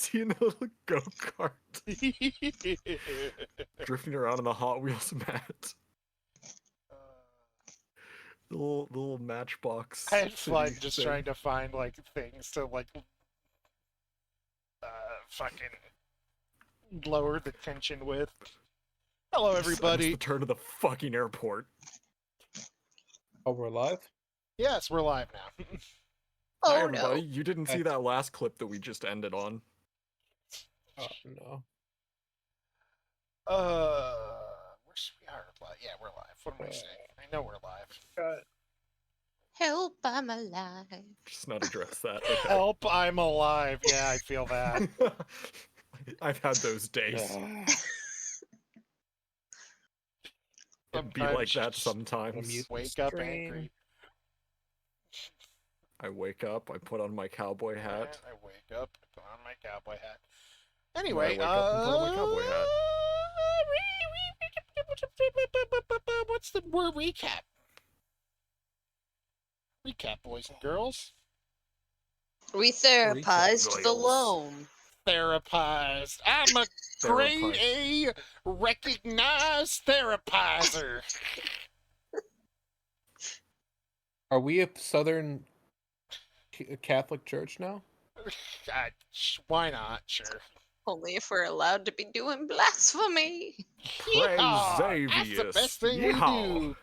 he in a little go-kart? Drifting around on the Hot Wheels mat. The little matchbox. I had fun city just thing. trying to find like things to like fucking lower the tension with. Hello, I missed everybody. the turn of the fucking airport. Oh, we're live? Yes, we're live now. Hi, Oh everybody. no. You didn't see that last clip that we just ended on. Oh, no. We are live. Yeah, we're live. What am I saying? I know we're live. Help, I'm alive. Just not address that. Okay. Help, I'm alive. Yeah, I feel that. I've had those days. It'd be like that sometimes. Wake up angry. I wake up, I put on my cowboy hat. I wake up, put on my cowboy hat. Anyway, I wake up and put on my cowboy hat. What's the word? Recap. Recap, boys and girls. We therapized the Royals. loam. Therapized. I'm a grade A recognized therapizer. Are we a Southern Catholic church now? God, why not? Sure. Only if we're allowed to be doing blasphemy. Praise Yeehaw! Xavier. That's the best thing Yeehaw. we do.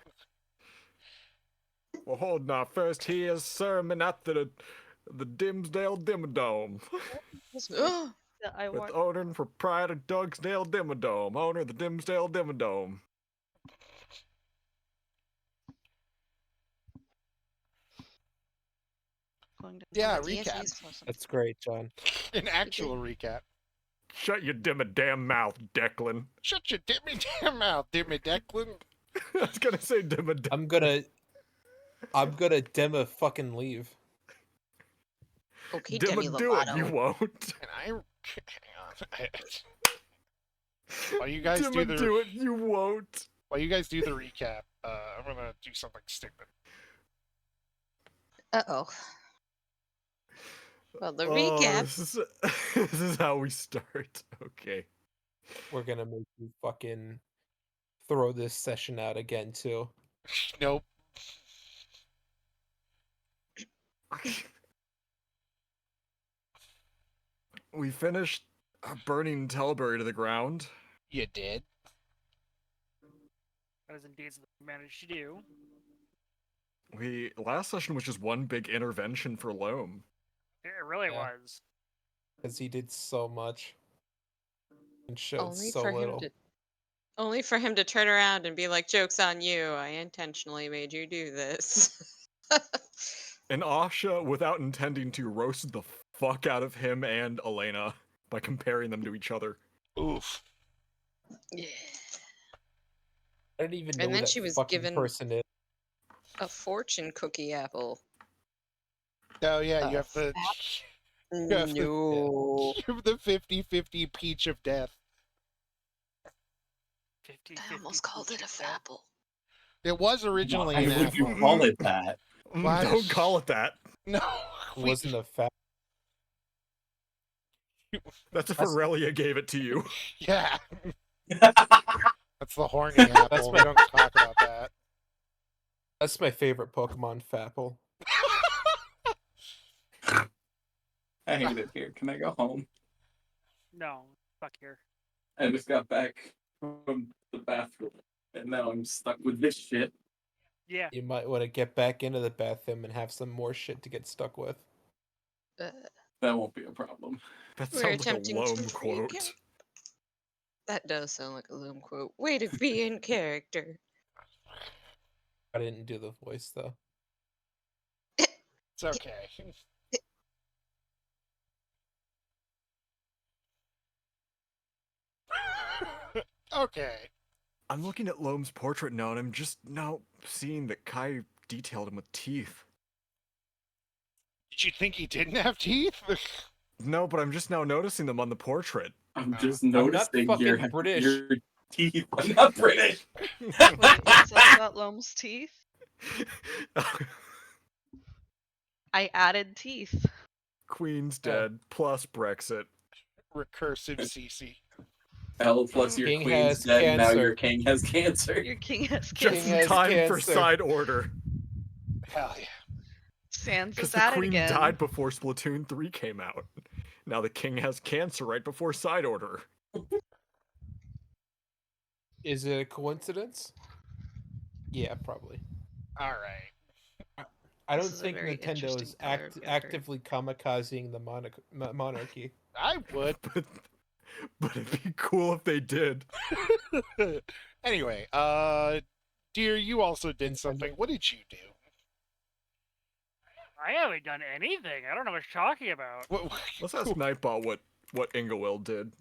Well, hold on. First, here's sermon at the Dimsdale Dimmadome. With owner and proprietor Dugsdale Dimmadome. Owner of the Dimsdale Dimmadome. Yeah, recap. That's great, John. An actual recap. Shut your damn mouth, Declan. Shut your damn mouth, Dimmy Declan. I was gonna say Dimmadome. I'm gonna Dema fucking leave. Okay, Demi Demi do it, Lovato. you won't. And hang on. While you guys Demi do it, you won't. While you guys do the recap, I'm gonna do something stupid. Uh-oh. Well, the recap. This is how we start. Okay. We're gonna make you fucking throw this session out again, too. Nope. We finished burning Telbury to the ground. You did. That is indeed something we managed to do. Last session was just one big intervention for Loam. It really Yeah. was. Because he did so much. And showed Only so for little. Only for him to turn around and be like, "Joke's on you. I intentionally made you do this." And Asha, without intending to, roasted the fuck out of him and Elena by comparing them to each other. Oof. Yeah. I didn't even know And who then that she was fucking given person is. a fortune cookie apple. Oh yeah, you have the You have No. you have the 50-50 peach of death. 50, I almost called it a fapple. It was originally Why an would you apple. call it that? Why? Don't call it that. No. It wasn't a fat. That's if Aurelia gave it to you. Yeah. That's the horny apple. That's We don't talk about that. That's my favorite Pokemon, Fapple. I hate it here. Can I go home? No, fuck here. I just got back from the bathroom, and now I'm stuck with this shit. Yeah. You might want to get back into the bathroom and have some more shit to get stuck with. That won't be a problem. That We're sounds like a attempting to Loam recap. quote. That does sound like a Loom quote. Way to be in character. I didn't do the voice, though. It's okay. Okay. I'm looking at Loam's portrait now, and I'm just now seeing that Kai detailed him with teeth. Did you think he didn't have teeth? No, but I'm just now noticing them on the portrait. I'm just not noticing fucking your British. your teeth. I'm not British. Wait, is that about Loam's teeth? I added teeth. Queen's dead, plus Brexit. recursive CC. Hell, plus your King queen's has dead, now your cancer. king has cancer. Your king has Just King cancer. in has time for cancer. side order. Hell yeah. Sans Because is the at it queen again. died before Splatoon 3 came out. Now the king has cancer right before side order. Is it a coincidence? Yeah, probably. All right. I This don't is a think very Nintendo interesting is color of Joker. actively kamikazing the monarchy. I would. But it'd be cool if they did. Anyway, dear, you also did something. What did you do? I haven't done anything. I don't know what you're talking about. Let's ask Nightbot what Ingawil did.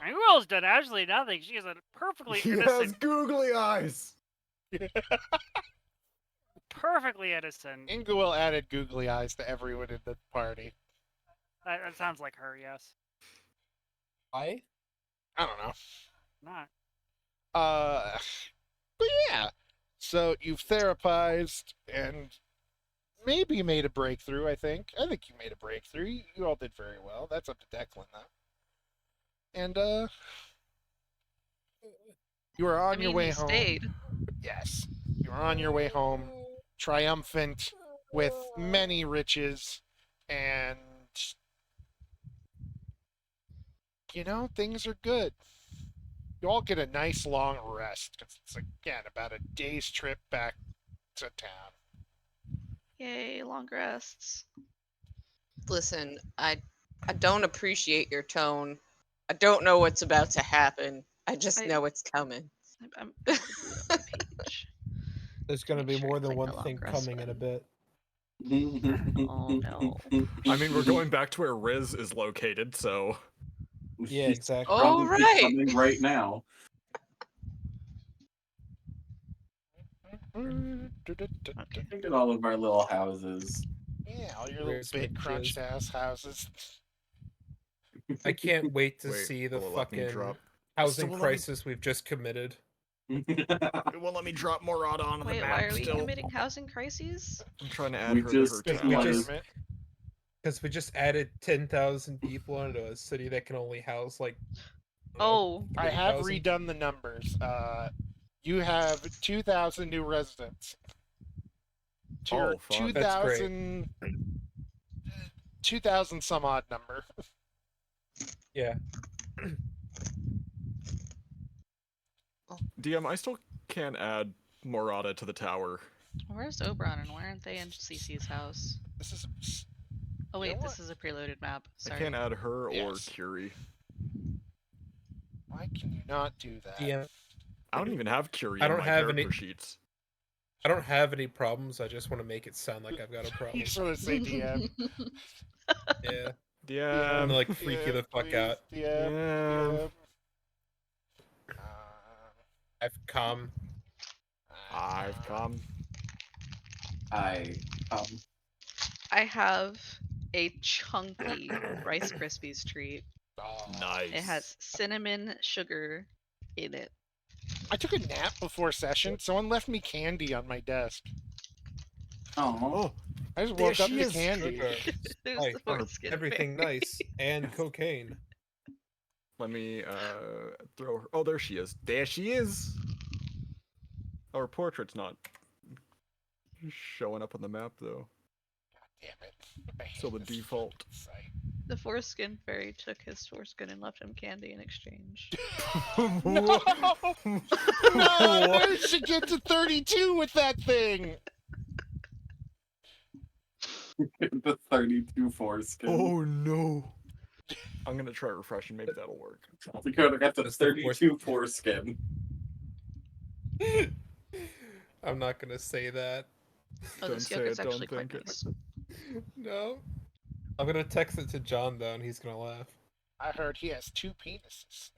Angwell's done absolutely nothing. She is a perfectly He has innocent, googly eyes. perfectly innocent. Ingawil added googly eyes to everyone in the party. That sounds like her, yes. I I don't know. Not. But yeah. So you've therapized and maybe made a breakthrough, I think. I think you made a breakthrough. You all did very well. That's up to Declan, though. And, you are on your way he home. stayed. Yes. You're on your way home, triumphant, with many riches, and you know, things are good. You all get a nice long rest, because it's, again, about a day's trip back to town. Yay, long rests. Listen, I don't appreciate your tone. I don't know what's about to happen. I just I- know it's coming. I'm on my page. there's going to Make be sure more it's than like one the thing long rest coming in a one. bit. Oh no. I mean, we're going back to where Riz is located, so Yeah, exactly. Oh, Probably right. coming right now. Look at all of our little houses. Yeah, all your little Riz bit McJizz. crunched ass houses. I can't wait to Wait, see the will it let me fucking drop? housing Still won't let me- crisis we've just committed. It won't let me drop Morada onto Wait, the why map are we still. committing housing crises? I'm trying to add We her just- to her we town. just- Government. Because we just added 10,000 people into a city that can only house like. you know, Oh, I have 3,000. redone the numbers. You have 2,000 new residents. Oh, fun. That's great. 2,000 some odd number. Yeah. DM, I still can't add Morada to the tower. where's Oberon and why aren't they in CC's house? This is. Oh You know wait, what? this is a preloaded map. I Sorry. can't add her or Yes. Curie. Why can you not do that? DM. I don't even have Curie I in don't my have character any- sheets. I don't have any problems. I just want to make it sound like I've got a You problem. just want to say DM. Yeah. DM. I'm like freak you the fuck please, out. DM. DM. I've come. I've come. I I have a chunky Rice Krispies treat. Oh. Nice. It has cinnamon sugar in it. I took a nap before session. Someone left me candy on my desk. oh Oh, I just There woke up she to is. candy. There's Hi, the or foreskin everything fairy. nice and cocaine. let me throw her. Oh, there she is. There she is. Oh, her portrait's not showing up on the map though. Damn it. I hate So the this default. site. The foreskin fairy took his foreskin and left him candy in exchange. No! What? No, I What? managed to get to 32 with that thing. the 32 foreskin. Oh no. I'm gonna try refreshing. Maybe that'll work. I got the That's the 32 foreskin. I'm not gonna say that. Oh, Don't this say yogurt's it, don't actually quite think it. nice. No. I'm gonna text it to John though, and he's gonna laugh. I heard he has 2 penises.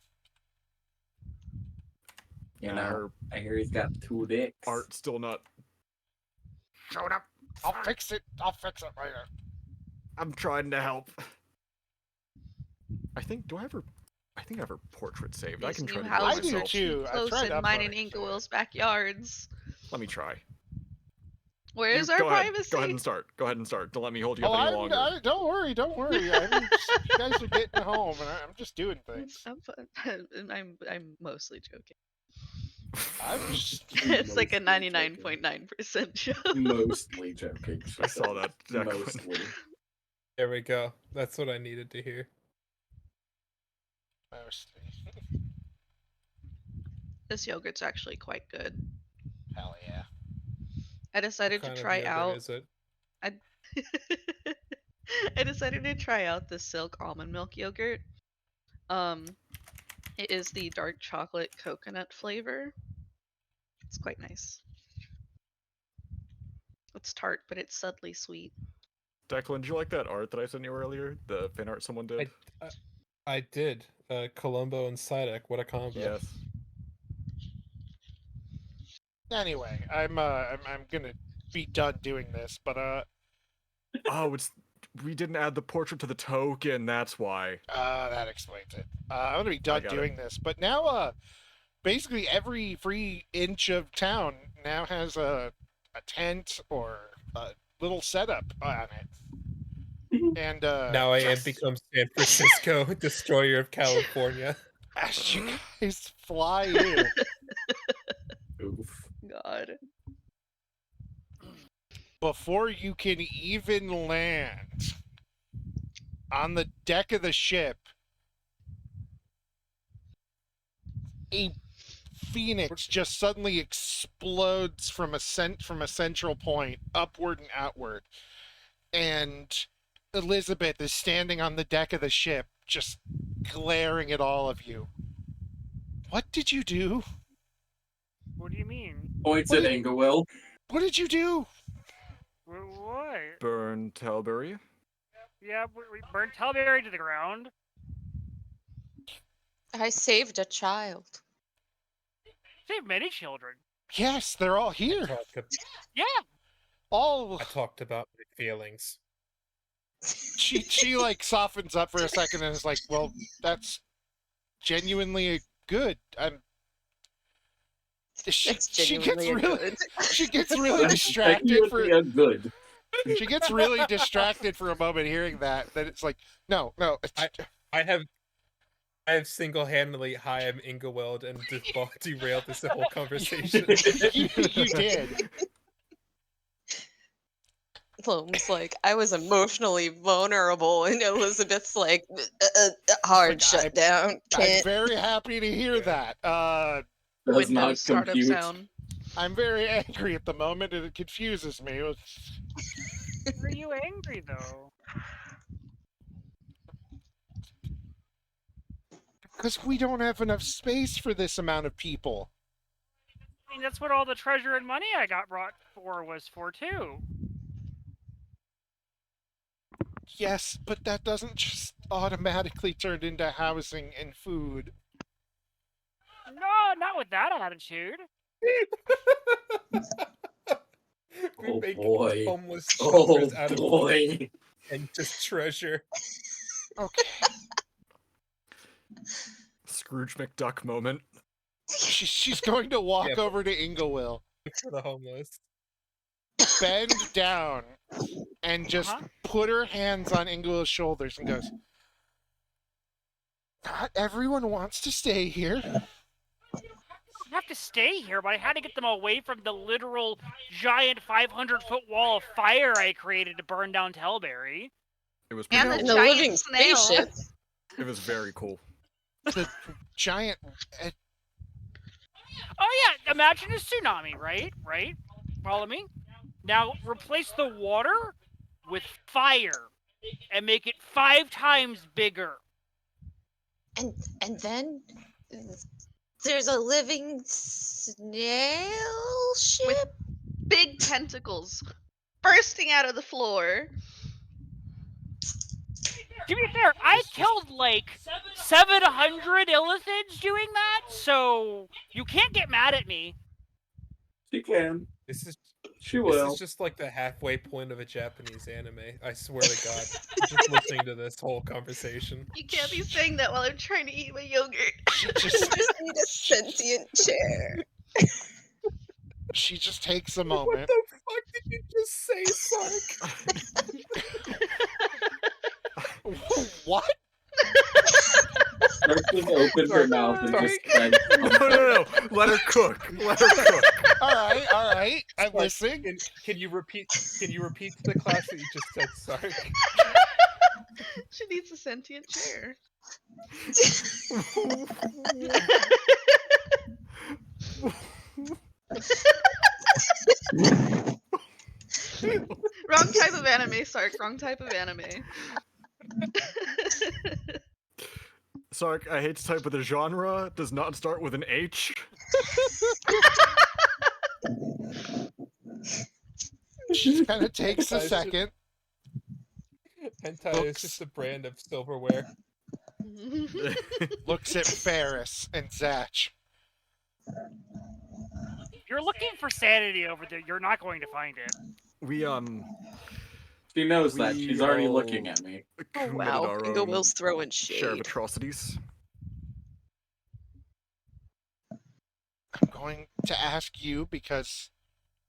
You Yeah, know, her I hear he's got 2 dicks. art still not. Showed up. I'll fix it. I'll fix it later. I'm trying to help. I think. Do I ever? I think I have her portrait saved. I These can new try to do it I houses do are myself. too. I close tried in mine and uploading shit. Inkawill's backyards. Let me try. Where's our Go ahead. privacy? Go ahead and start. Go ahead and start. Don't let me hold you Oh, up any longer. don't worry. I'm just, you guys are getting home, and I'm just doing things. I'm mostly joking. I'm just. It's like a Mostly joking. 99.9% joke. Mostly joking. I saw that, Declan. Mostly. There we go. That's what I needed to hear. Mostly. This yogurt's actually quite good. Hell yeah. I decided What to kind try of yogurt out. is it? I decided to try out the Silk almond milk yogurt. It is the dark chocolate coconut flavor. It's quite nice. It's tart, but it's subtly sweet. Declan, did you like that art that I sent you earlier? The fan art someone did? I did. Columbo and Sidek, what a combo. Yes. Anyway, I'm gonna be done doing this, but Oh, we didn't add the portrait to the token. That's why. that explains it. I'm gonna be done got doing this, but now basically every free inch of town now has a tent or a little setup on it. And Now I am become San Francisco, destroyer of California. as you guys fly in, Oof. God. before you can even land on the deck of the ship, a phoenix just suddenly explodes from a central point, upward and outward. And Elizabeth is standing on the deck of the ship, just glaring at all of you. What did you do? What do you mean? Points What at did- Ingawell. What did you do? What? Burn Talbury. Yeah, we burned Talberry to the ground. I saved a child. Saved many children. Yes, they're all here. Yeah. All I talked about my feelings. she like softens up for a second and is like, "Well, that's genuinely good." She It's gets genuinely really good. she gets really That's distracted for genuinely a good. she gets really distracted for a moment hearing that. That it's like, no. I have single-handedly hi, I'm Ingeweld, and derailed this whole conversation. you did. Bloom's like, I was emotionally vulnerable, and Elizabeth's like, hard Like, shutdown. I'm Can't. very happy to hear that. Does Windows not startup compute. sound. I'm very angry at the moment, and it confuses me. Why are you angry though? Because we don't have enough space for this amount of people. I mean, that's what all the treasure and money I got brought for was for too. Yes, but that doesn't just automatically turn into housing and food. No, not with that attitude. We Oh make boy. homeless Oh shelters out of boy. and just treasure. Okay. Scrooge McDuck moment. She's going to walk Yeah, over to Inglewill, for the homeless. bend down, and just Uh-huh. put her hands on Inglewill's shoulders and goes, "Not everyone wants to stay here. I have to stay here, but I had to get them away from the literal giant 500-foot wall of fire I created to burn down Talberry. It was And pretty the And cool. the giant living snail. spaceship. It was very cool. The giant... Oh yeah, imagine a tsunami, right? Right? Follow me? Now replace the water with fire and make it 5 times bigger. And then there's a living snail ship. Big tentacles bursting out of the floor. To be fair, I killed like 700 illithids doing that, so you can't get mad at me. She can. This is She this will. is just like the halfway point of a Japanese anime. I swear to God. Just listening to this whole conversation. You can't be saying that while I'm trying to eat my yogurt. She I just, just need a sentient chair. she just takes a What moment. the fuck did you just say Sark? What? Sark just opened her Sark, mouth and Sark. just said No, no. Let her cook. Let her cook. All right. I'm Sark, listening. Can you repeat to the class that you just said Sark? She needs a sentient chair. Wrong type of anime, Sark. Wrong type of anime. Sark, I hate to type, but the genre does not start with an H. She kind of takes a Hentai is just- second. Hentai is Looks- just a brand of silverware. Looks at Ferris and Zach. If you're looking for sanity over there, you're not going to find it. We she knows that. We She's already all- looking at me. Oh committed wow, our Bingo own Will's throwing share of shade. atrocities. I'm going to ask you because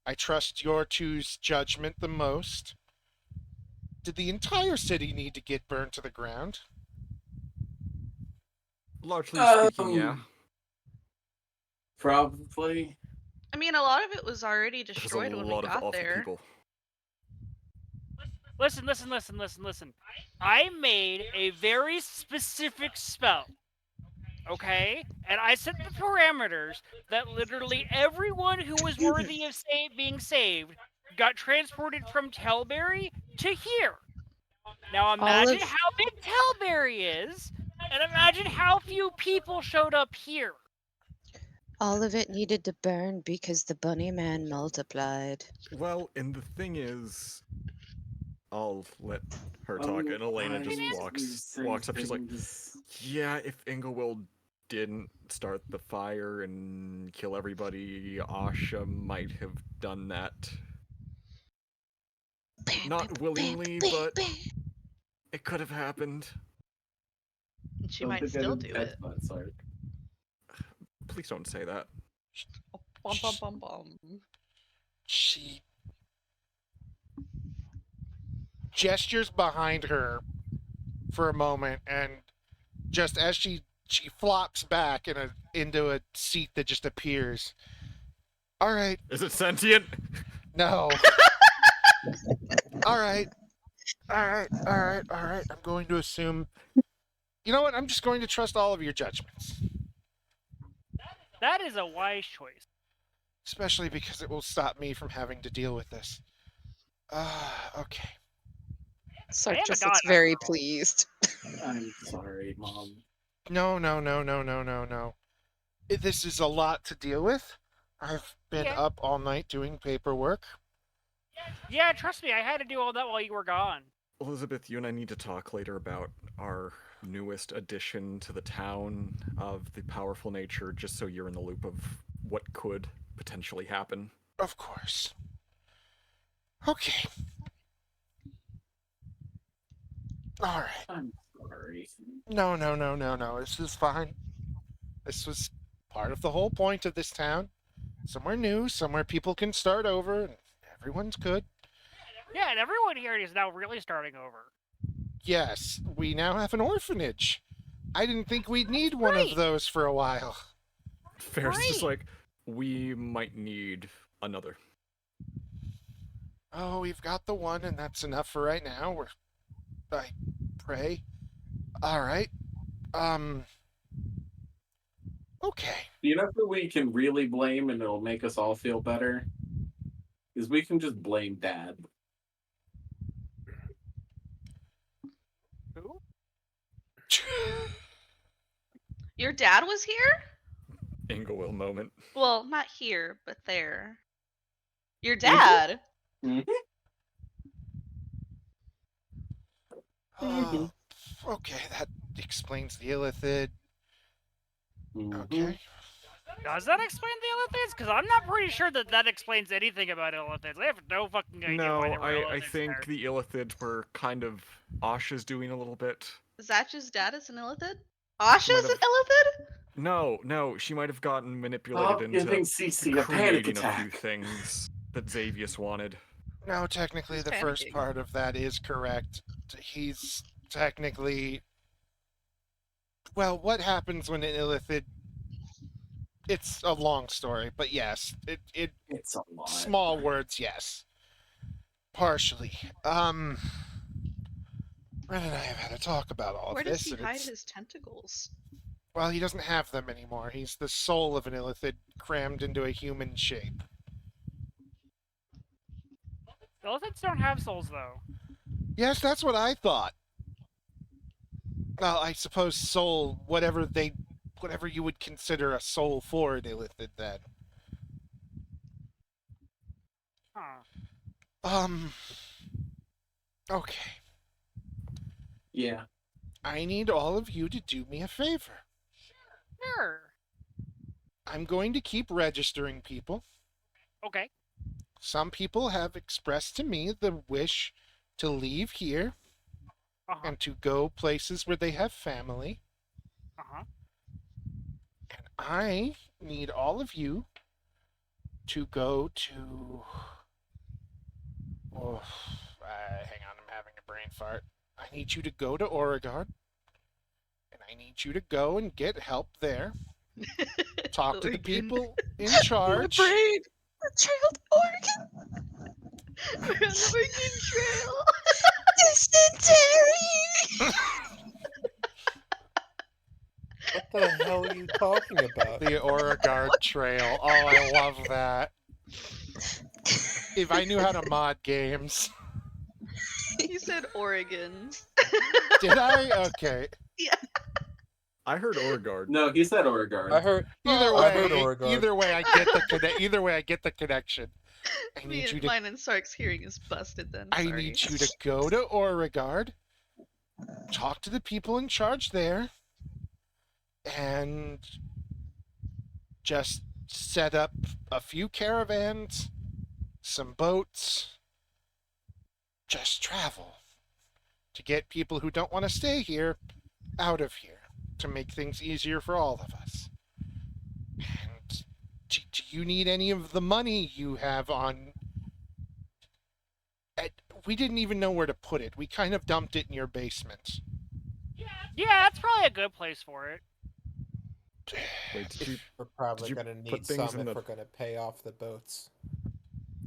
I trust your two's judgment the most. Did the entire city need to get burned to the ground? Largely speaking, yeah. Probably. I mean, a lot of it was already There's destroyed a when we lot of got awful there. people. Listen. I made a very specific spell. Okay? And I set the parameters that literally everyone who was worthy of being saved got transported from Telberry to here. Now imagine of- how big Telberry is, and imagine how few people showed up here. All of it needed to burn because the bunny man multiplied. Well, and the thing is, I'll let her talk, and Elena I just see walks up. She's like, things. "Yeah, if Inglewild didn't start the fire and kill everybody, Asha might have done that. Not willingly, but it could have happened. She might still do it. Sark. Please don't say that." Bum bum bum bum. She gestures behind her for a moment, and just as she flops back into a seat that just appears. All right, Is it sentient? no. All right. I'm going to assume. You know what? I'm just going to trust all of your judgments, That is a wise choice. especially because it will stop me from having to deal with this. Okay. Sark I am a just god looks very after all. pleased. I'm sorry, Mom. No. This is a lot to deal with. I've been Yeah. up all night doing paperwork. Yeah, trust me, I had to do all that while you were gone. Elizabeth, you and I need to talk later about our newest addition to the town of the powerful nature, just so you're in the loop of what could potentially happen. Of course. Okay. All right. I'm sorry. No. This is fine. This was part of the whole point of this town. Somewhere new, somewhere people can start over, and everyone's good. Yeah, and everyone here is now really starting over. Yes, we now have an orphanage. I didn't think we'd need one of Right. those for a while. Ferris is just Right. like, we might need another. Oh, we've got the one, and that's enough for right now. I pray. All right. Okay. You know who we can really blame and it'll make us all feel better? Is we can just blame Dad. Who? Your dad was here? Inglewill moment. Well, not here, but there. Your dad? Oh, okay, that explains the illithid. Okay. Does that explain the illithids? Because I'm not pretty sure that explains anything about illithids. I have no fucking idea No, why there were I illithids think there. the illithids were kind of Asha's doing a little bit. Zach's dad is an illithid? Asha's Might an have- illithid? No, she might have gotten manipulated Stop into giving Cece a panic creating a few attack. things that Xavius wanted. No, technically, He's the first panicking. part of that is correct. He's technically. Well, what happens when an illithid? It's a long story, but yes, it It's a lot. small words, yes. Partially. Ren and I have had a talk about all Where of does this, he and hide it's his tentacles? well, he doesn't have them anymore. He's the soul of an illithid crammed into a human shape. Elephants don't have souls, though. Yes, that's what I thought. Well, I suppose soul, whatever you would consider a soul for an illithid, then. Huh. Okay. Yeah. I need all of you to do me a favor. Sure. I'm going to keep registering people. Okay. Some people have expressed to me the wish to leave here Uh-huh. and to go places where they have family. Uh-huh. And I need all of you to go to. Oh, hang on, I'm having a brain fart. I need you to go to Oregon, and I need you to go and get help there. Talk to the Oregon. people in My charge. brain. The trailed Oregon. We're on the Oregon Trail. Dysentery. What the hell are you talking about? The Oregon Trail. Oh, I love that. If I knew how to mod games. You said Oregon. Did I? Okay. I heard Oregard. No, he said Oregon. I heard. Either I heard way, Oregon. either way, I get the either way, I get the connection. I Me need you and to. mine and Sark's hearing is busted then. I Sorry. need you to go to Oregard, talk to the people in charge there, and just set up a few caravans, some boats. Just travel to get people who don't want to stay here out of here to make things easier for all of us. And do you need any of the money you have on? We didn't even know where to put it. We kind of dumped it in your basement. Yeah, that's probably a good place for it. Wait, did you We're probably you gonna put need things some in if the- we're gonna pay off the boats.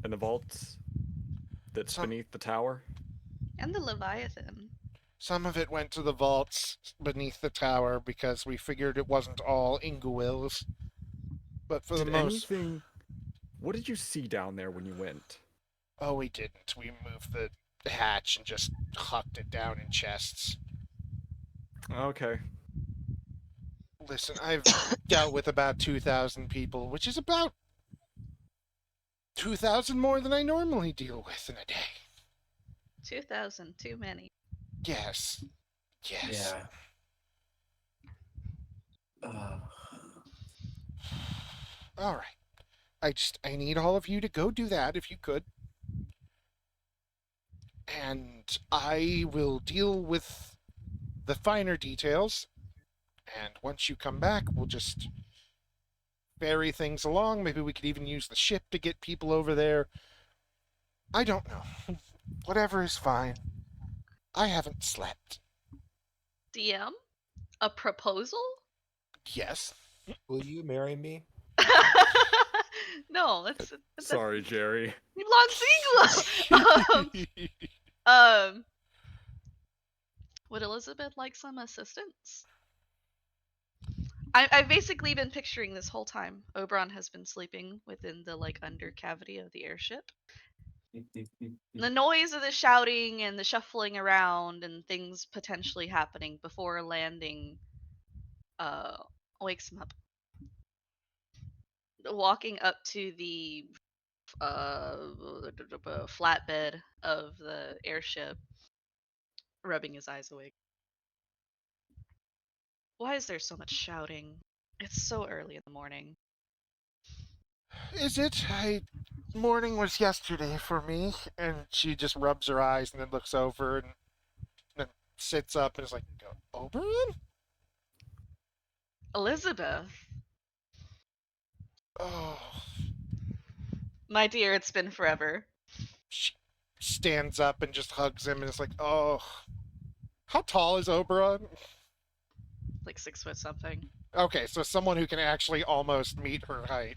in the vaults that's Some- beneath the tower? And the Leviathan. Some of it went to the vaults beneath the tower because we figured it wasn't all Ingwill's. But for the Did most... anything? What did you see down there when you went? Oh, we didn't. We moved the hatch and just hucked it down in chests. Okay. Listen, I've dealt with about 2,000 people, which is about 2,000 more than I normally deal with in a day. 2,000, too many. Yes. Yes. Yeah. All right. I need all of you to go do that if you could. And I will deal with the finer details. And once you come back, we'll just ferry things along. Maybe we could even use the ship to get people over there. I don't know. Whatever is fine. I haven't slept. DM? A proposal? Yes. Will you marry me? No, that's Sorry, Jerry. long single. Would Elizabeth like some assistance? I've basically been picturing this whole time. Oberon has been sleeping within the under cavity of the airship. The noise of the shouting and the shuffling around and things potentially happening before landing wakes him up. Walking up to the flatbed of the airship, rubbing his eyes awake. Why is there so much shouting? It's so early in the morning. Is it? Morning was yesterday for me. And she just rubs her eyes and then looks over and then sits up and is like, Oberon? Elizabeth, Oh, my dear, it's been forever. stands up and just hugs him and is like, "Oh, how tall is Oberon?" Like 6 foot something. Okay, so someone who can actually almost meet her height.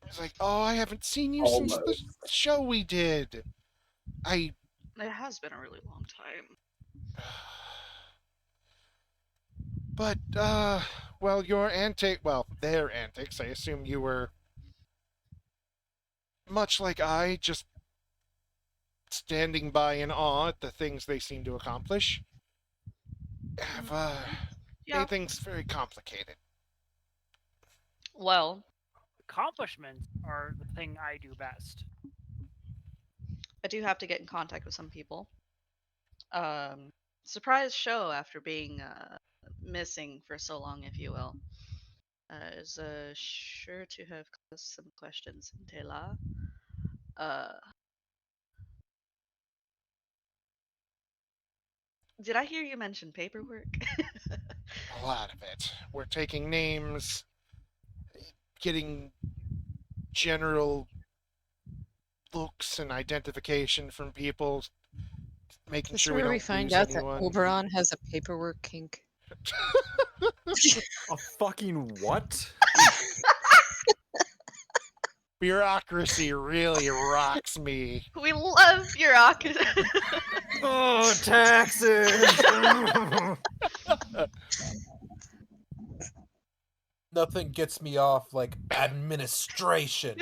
He's like, "Oh, I haven't seen you since the Almost. show we did. I It has been a really long time. But, well, their antics, I assume you were much like I, just standing by in awe at the things they seem to accomplish. Have, Yeah. made things very complicated. Well, Accomplishments are the thing I do best. I do have to get in contact with some people. Surprise show after being missing for so long, if you will. Is sure to have caused some questions in Tela. Did I hear you mention paperwork? A lot of it. We're taking names, getting general looks and identification from people, making This is sure we where we don't find lose out that anyone. Oberon has a paperwork kink. A fucking what? Bureaucracy really rocks me. We love bureaucracy. Oh, taxes! Nothing gets me off like administration.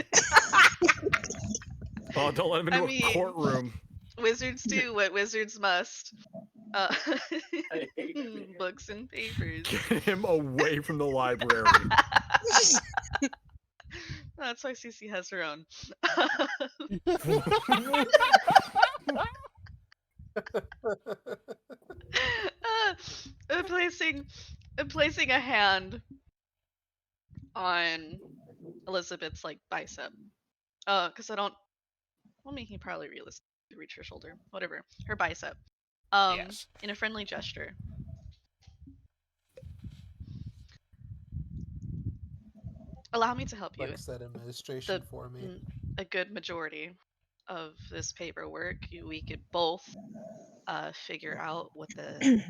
Oh, don't let him into I a mean- courtroom. Wizards do what wizards must. Uh, I hate it. books and papers. Get him away from the library. That's why Cece has her own. Uh, placing a hand on Elizabeth's like bicep. Because I don't. Well, I mean, he probably realistically reach her shoulder. Whatever, her bicep. Yes. In a friendly gesture. Allow me to help you. Flex that administration for me. A good majority of this paperwork, we could both figure out what the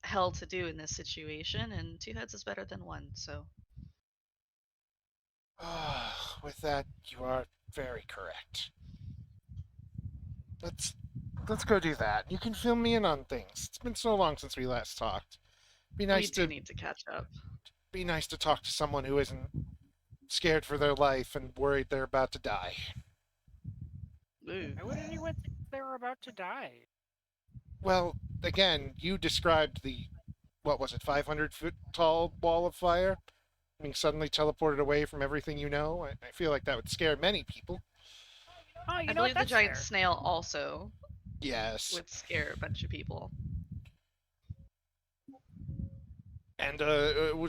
hell to do in this situation, and two heads is better than one. So With that, you are very correct. Let's go do that. You can fill me in on things. It's been so long since we last talked. Be we nice do to need to catch up. be nice to talk to someone who isn't scared for their life and worried they're about to die. Ooh. Why would anyone think they were about to die? Well, again, you described the 500-foot tall wall of fire being suddenly teleported away from everything you know. I feel like that would scare many people. Oh, you I know what? believe the That's giant fair. snail also Yes. would scare a bunch of people. And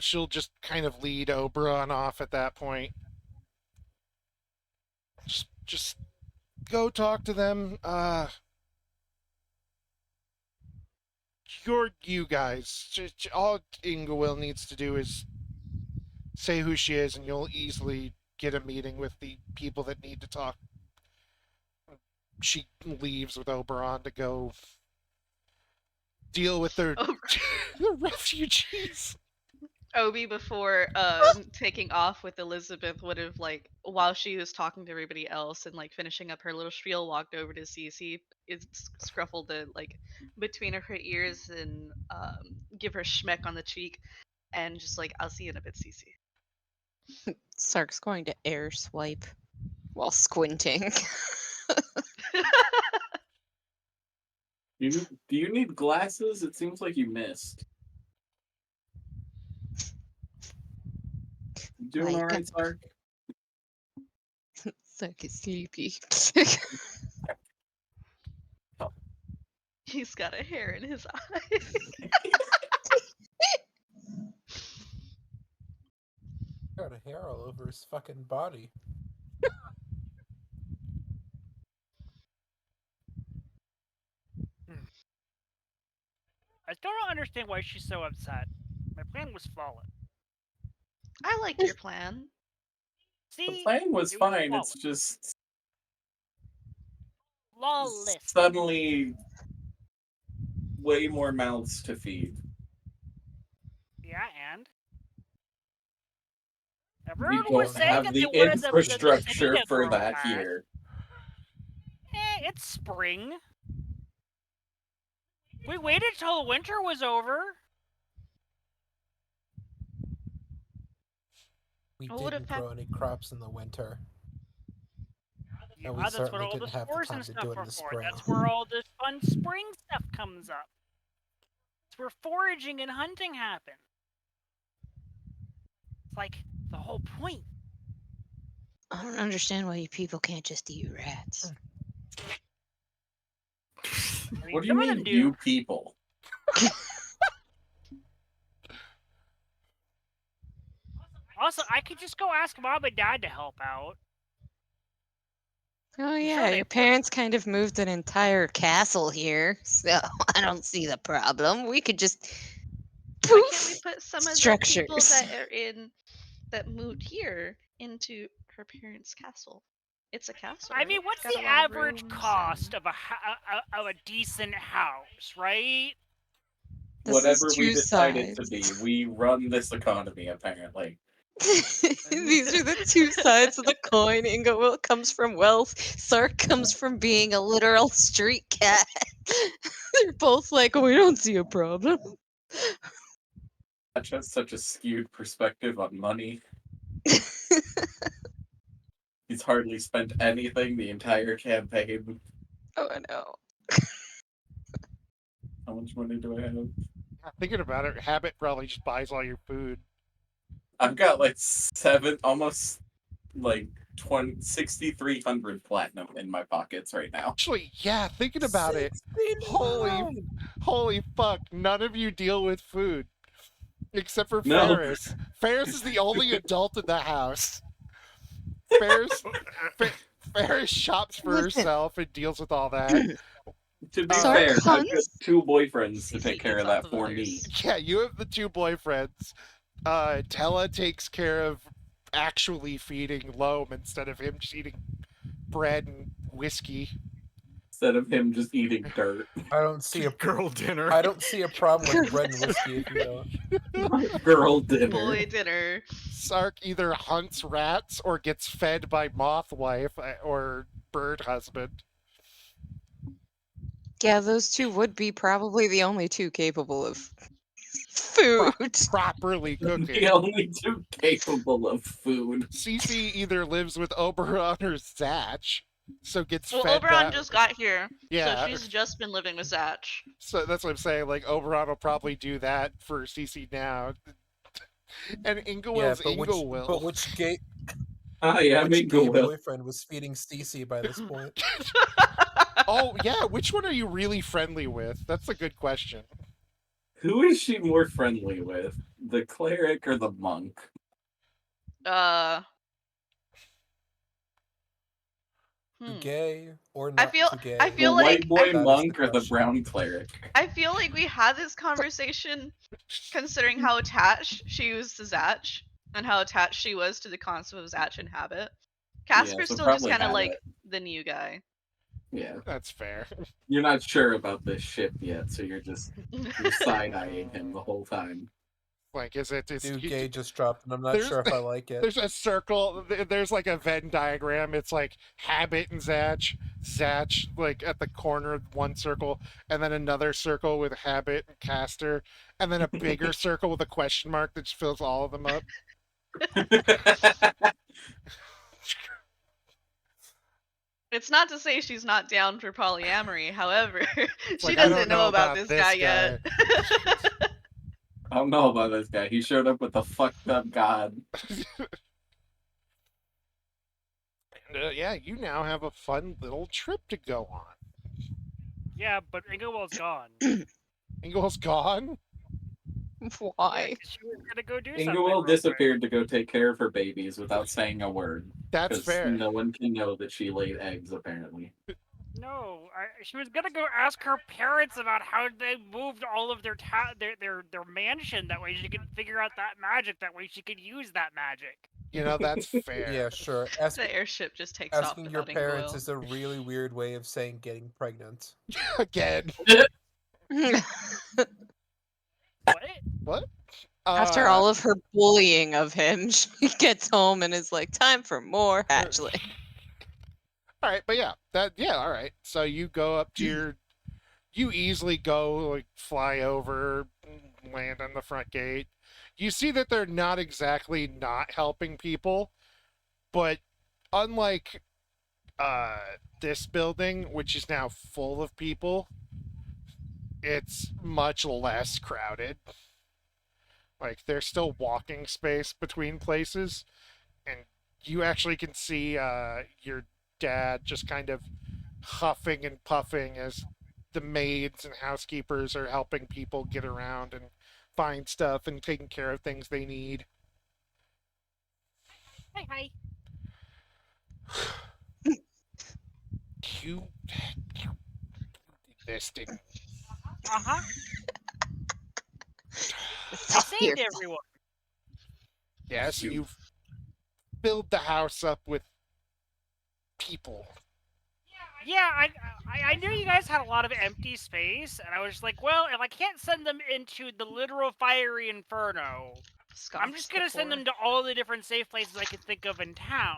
she'll just kind of lead Oberon off at that point. Just go talk to them. You guys. All Ingewill needs to do is say who she is, and you'll easily get a meeting with the people that need to talk. She leaves with Oberon to go deal with the refugees. Obi, before taking off with Elizabeth, would have like while she was talking to everybody else and like finishing up her little spiel, walked over to Cece, scruffled the like between her ears and give her schmeck on the cheek, and just like, I'll see you in a bit, Cece. Sark's going to air swipe while squinting. Do you need glasses? It seems like you missed. You doing Like- all right, Sark? Sark is sleepy. He's got a hair in his eye. Got a hair all over his fucking body. I still don't understand why she's so upset. My plan was flawless. I like your plan. The See, plan was it fine. flawless. It's just Lawless. suddenly way more mouths to feed. Yeah, and We everyone was don't saying have that the they wanted the city infrastructure to for grow that fast. here. It's spring. We waited till winter was over. We What would didn't have grow any crops in the winter. And we That's what certainly all the didn't have the spores time and to stuff do it in are the for. spring. That's where all this fun spring stuff comes up. It's where foraging and hunting happen. It's like the whole point. I don't understand why you people can't just eat rats. I mean, What do you some of them mean, do. you people? Also, I could just go ask Mom and Dad to help out. Oh sure yeah, they your would. parents kind of moved an entire castle here, so I don't see the problem. We could just Why can't we poof put some of the people structures. that moved here into her parents' castle? It's a castle. I Right? mean, It's what's got the a lot of average rooms cost and- of a decent house, right? This is Whatever we two decide it to sides. be, we run this economy, apparently. These are the two sides of the coin. Inglewill comes from wealth. Sark comes from being a literal street cat. They're both like, we don't see a problem. That has such a skewed perspective on money. He's hardly spent anything the entire campaign. Oh, I know. How much money do I have? Thinking about it, Habit probably just buys all your food. I've got like almost like 6,300 platinum in my pockets right now. Actually, yeah, thinking about it, holy fuck, none of you deal with food. Except for No. Ferris. Ferris is the only adult in the house. Ferris, Ferris shops for Listen. herself and deals with all that. To be Sark fair, I've got hunts. 2 boyfriends to Cece take care gets of all that the for me. voters. Yeah, you have the 2 boyfriends. Tella takes care of actually feeding Loam instead of him just eating bread and whiskey. Instead of him just eating dirt. I don't see a Girl dinner. I don't see a problem with bread and whiskey if you don't. Girl dinner. Boy dinner. Sark either hunts rats or gets fed by moth wife or bird husband. Yeah, those two would be probably the only two capable of food. Properly cooking. The only 2 capable of food. Cece either lives with Oberon or Zatch, so gets Well, fed Oberon that. just got here, Yeah. so she's just been living with Zatch. So that's what I'm saying. Like Oberon will probably do that for Cece now, and Ingwill's But Inglewill. which gay Yeah, which gay Inglewill. boyfriend was feeding Cece by this point? Oh yeah, which one are you really friendly with? That's a good question. Who is she more friendly with? The cleric or the monk? Too gay or I not feel- too gay? I feel The like- white boy That is monk the or the question. brown cleric? I feel like we had this conversation considering how attached she was to Zatch and how attached she was to the concept of Zatch and Habit. Casper's so still just probably kind of Habit. like the new guy. Yeah. That's fair. You're not sure about this ship yet, so you're side-eyeing him the whole time. Like, is it? Is Dude, gay just dropped, and I'm not sure if I like it. There's a circle. There's like a Venn diagram. It's like Habit and Zatch. Zatch like at the corner of one circle, and then another circle with Habit and Caster, and then a bigger circle with a question mark that just fills all of them up. It's not to say she's not down for polyamory. However, she like, I doesn't don't know know about about this guy yet. I don't know about this guy. He showed up with a fucked up god. Yeah, you now have a fun little trip to go on. Yeah, but Inglewood's gone. Ingle's gone? Why? Yeah, 'cause she was gonna go do something. Inglewill real quick. disappeared to go take care of her babies without saying a word. That's 'Cause fair. no one can know that she laid eggs, apparently. No, she was gonna go ask her parents about how they moved all of their mansion. That way she could figure out that magic. That way she could use that magic. You know, that's fair. Yeah, sure. The airship just takes off Asking your without parents Ingoil. is a really weird way of saying getting pregnant. Again. What? What? After all of her bullying of him, she gets home and is like, time for more hatchling. All right, but yeah, all right. So you go up to you easily go like fly over, land on the front gate. You see that they're not exactly not helping people, but unlike this building, which is now full of people, it's much less crowded. Like there's still walking space between places, and you actually can see your dad just kind of huffing and puffing as the maids and housekeepers are helping people get around and find stuff and taking care of things they need. Hi. You investing. Uh-huh. It's I all your saved everyone. Yes, and you've filled the house up with people. Yeah, I knew you guys had a lot of empty space, and I was like, well, if I can't send them into the literal fiery inferno, I'm just gonna send them to all the different safe places I can think of in town.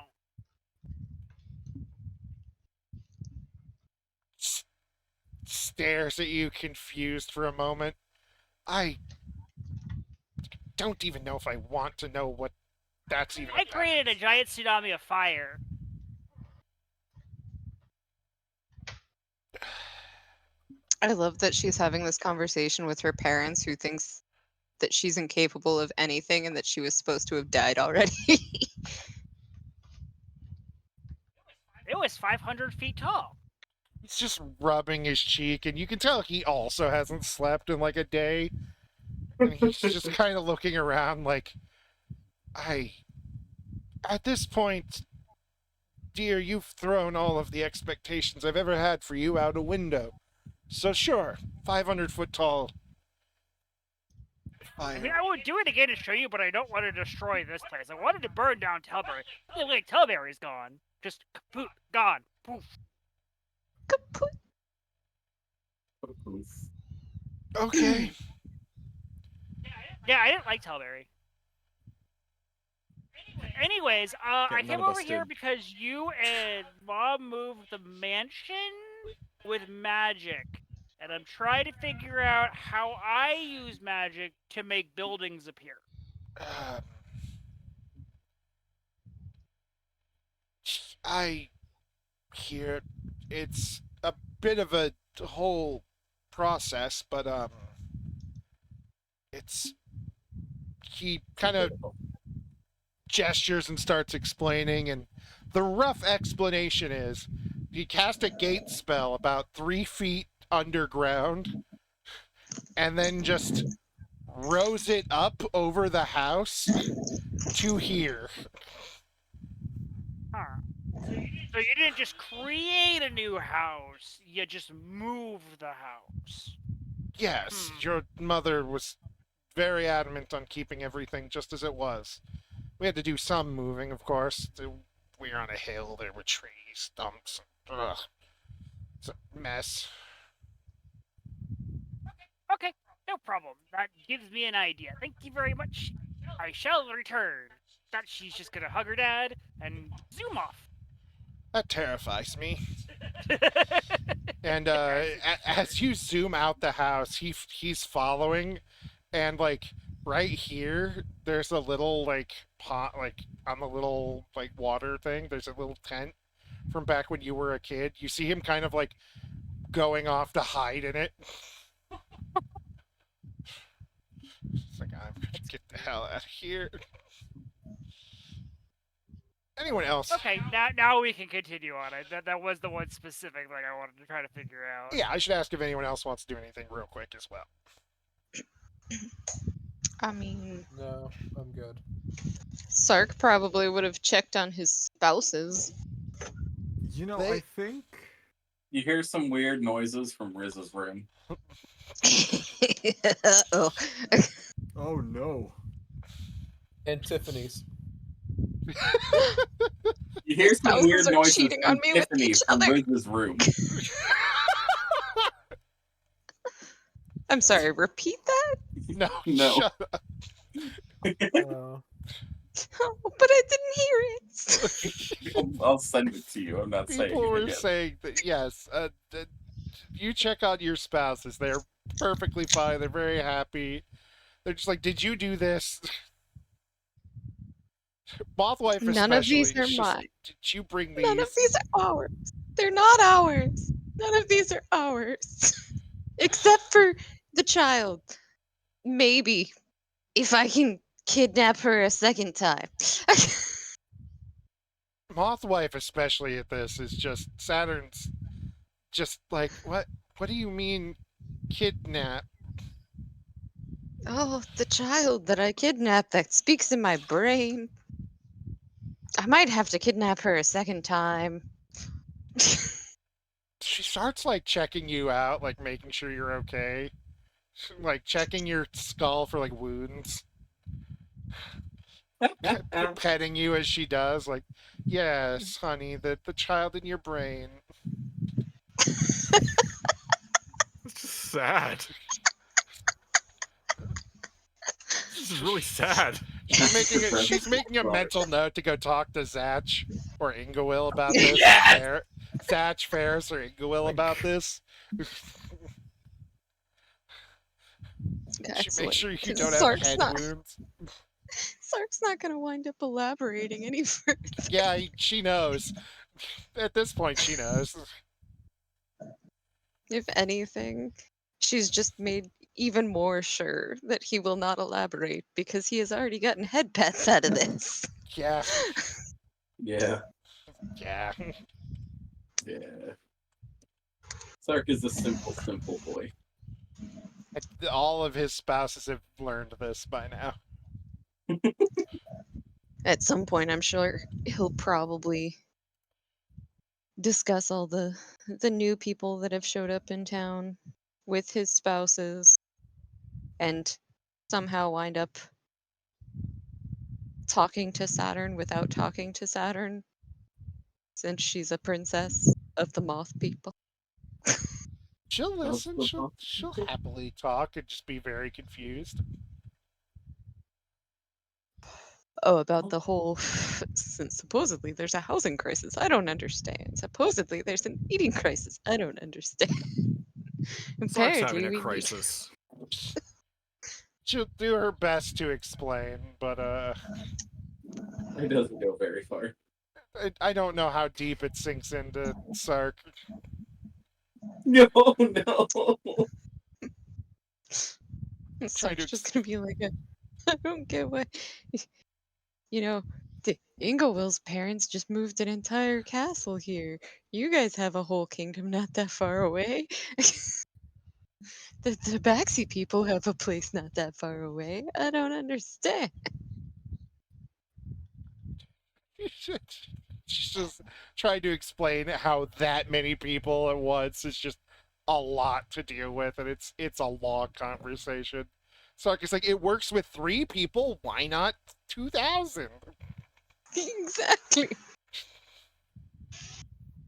Stares at you confused for a moment. I don't even know if I want to know what that's even I about. created a giant tsunami of fire. I love that she's having this conversation with her parents who thinks that she's incapable of anything and that she was supposed to have died already. It was 500 feet tall. He's just rubbing his cheek, and you can tell he also hasn't slept in like a day. And he's just kind of looking around like, at this point, dear, you've thrown all of the expectations I've ever had for you out a window. So sure, 500 foot tall. I mean, Fire. I would do it again to show you, but I don't want to destroy this place. I wanted to burn down Tilbury. Like, Tilbury's gone. Just kaput, gone. Poof. Kaput. Okay. Yeah, I didn't like Tilbury. Anyways, I none came of over us here did. because you and Mom moved the mansion with magic. And I'm trying to figure out how I use magic to make buildings appear. I hear it's a bit of a whole process, but it's he kind of gestures and starts explaining, and the rough explanation is he cast a gate spell about 3 feet underground and then just rose it up over the house to here. Huh. So you didn't just create a new house, you just moved the house. Yes, your mother was very adamant on keeping everything just as it was. We had to do some moving, of course. We were on a hill, there were trees, stumps. Ugh. It's a mess. Okay, no problem. That gives me an idea. Thank you very much. I shall return. That she's just gonna hug her dad and zoom off. That terrifies me. And as you zoom out the house, he's following, and like right here, there's a little like pot, like on the little like water thing. There's a little tent from back when you were a kid. You see him kind of like going off to hide in it. It's like I'm gonna get the hell out of here. Anyone else? Okay, now we can continue on. That was the one specific thing I wanted to try to figure out. Yeah, I should ask if anyone else wants to do anything real quick as well. I mean, No, I'm good. Sark probably would have checked on his spouses. You know, They- I think You hear some weird noises from Riz's room. Oh. oh no. And Tiffany's. You hear some Spouses weird are noises cheating from on me with Tiffany each from other. Liz's room. I'm sorry, repeat that? No, No. shut up. Oh, but I didn't hear it. I'll send it to you. I'm not saying People it were again. saying that, yes, you check on your spouses. They're perfectly fine. They're very happy. They're just like, did you do this? Mothwife None of especially. these are It's just, mine. did you bring None of these? these are ours. They're not ours. None of these are ours. Except for the child. Maybe. If I can kidnap her a second time. Mothwife especially at this is just Saturn's just like, what do you mean kidnap? Oh, the child that I kidnapped that speaks in my brain. I might have to kidnap her a second time. She starts like checking you out, like making sure you're okay. Like checking your skull for like wounds. Petting you as she does, like, yes, honey, the child in your brain. It's just sad. This is really sad. She's making a mental note to go talk to Zach or Ingawil about this. Yes! Zach, Ferris, or Ingawil about this. She makes sure you Excellent, 'cause don't have head wounds. Sark's not gonna wind up elaborating any further. Yeah, she knows. At this point, she knows. If anything, she's just made even more sure that he will not elaborate because he has already gotten head pats out of this. Yeah, Yeah. yeah. Yeah. Sark is a simple, simple boy. All of his spouses have learned this by now. At some point, I'm sure he'll probably discuss all the new people that have showed up in town with his spouses and somehow wind up talking to Saturn without talking to Saturn since she's a princess of the moth people. She'll listen. She'll happily talk and just be very confused. Oh, about the whole since supposedly there's a housing crisis. I don't understand. Supposedly there's an eating crisis. I don't understand. Sark's having Apparently a we need crisis. She'll do her best to explain, but It doesn't go very far. I don't know how deep it sinks into Sark. No, no. Sark's just gonna be like, I don't get what you know. The Inglewill's parents just moved an entire castle here. You guys have a whole kingdom not that far away. The Tabaxi people have a place not that far away. I don't understand. She's just trying to explain how that many people at once is just a lot to deal with, and it's a long conversation. Sark is like, it works with 3 people. Why not 2,000? Exactly.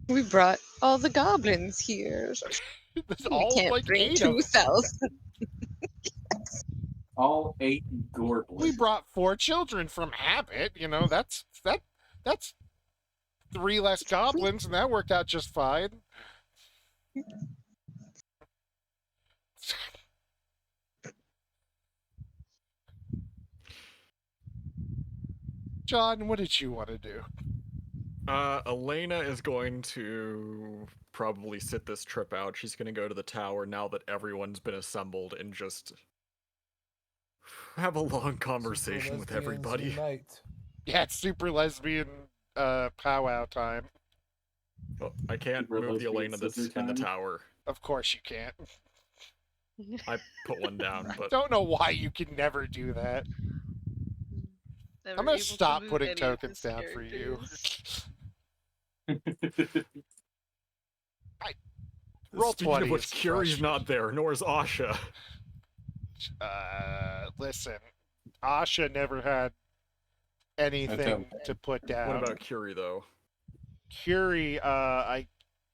We brought all the goblins here. There's We all can't like bring 8 of them. 2,000. All 8 gorblins. We brought 4 children from habit. You know, that's 3 less goblins, and that worked out just fine. John, what did you want to do? Elena is going to probably sit this trip out. She's going to go to the tower now that everyone's been assembled and just have a long conversation with everybody. Unite. Yeah, it's super lesbian powwow time. Oh, I can't Super move the lesbian Elena that's scissor in the time. tower. Of course you can't. I put one down, I but don't know why you can never do that. Never I'm gonna able to stop move putting any of tokens his down for you. characters. Roll speaking 20 of which, is Kiri's frustrating. not there, nor is Asha. Listen, Asha never had anything to put down. What about Curie though? Curie, I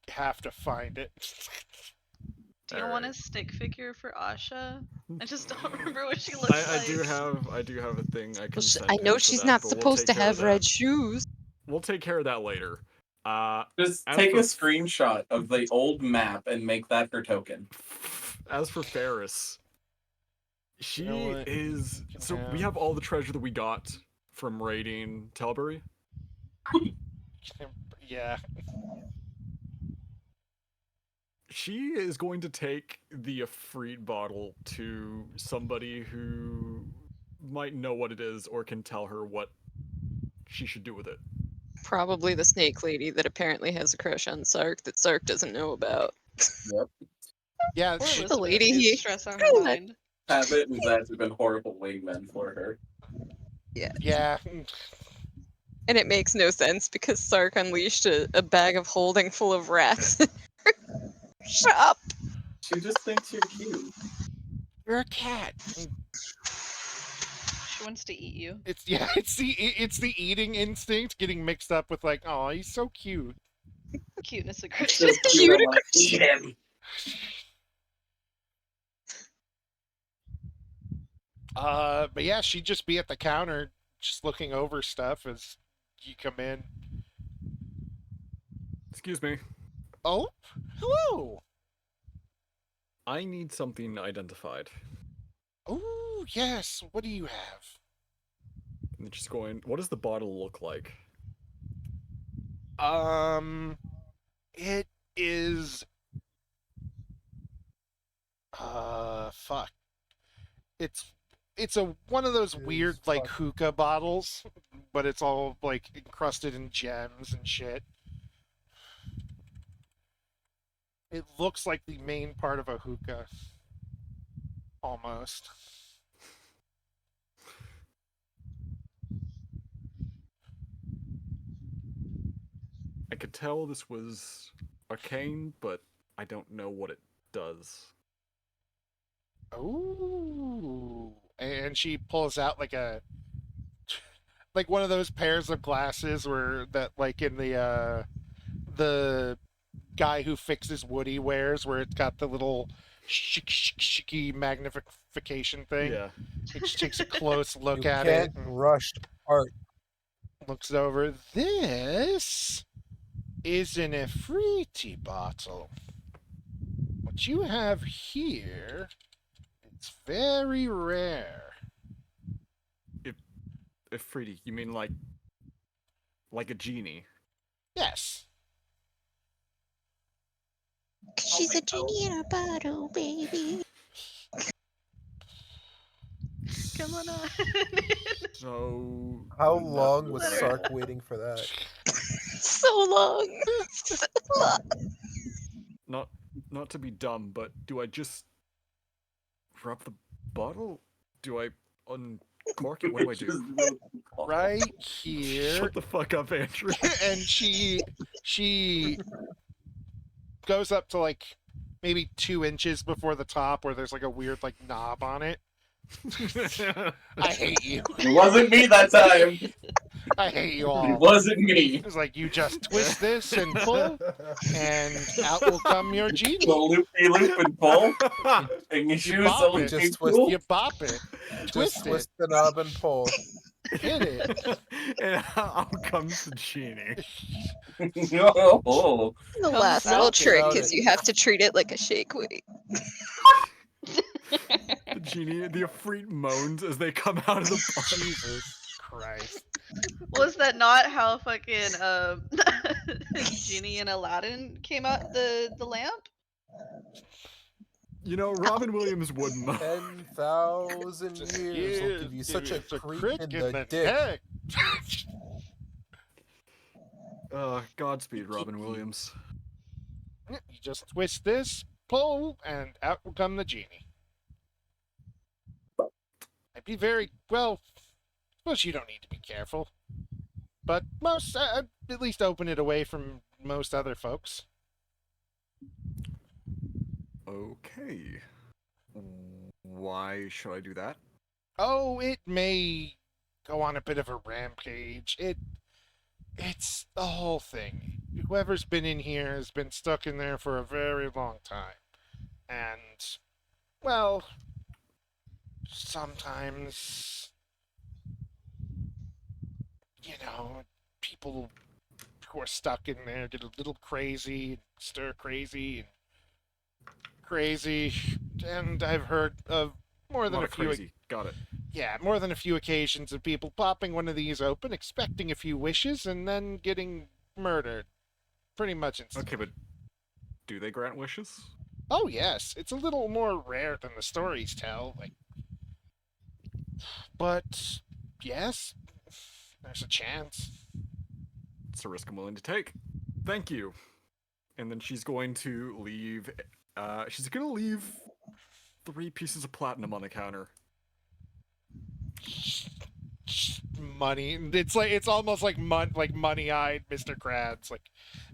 have to find it. Do you want a stick figure for Asha? I just don't remember what she looks I like. do have a thing I can send I know him for she's that, not but we'll supposed take to care of have that. red shoes. We'll take care of that later. Just as take for a screenshot of the old map and make that her token. As for Ferris, she know what? is. You can So we have- have all the treasure that we got from raiding Telbury. Yeah. She is going to take the Efreet bottle to somebody who might know what it is or can tell her what she should do with it. Probably the snake lady that apparently has a crush on Sark that Sark doesn't know about. Yep. Yeah, Poor she, Elizabeth lady is he- stress on her mind. Habit and Zach have been horrible wingmen for her. yeah. And it makes no sense because Sark unleashed a bag of holding full of rats. Shut up! She just thinks you're cute. You're a cat. She wants to eat you. It's the eating instinct getting mixed up with like, oh, he's so cute. Cuteness So aggression. cute, I want to eat him. But yeah, she'd just be at the counter, just looking over stuff as you come in. Excuse me. Oh, hello. I need something identified. Oh, yes. What do you have? And just going. What does the bottle look like? It is. Fuck. It's a one of those weird like hookah bottles, but it's all like encrusted in gems and shit. It looks like the main part of a hookah. Almost. I could tell this was arcane, but I don't know what it does. Ooh. And she pulls out like one of those pairs of glasses where that like in the guy who fixes Woody wears, where it's got the little shicky magnification thing. Yeah. It just takes a close look You at can't it and rush art. looks over. This is an Efreeti bottle. What you have here, it's very rare. Efreeti, you mean like a genie? Yes. She's a genie in a bottle, baby. Come on. So How when that long was Let her- Sark waiting for that? So long. So long. Not to be dumb, but do I just rub the bottle? Do I uncork it? What do I do? Right here. Shut the fuck up, Andrew. And she goes up to like maybe 2 inches before the top where there's like a weird like knob on it. I hate you. It wasn't me that time. I hate you It all. wasn't me. It's like you just twist this and pull, and out will come your The genie. loop and pull. And you choose bop the it. loopy Just twist pool. You bop it, Just twist twist the knob and pull. it, hit it. And out comes the genie. Oh. The last out little there. trick Out is it. you have to treat it like a shake weight. The genie, the Efreet moans as they come out of the bottle. Jesus Christ. Was that not how fucking Genie and Aladdin came out the lamp? You know, Robin Williams would moan. 10,000 years will give you such a It's creep in the dick. Godspeed, Robin Williams. You just twist this, pull, and out will come the genie. I'd be very well. Suppose you don't need to be careful, but most at least open it away from most other folks. Okay. Why should I do that? Oh, it may go on a bit of a rampage. It's the whole thing. Whoever's been in here has been stuck in there for a very long time. And, well, sometimes, people who are stuck in there get a little crazy, stir crazy, and crazy. And I've heard of more A than lot a of few crazy. Got it. more than a few occasions of people popping one of these open, expecting a few wishes, and then getting murdered. Pretty much instantly. Okay, but do they grant wishes? Oh, yes. It's a little more rare than the stories tell. But, yes, there's a chance. It's a risk I'm willing to take. Thank you. And then she's going to leave. She's going to leave 3 pieces of platinum on the counter. Money. It's almost like money-eyed Mr. Krabs. Like,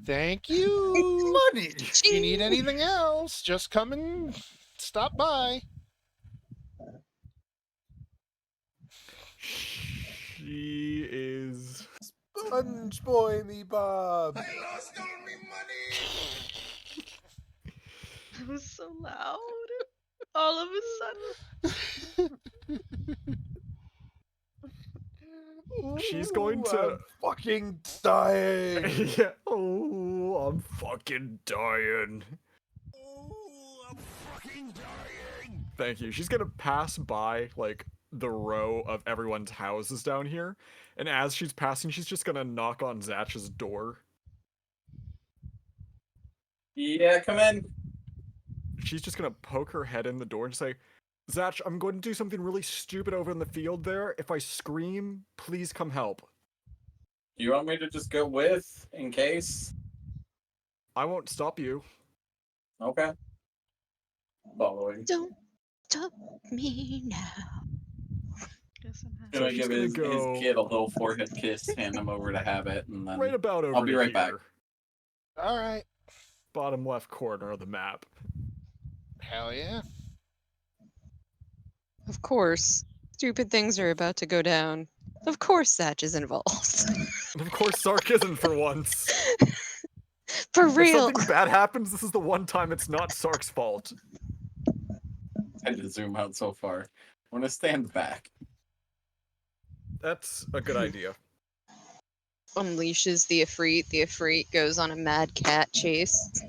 thank you. Money. If you need anything else, just come and stop by. She is. Sponge boy me, Bob. It was so loud. All of a sudden. She's going Ooh, to. I'm fucking dying. Yeah. Oh, I'm fucking dying. Thank you. She's gonna pass by, like, the row of everyone's houses down here, and as she's passing, she's just gonna knock on Zatch's door. Yeah, come in. She's just gonna poke her head in the door and say, Zatch, I'm going to do something really stupid over in the field there. If I scream, please come help. You want me to just go with, in case? I won't stop you. Okay. Following. Don't stop me now. Guess I'm happy. Gonna So she's give gonna his go- kid a little forehead kiss, hand him over to Habit, and then Right about over I'll be to right back. here. All right. Bottom left corner of the map. Hell yeah. Of course, stupid things are about to go down. Of course, Satch is involved. And of course, Sark isn't for once. For If real. something bad happens, this is the one time it's not Sark's fault. I had to zoom out so far. I'm gonna stand back. That's a good idea. Unleashes the Ifrit. The Ifrit goes on a mad cat chase.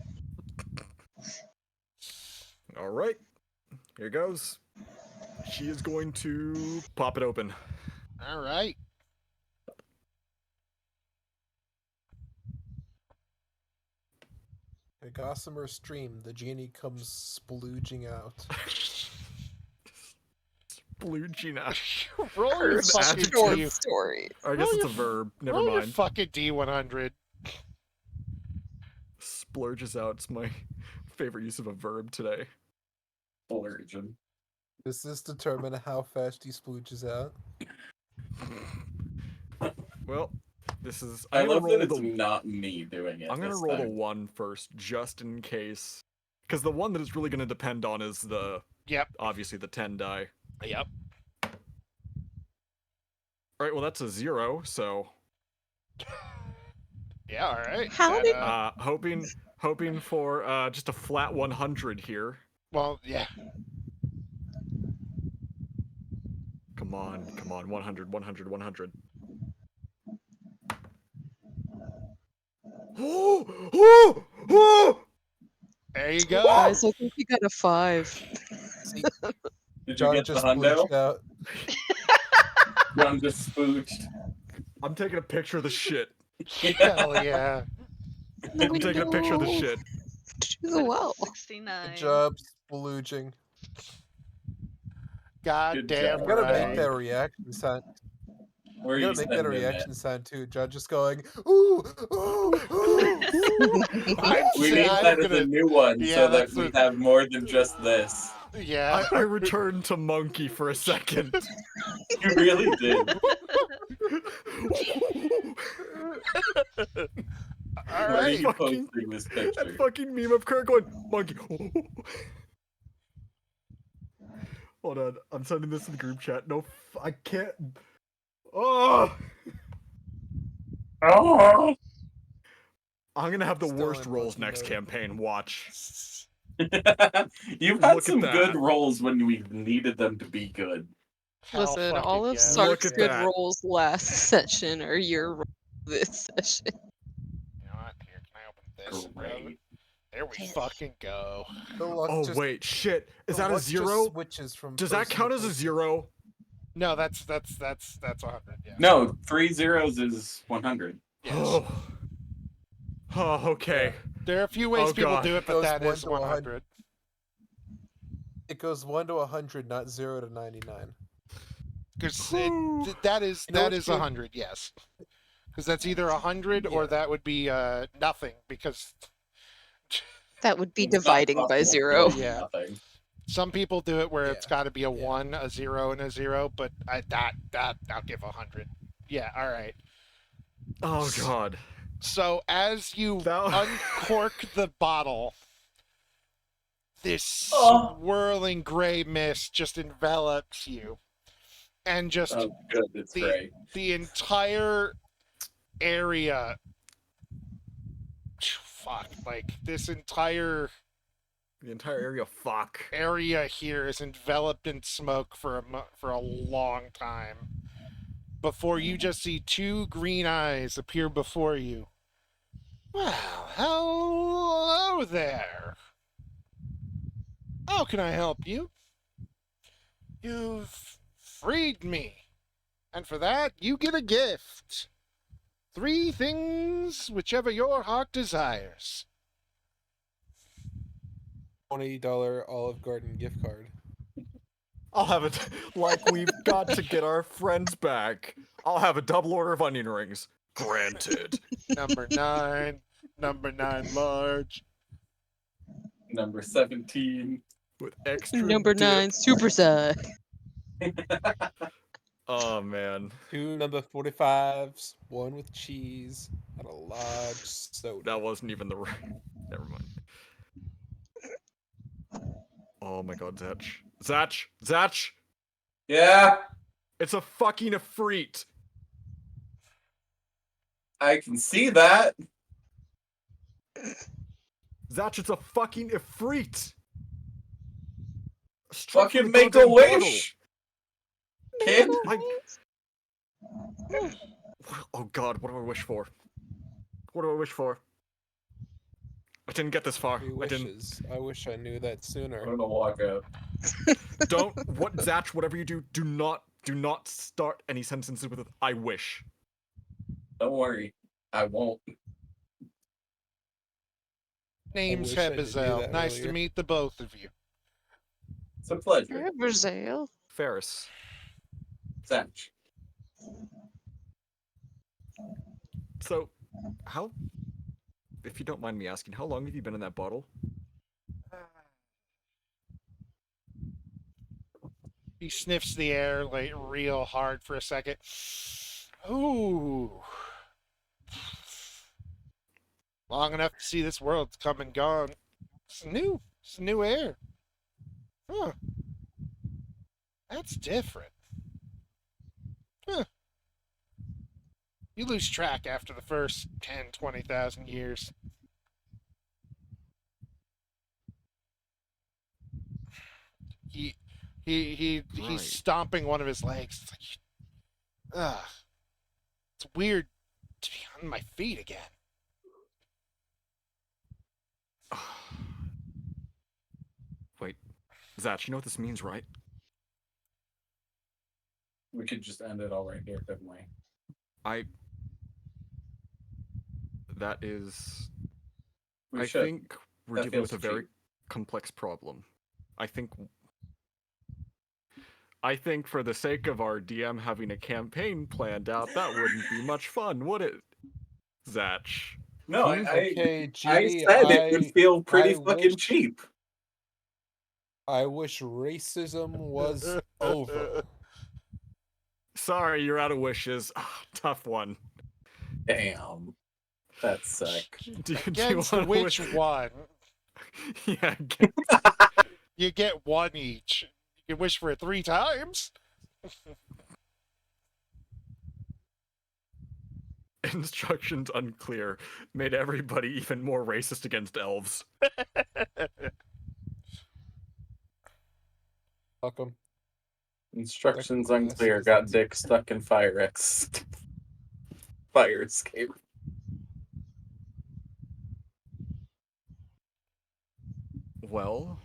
All right, here goes. She is going to pop it open. All right. A Gossamer stream, the genie comes splooging out. Blue Gina. Roll your Curse fucking adjective. D. Story. I guess Roll it's your a verb. Never Roll your mind. fucking D100. Splurges out. It's my favorite use of a verb today. Origin. Does this determine how fast he splooges out? Well, this is. I I'm gonna love that roll it's the. not me doing it. I'm gonna this roll the time. 1 first, just in case. Because the one that it's really gonna depend on is the. Yep. Obviously, the 10 die. Yep. Alright, well, that's a 0, so. Yeah, all right. How did- Hoping for just a flat 100 here. Well, yeah. Come on, 100, 100, 100. Oh! There you go. Guys, I think you got a 5. See, Did you John get the just hundo? splooged out. John just spooched. I'm taking a picture of the shit. Hell yeah. I'm taking a picture of the shit. To the well. 69. Good job, splooging. God Good damn job. You gotta right. make that reaction sound. Where are You you gotta make that sending reaction it? sound too. John just going, ooh, ooh, ooh. We need I'm that as a gonna- new one Yeah, so that that's we what- have more than just this. Yeah. I returned to monkey for a second. You really did. All Where are right. you Fucking- posting this That picture? fucking meme of Kurt going, monkey. Hold on, I'm sending this in the group chat. No, I can't. Oh, Oh! I'm gonna have the Still worst in rolls monkey next mode. campaign. Watch. You've had Look at some good that. rolls when we needed them to be good. Hell Listen, fucking all of yes. Look Sark's at good that. rolls last session are your rolls this session. You know what? Here, can I open this? Great. There we Yes. fucking go. The luck Oh just, wait, shit. Is the that a luck just 0? switches from Does that person count to as a person. 0? No, that's 100. Yeah. No, 3 zeros is 100. Yes. Oh, okay. There are a few ways Oh, people God. do it, but Goes that 1 is to 100. It goes 1 to 100, not 0 to 99. Because Whew. that is You know what's good? 100. Yes. Because that's either 100 or Yeah. that would be nothing. Because That would be It's not dividing by possible to 0. go for Yeah. nothing. some people do it where Yeah. it's got to be a Yeah. 1, a 0, and a 0. But I'll give 100. Yeah. All right. Oh, God. So as you That- uncork the bottle, this Oh. swirling gray mist just envelops you, and just Oh, good. It's great. the entire area. Fuck! Like this entire The entire area, fuck. area here is enveloped in smoke for a long time. Before you just see 2 green eyes appear before you. Well, hello there. How can I help you? You've freed me. And for that, you get a gift. 3 things, whichever your heart desires. $20 Olive Garden gift card. I'll have it like we've got to get our friends back. I'll have a double order of onion rings. Granted. Number 9. Number 9 large. Number 17. With extra Number dip. 9, super size. Oh, man. 2 number 45s, 1 with cheese, and a large soda. That wasn't even the right. Never mind. Oh my god, Zatch. Zatch! Yeah, It's a fucking Efreet! I can see that. Zatch, it's a fucking Efreet! Fucking make a wish, kid. Oh god, what do I wish for? What do I wish for? I didn't get this far. 3 I didn't. wishes. I wish I knew that sooner. I'm gonna walk up. Don't. What, Zatch, whatever you do, do not start any sentences with I wish. Don't worry, I won't. Name's wish I did do Hebezel. that Nice to earlier. meet the both of you. It's a pleasure. Brazil. Ferris. Zatch. So, how. If you don't mind me asking, how long have you been in that bottle? He sniffs the air like real hard for a second. Ooh. Long enough to see this world's come and gone. It's new. It's new air. Huh. That's different. Huh. You lose track after the first 10, 20,000 years. He's Right. stomping one of his legs. It's like, ugh. It's weird to be on my feet again. Wait, Zatch, you know what this means, right? We could just end it all right here, couldn't we? That is. We I should. think we're That dealing with feels a very cheap. complex problem. I think for the sake of our DM having a campaign planned out, that wouldn't be much fun, would it? Zatch. No, Okay, I G, said it would feel pretty I fucking wish- cheap. I wish racism was over. Sorry, you're out of wishes. Ah, tough one. Damn. That's sick. Do you Against wanna which wish- one? Yeah, You get one each. You can wish for it 3 times. instructions unclear made everybody even more racist against elves. Fuck 'em. Instructions Stuck in unclear. glasses. Got dick stuck in fire escape. Well,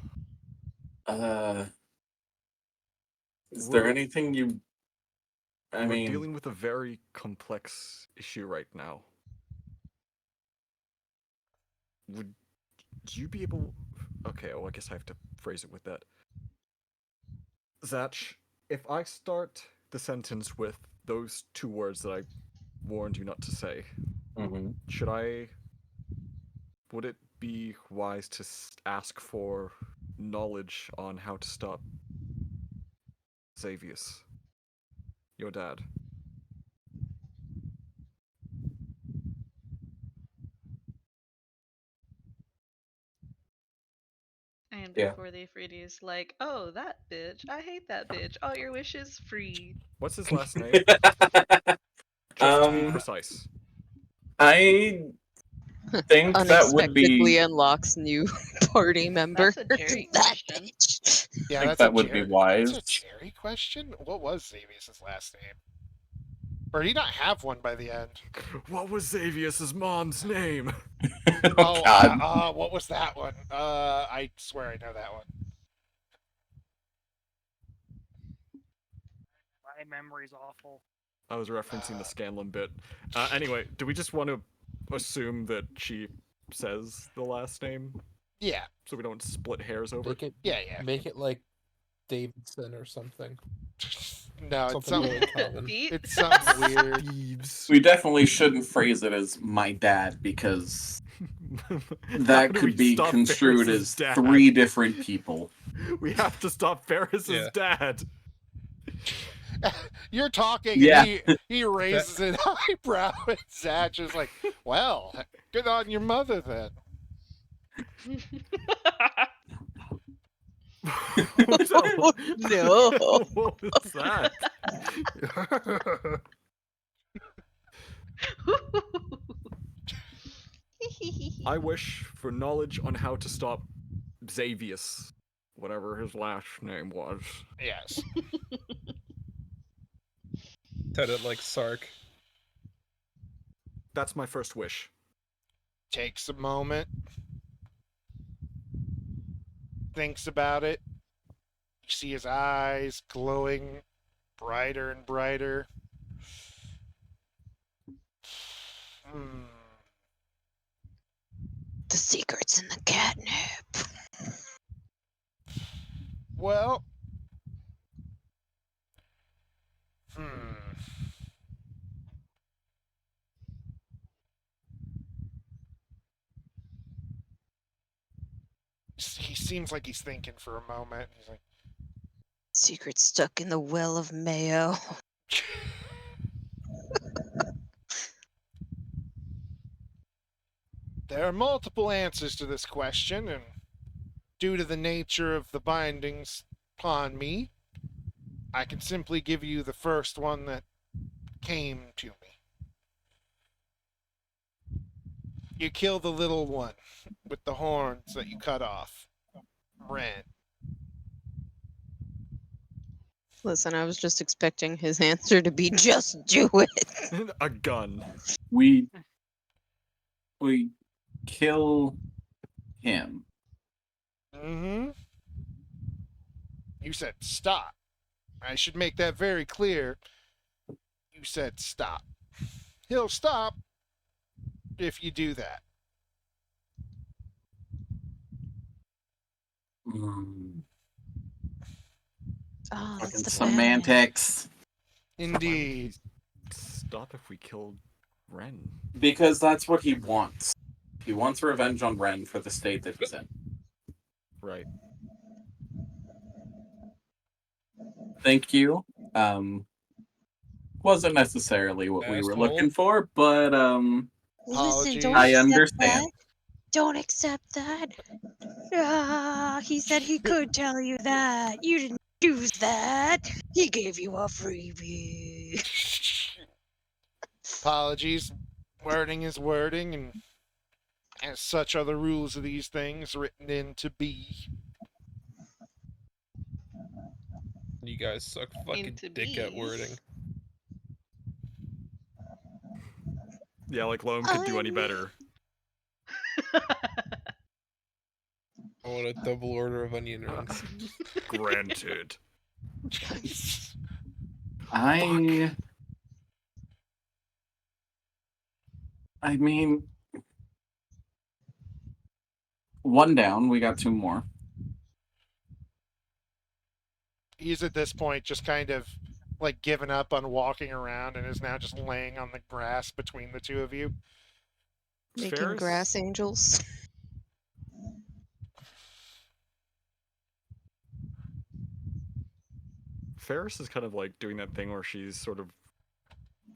Is there We're- anything you? I we're mean, dealing with a very complex issue right now. Would you be able? Okay, well, I guess I have to phrase it with that. Zach, if I start the sentence with those two words that I warned you not to say, mhm. should I? Would it be wise to ask for knowledge on how to stop Xavius, your dad? And Yeah. before they freeze, like, oh, that bitch. I hate that bitch. All your wishes free. What's his last name? Just to be Um, precise. I think that would Unexpectedly be. unlocks new party member. That's a Jerry That question. bitch. Yeah, think that's that a would be Jerry. wise. That's a Jerry question. What was Xavius' last name? Or did he not have one by the end? What was Xavius's mom's name? Oh God. What was that one? I swear I know that one. My memory's awful. I was referencing the Scanlan bit. Anyway, do we just want to assume that she says the last name Yeah, so we don't split hairs over Make it? it make it like Davidson or something. no, it's Something something. really common. Beat? It's something weird. Thieves. We definitely shouldn't phrase it as my dad because How that do could we be stop construed Ferris's as dad? 3 different people. We have to stop Ferris's Yeah. dad. You're talking, Yeah. and he raises an eyebrow, and Zach is like, "Well, good on your mother then." What the- No. What was that? I wish for knowledge on how to stop Xavius, whatever his last name was. Yes. Said it like Sark. That's my first wish. Takes a moment, thinks about it. You see his eyes glowing brighter and brighter. Hmm. The secret's in the catnip. Well, he seems like he's thinking for a moment. He's like, Secret stuck in the well of mayo. there are multiple answers to this question, and due to the nature of the bindings upon me, I can simply give you the first one that came to me. You kill the little one with the horns that you cut off. Ren. Listen, I was just expecting his answer to be just do it. A gun. We kill him. Mm-hmm. You said stop. I should make that very clear. You said stop. He'll stop if you do that. Mm, Oh, that's fucking the semantics. Indeed. Stop if we killed Ren. Because that's what he wants. He wants revenge on Ren for the state that he's in. Right. Thank you. Wasn't necessarily what we were Asshole. looking for, but Listen, Apologies. don't I accept understand. that. Don't accept that. Ah, he said he could tell you that. You didn't choose that. He gave you a freebie. Apologies. wording is wording, and as such are the rules of these things written into be. You guys suck fucking Into dick at bees. wording. Yeah, like Loam could do any better. I want a double order of onion rings. Granted. I mean, one down. We got two more. He's at this point just kind of like given up on walking around and is now just laying on the grass between the two of you. Making Ferris? grass angels. Ferris is kind of like doing that thing where she's sort of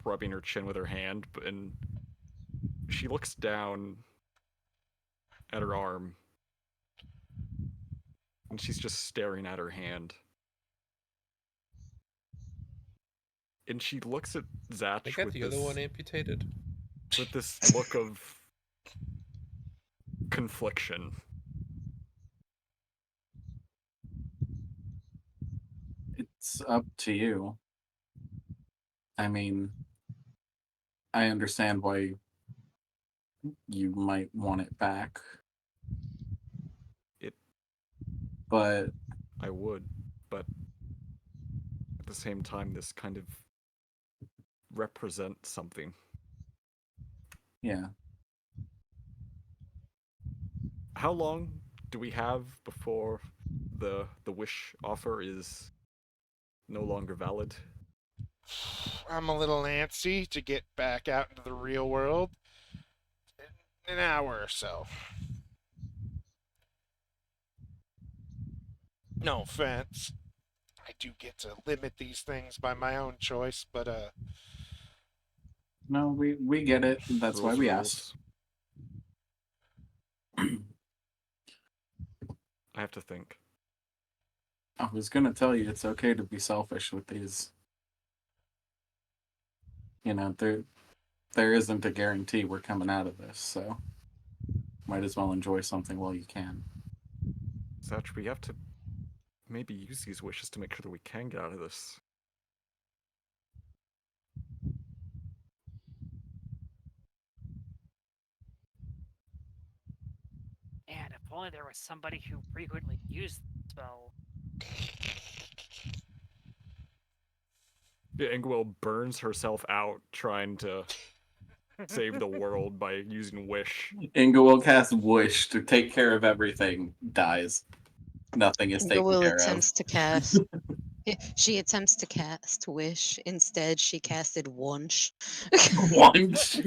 rubbing her chin with her hand, and she looks down at her arm, and she's just staring at her hand. And she looks at Zatch I got with the this, other one amputated. with this look of confliction. It's up to you. I mean, I understand why you might want it back. But I would, but at the same time, this kind of represents something. yeah, How long do we have before the wish offer is no longer valid? I'm a little antsy to get back out into the real world in an hour or so. No offense. I do get to limit these things by my own choice, but no, we get it. That's why Rules we are asked. rules. I have to think. I was gonna tell you it's okay to be selfish with these. You know, there isn't a guarantee we're coming out of this, so might as well enjoy something while you can. Zatch, we have to maybe use these wishes to make sure that we can get out of this. Man, if only there was somebody who frequently used the spell. Yeah, Ingwell burns herself out trying to save the world by using wish. Inga will cast Wish to take care of everything, dies. Nothing is taken Will care of. attempts to cast. She attempts to cast wish. Instead, she casted wunsch. Once.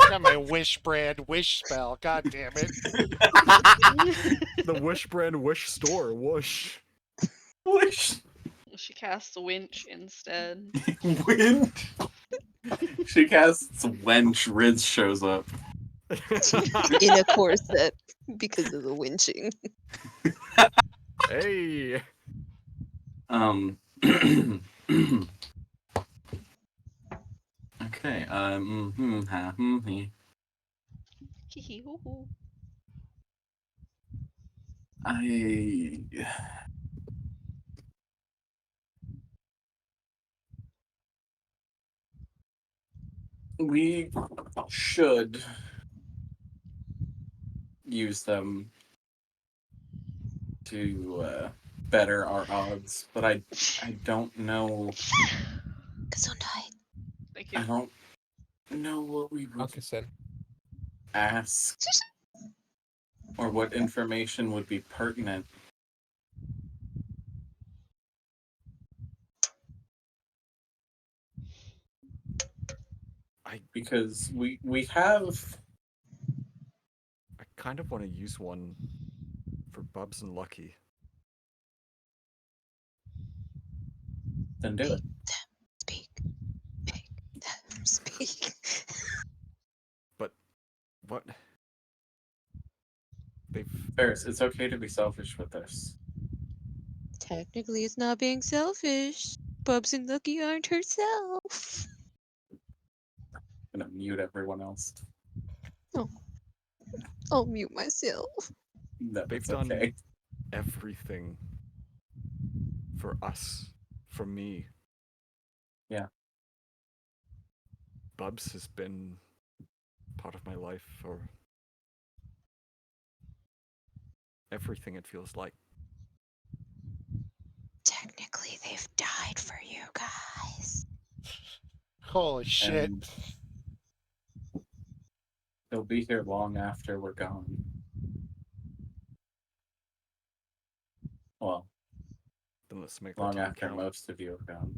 got my wish brand wish spell. God damn it. The Wish brand Wish store. Whoosh. Wish. She casts a winch instead. Wind. She casts Wench. Riz shows up. In a corset because of the winching. Hey. Okay. Hee hee hoo hoo. We should use them to better our odds, but I don't know. Gesundheit. Thank you. I don't know what we would Akisen. ask or what information would be pertinent. Because we have. I kind of want to use one for Bubs and Lucky. Then do it. Speak. Make them speak. But what? Ferris, it's okay to be selfish with this. Technically, it's not being selfish. Bubs and Lucky aren't herself. gonna mute everyone else. I'll mute myself. No, They've it's done okay. everything for us, for me. Yeah. Bubs has been part of my life for everything, it feels like. Technically, they've died for you guys. Holy shit. And they'll be here long after we're gone. Well, Then let's make that long time after count. most of you are gone.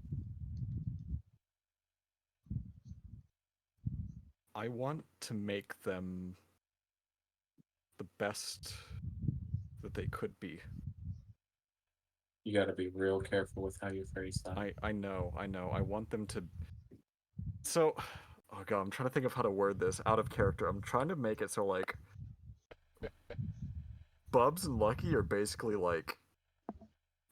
I want to make them the best that they could be. You gotta be real careful with how you phrase that. I know. I want them to. So, oh god, I'm trying to think of how to word this out of character. I'm trying to make it so like Bubs and Lucky are basically like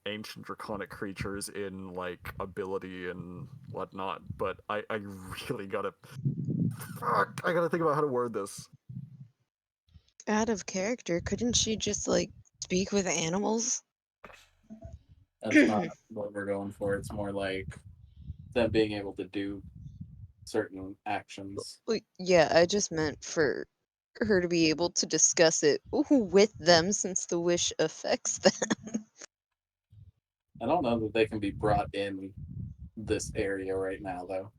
ancient draconic creatures in like ability and whatnot, but I really gotta. Fuck! I gotta think about how to word this. Out of character, couldn't she just like speak with animals? That's not what we're going for. It's more like them being able to do certain actions. Well, yeah, I just meant for her to be able to discuss it with them since the wish affects them. I don't know that they can be brought in this area right now, though.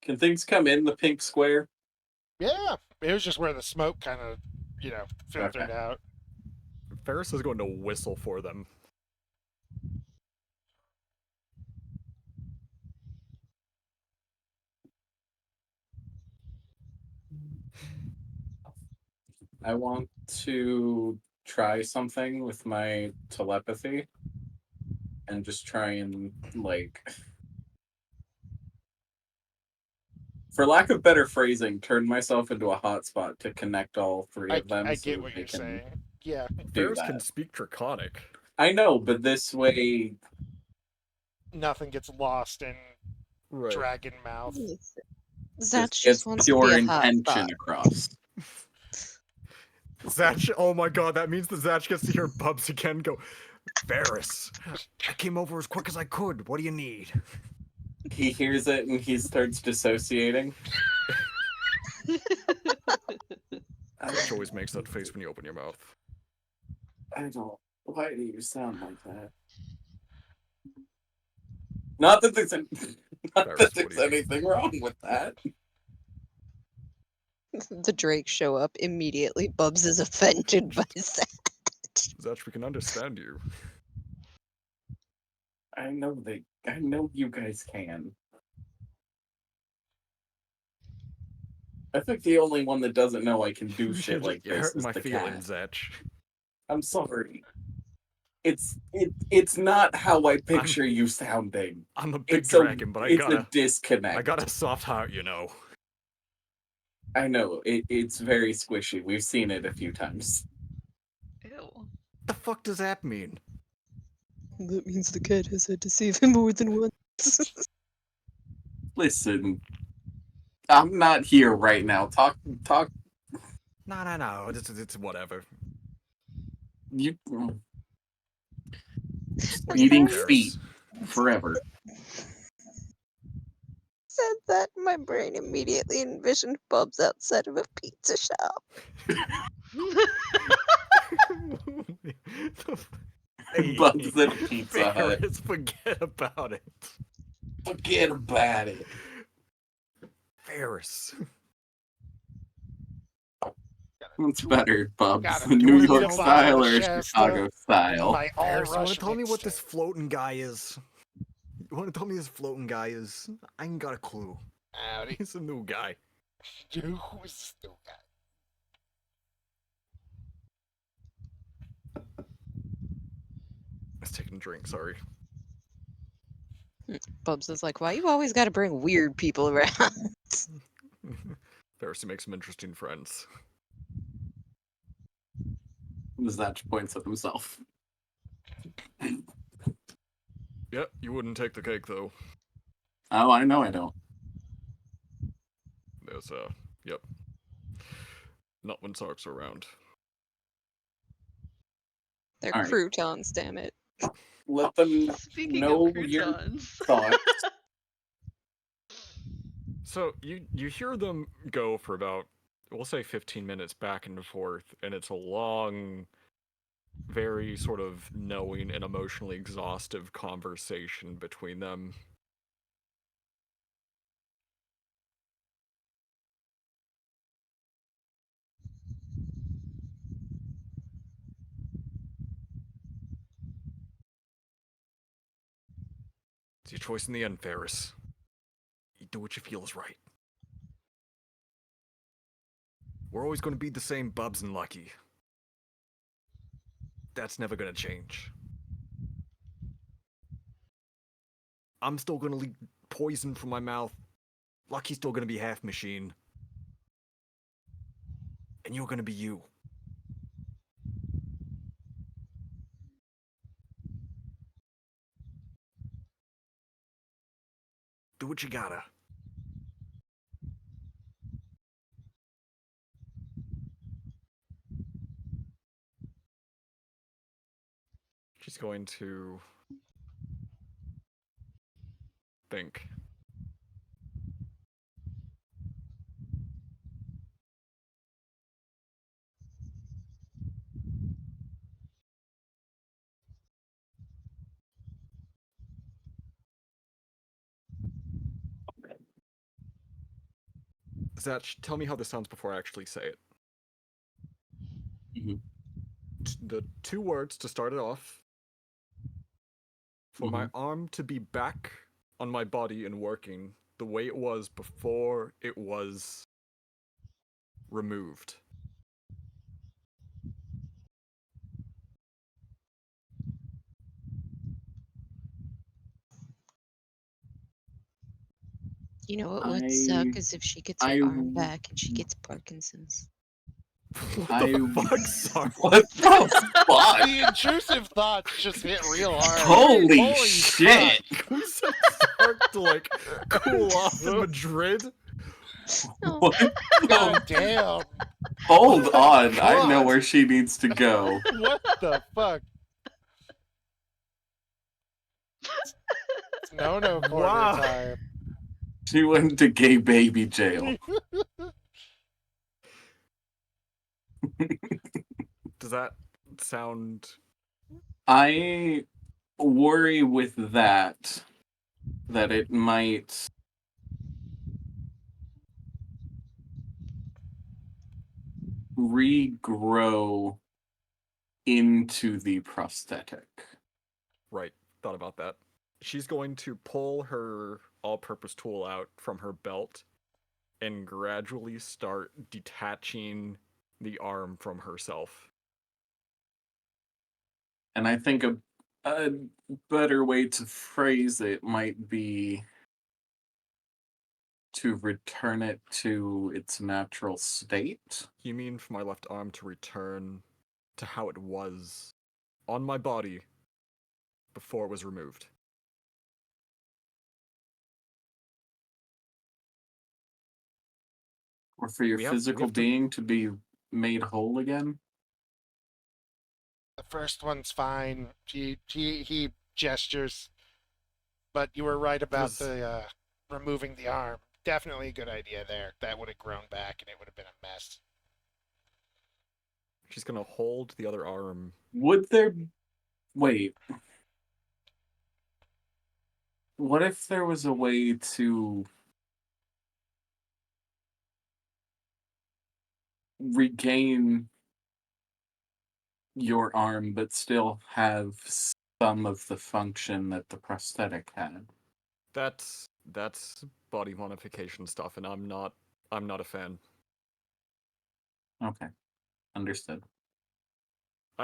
Can things come in the pink square? Yeah, it was just where the smoke kind of, filtered Okay. out. Ferris is going to whistle for them. I want to try something with my telepathy and just try and, like, for lack of better phrasing, turn myself into a hotspot to connect all three of them I so get that what they you're can saying. Yeah. do Ferris can that. speak Draconic. I know, but this way, Nothing gets lost in Right. dragon mouth. Zach just just gets wants to be pure a hot intention spot. across. Zatch, oh my god, that means that Zatch gets to hear Bubs again go, Ferris, I came over as quick as I could. What do you need? He hears it and he starts dissociating. Zatch always makes that face when you open your mouth. I don't. Why do you sound like that? Not that there's, not Ferris, that what there's do you need? anything wrong with that. The Drakes show up immediately. Bubs is offended by Zach. Zatch, we can understand you. I know you guys can. I think the only one that doesn't know I can do shit like You're this hurting is my the feelings, cat. Zatch. I'm sorry. It's not how I picture you sounding. I'm a big It's dragon, but it's a disconnect. I got a soft heart, you know. I know it's very squishy. We've seen it a few times. Ew. The fuck does that mean? That means the cat has had to save him more than once. Listen, I'm not here right now. Talk. No. It's whatever. You What do you eating need, Ferris? feet forever. Said that, my brain immediately envisioned Bubs outside of a pizza shop. Bugs at a Pizza Hut. Ferris, forget about it. Forget about it. Ferris. What's better, Bubs? Gotta The do New wanna York tell me- style or Shasta, Chicago style? My all Ferris, you wanna Russian tell me what this instinct. floating guy is? You wanna tell me this floating guy is? I ain't got a clue. Howdy. He's a new guy. Dude, who is this new guy? I was taking a drink, sorry. Bubs is like, why you always gotta bring weird people around? Ferris, you make some interesting friends. Zach points at himself. Yep, you wouldn't take the cake though. Oh, I know I don't. There's yep. Not when Sark's around. They're All right. croutons, damn it. Let them Speaking know of your croutons. thoughts. So you hear them go for about, we'll say 15 minutes back and forth, and it's a long, very sort of knowing and emotionally exhaustive conversation between them. It's your choice in the end, Ferris. You do what you feel is right. We're always going to be the same Bubs and Lucky. That's never going to change. I'm still going to leak poison from my mouth. Lucky's still going to be half machine. And you're going to be you. Do what you gotta. She's going to think. Zach, tell me how this sounds before I actually say it. Mhm. The two words to start it off. For my arm to be back on my body and working the way it was before it was removed. You know what would suck is if she gets her arm back and she gets Parkinson's. What the fuck, sorry? What the fuck? The intrusive thoughts just hit real hard. Holy shit! Who said Sark to like cool off in Madrid? What God the... damn. Hold on, I know God. where she needs to go. What the fuck? It's no corner Wow. time. She went to gay baby jail. Does that sound... I worry with that it might regrow into the prosthetic. Right, thought about that. She's going to pull her all-purpose tool out from her belt and gradually start detaching the arm from herself. And I think a better way to phrase it might be to return it to its natural state. You mean for my left arm to return to how it was on my body before it was removed? Or for your We physical have to- being to be made whole again? The first one's fine. He gestures. But you were right about the removing the arm. Definitely a good idea there. That would have grown back and it would have been a mess. She's gonna hold the other arm. Would there... Wait. What if there was a way to regain your arm but still have some of the function that the prosthetic had? That's body modification stuff, and I'm not a fan. Okay. Understood.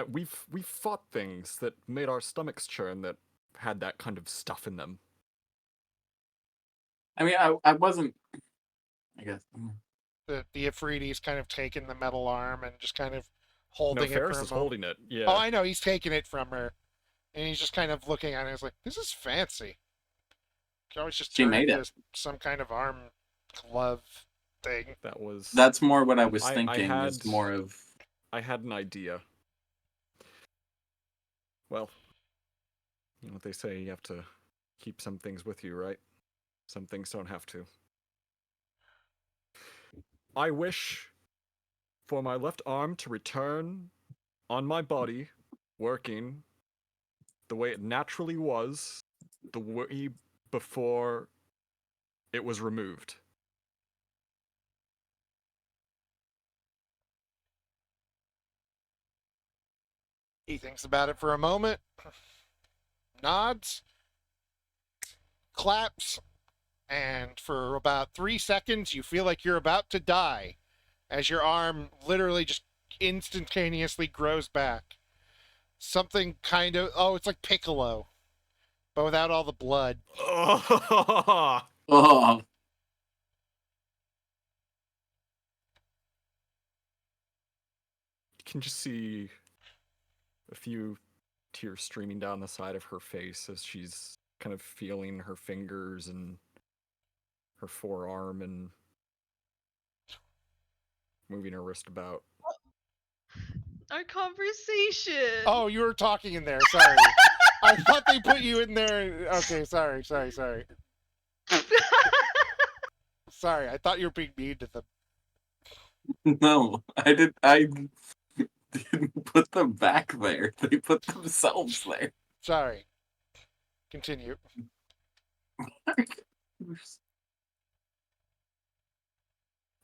We've fought things that made our stomachs churn that had that kind of stuff in them. I mean, I wasn't... I guess... The Ifriti's kind of taking the metal arm and just kind of holding No, it Ferris for a is moment. holding it. Yeah. Oh, I know. He's taking it from her. And he's just kind of looking at it. He's like, this is fancy. You can always just She turn made it it. to some kind of arm glove. thing. That was. That's more what I was I thinking. had- Is more of I had an idea. Well, you know what they say, you have to keep some things with you, right? Some things don't have to. I wish for my left arm to return on my body, working the way it naturally was, the way before it was removed. He thinks about it for a moment, nods, claps, and for about 3 seconds, you feel like you're about to die as your arm literally just instantaneously grows back. Something kind of, it's like Piccolo, but without all the blood. Oh, oh, you can just see a few tears streaming down the side of her face as she's kind of feeling her fingers and her forearm and moving her wrist about. Our conversation. Oh, you were talking in there. Sorry. I thought they put you in there. Okay, sorry. Sorry, I thought you were being mean to them. no, I did. I didn't put them back there. They put themselves there. Sorry. Continue.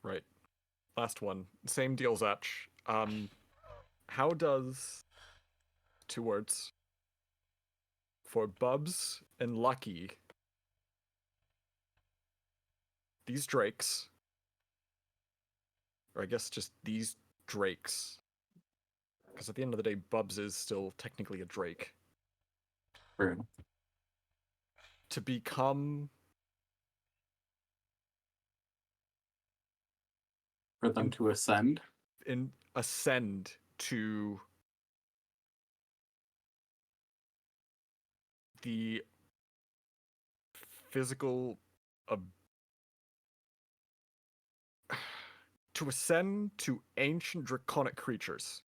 Right. Last one. Same deal, Zach. How does 2 words for Bubs and Lucky, these drakes, or I guess just these drakes, because at the end of the day, Bubs is still technically a drake, True. to become For them to ascend. ascend to the physical to ascend to ancient draconic creatures,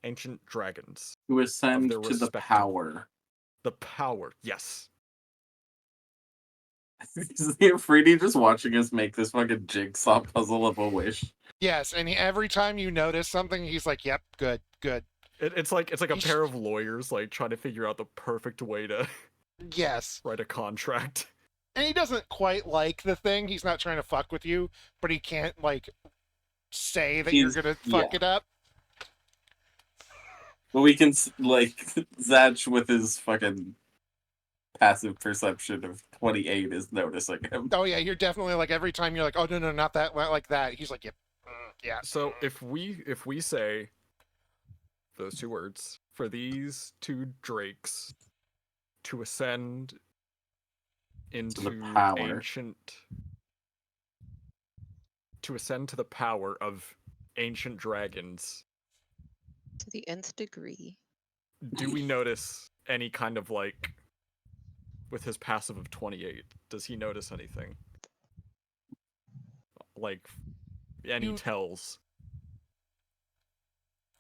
ancient dragons, To ascend their to the respective- power. the power. Yes. Is he afraid of just watching us make this fucking jigsaw puzzle of a wish? Yes, and every time you notice something, he's like, "Yep, good." It's like a He's- pair of lawyers like trying to figure out the perfect way to Yes, write a contract. and he doesn't quite like the thing. He's not trying to fuck with you, but he can't like say that you're gonna fuck it up. But we can like Zach with his fucking passive perception of 28 is noticing him. Oh yeah, you're definitely like every time you're like, "Oh no, not that, not like that." He's like, "Yep, yeah." So if we say those 2 words for these 2 drakes to ascend into the power. ancient to ascend to the power of ancient dragons, To the nth degree. do we notice any kind of like with his passive of 28, does he notice anything? Like any You- tells?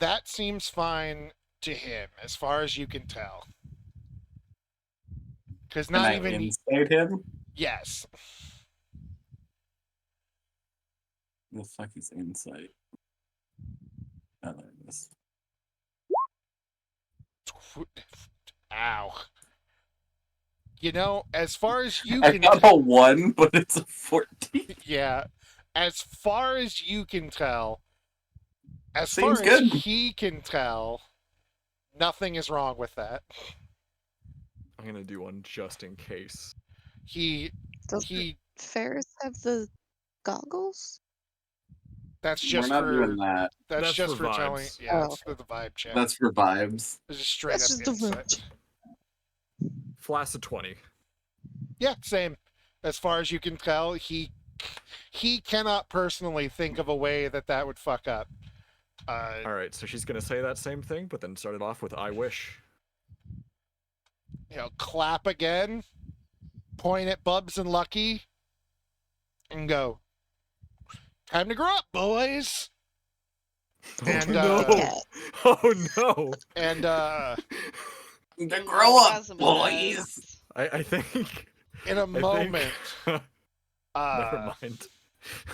That seems fine to him, as far as you can tell. Because Can not I even insight him? yes. The fuck is insight? Oh, there it is. Ow. You know, as far as you I can got a 1, but it's a 14. yeah, as far as you can tell, as Seems far as good. he can tell, nothing is wrong with that. I'm gonna do one just in case. Does He Ferris have the goggles? that's We're just not for doing that. that's just for for telling vibes. yeah, Oh, it's the vibe check. That's for vibes. It's just straight That's up just the insight. vibe. Flaccid 20. Yeah, same. As far as you can tell, he cannot personally think of a way that would fuck up. Alright, so she's gonna say that same thing, but then start it off with I wish. Clap again, point at Bubs and Lucky, and go, "Time to grow up, boys." Oh And, no! Cat. Oh no! And To And grow up, Rasmus boys. says, I think. in a I think- moment, Never mind.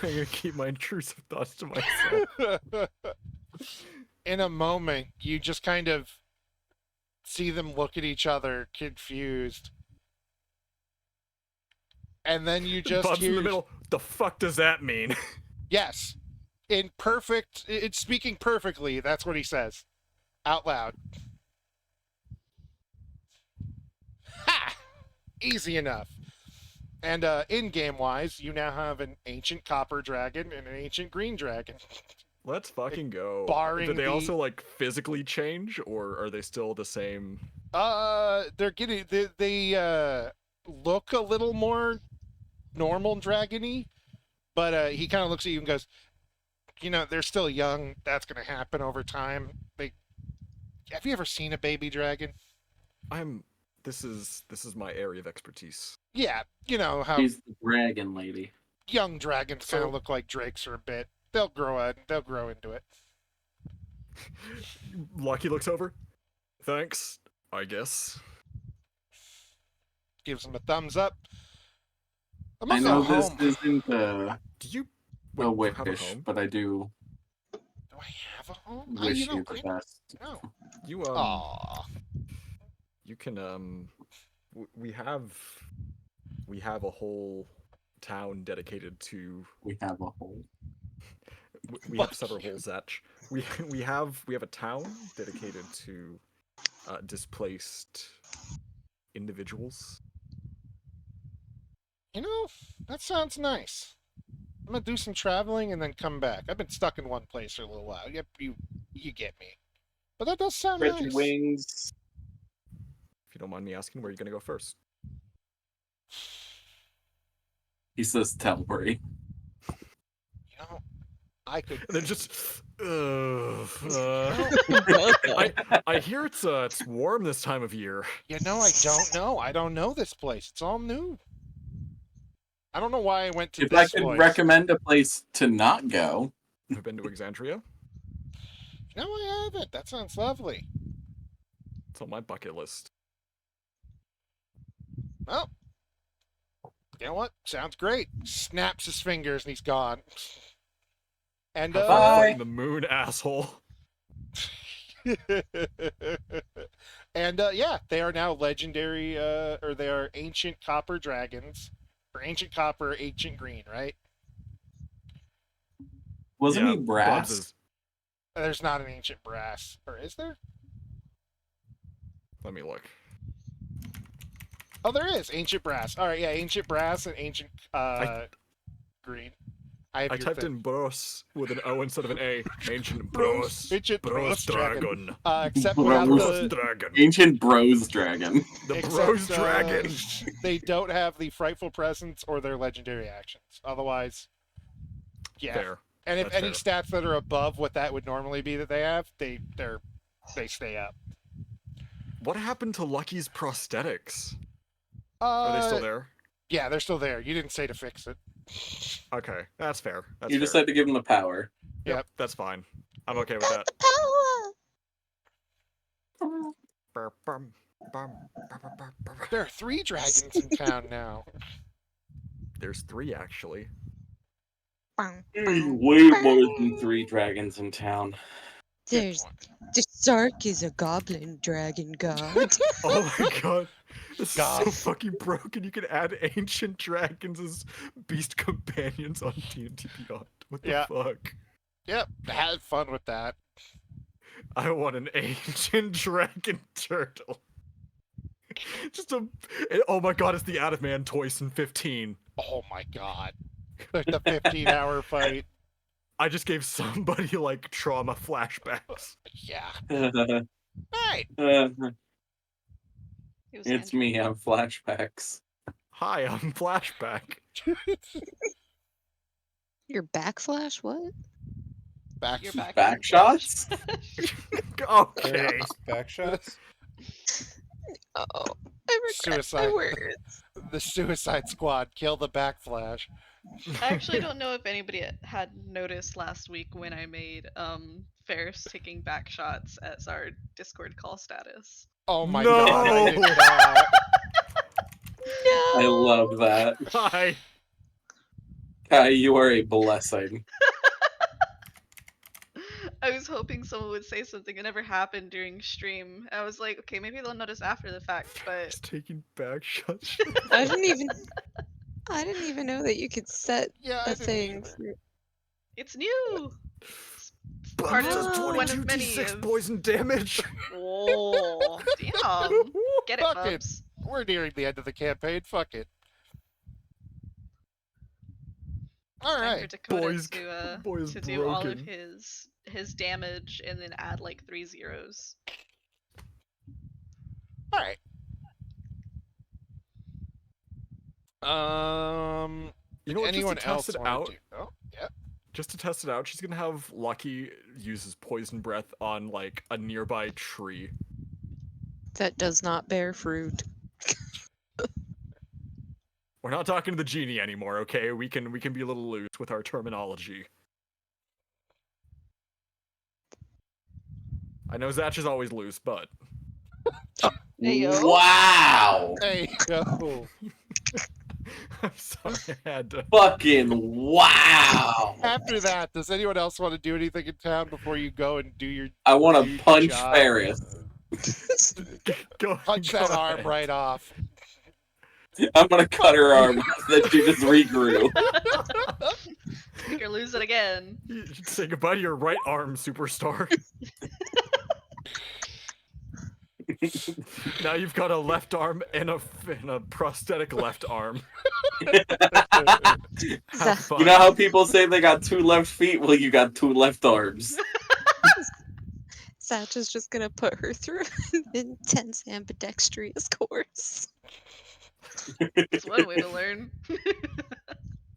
I'm gonna keep my intrusive thoughts to myself. in a moment, you just kind of see them look at each other, confused. And then you just Bob's hear, in the middle. The fuck does that mean? yes, it's speaking perfectly. That's what he says out loud. Ha! Easy enough. And in-game wise, you now have an ancient copper dragon and an ancient green dragon. Let's fucking go. barring Did they the- also like physically change, or are they still the same? They're getting they look a little more normal dragony, but he kind of looks at you and goes, they're still young. That's gonna happen over time. Have you ever seen a baby dragon? This is my area of expertise. Yeah, you know how She's the dragon lady. young dragons kind So- of look like drakes for a bit. They'll grow into it. Lucky looks over. Thanks, I guess. Gives him a thumbs up. I'm I also know home. this isn't Do you a wait, have a wish, home? but I do Do I have a home? wish you the best. No. You Aww. you can we have a whole town dedicated to. We have a hole. We have several holes, Zatch. We have a town dedicated to displaced individuals. That sounds nice. I'm gonna do some traveling and then come back. I've been stuck in one place for a little while. You get me. But that does sound Spread your nice. wings. If you don't mind me asking, where are you gonna go first? He says Telbury. I could. And then just. I hear it's warm this time of year. I don't know. I don't know this place. It's all new. I don't know why I went to If I this could place. recommend a place to not go, I've been to Exandria. No, I haven't. That sounds lovely. It's on my bucket list. Well, you know what? Sounds great. Snaps his fingers and he's gone. And Have fun fighting the moon, asshole. and yeah, they are now legendary, or they are ancient copper dragons, or ancient copper, ancient green, right? wasn't he Bob's brass? is- There's not an ancient brass, or is there? Let me look. Oh, there is ancient brass. All right, yeah, ancient brass and ancient green. I typed in bros with an O instead of an A. Ancient bros. Ancient Bros dragon. dragon. Except without Bros the dragon. Ancient Bros Dragon. The except, bros dragon. They don't have the frightful presence or their legendary actions. Otherwise, yeah. Fair. And if That's any stats that are above what that would normally be that they have, they stay up. What happened to Lucky's prosthetics? Are they still there? Yeah, they're still there. You didn't say to fix it. Okay, that's fair. That's You just fair. had to give him the power. Yep. That's fine. I'm okay with that. There are 3 dragons in town now. There's 3 actually. There's way more than 3 dragons in town. There's the Sark is a goblin dragon god. Oh my god. This is so God. fucking broken. You can add ancient dragons as beast companions on D&D Beyond. What the Yeah. fuck? Yep, had fun with that. I want an ancient dragon turtle. Oh my god, it's the Adamant toys in 15. Oh my god. Like the 15-hour fight. I just gave somebody like trauma flashbacks. Yeah. it's Right. It was me, Andrew. I'm flashbacks. Hi, I'm Flashback. Your backflash? What? Back. You're back. Back shots? Okay. Back shots. Oh, I regret Suicide. my words. The Suicide Squad. Kill the backflash. I actually don't know if anybody had noticed last week when I made Ferris taking back shots as our Discord call status. Oh my No! god, I did not. No. I love that. Hi. Kai, you are a blessing. I was hoping someone would say something. It never happened during stream. I was like, okay, maybe they'll notice after the fact, but Just taking back shots. I didn't even know that you could set Yeah, I a didn't thing. either. it's new. But Part it of does one of 22d6 many. poison damage. Oh, damn! Get it, Fuck it. Bubs. We're nearing the end of the campaign. Fuck it. All Time for right. Dakota boy's to do all of broken. his damage and then add like 3 zeros. All right. You know what? anyone Just to else test it wanna out. do? Oh, yeah. Just to test it out, she's gonna have Lucky use his poison breath on like a nearby tree. That does not bear fruit. We're not talking to the genie anymore, okay? We can be a little loose with our terminology. I know Zatch is always loose, but Ayo. Wow! Hey, yo. I'm sorry I had to. Fucking wow! After that, does anyone else want to do anything in town before you go and do your I want do to your punch job? Ferris. Punch that arm right off. I'm gonna cut her arm that she just regrew. Make her lose it again. You should say goodbye to your right arm, superstar. Now you've got a left arm and a prosthetic left arm. Have fun. You know how people say they got 2 left feet? Well, you got 2 left arms. Satch is just gonna put her through an intense ambidextrous course. It's one way to learn.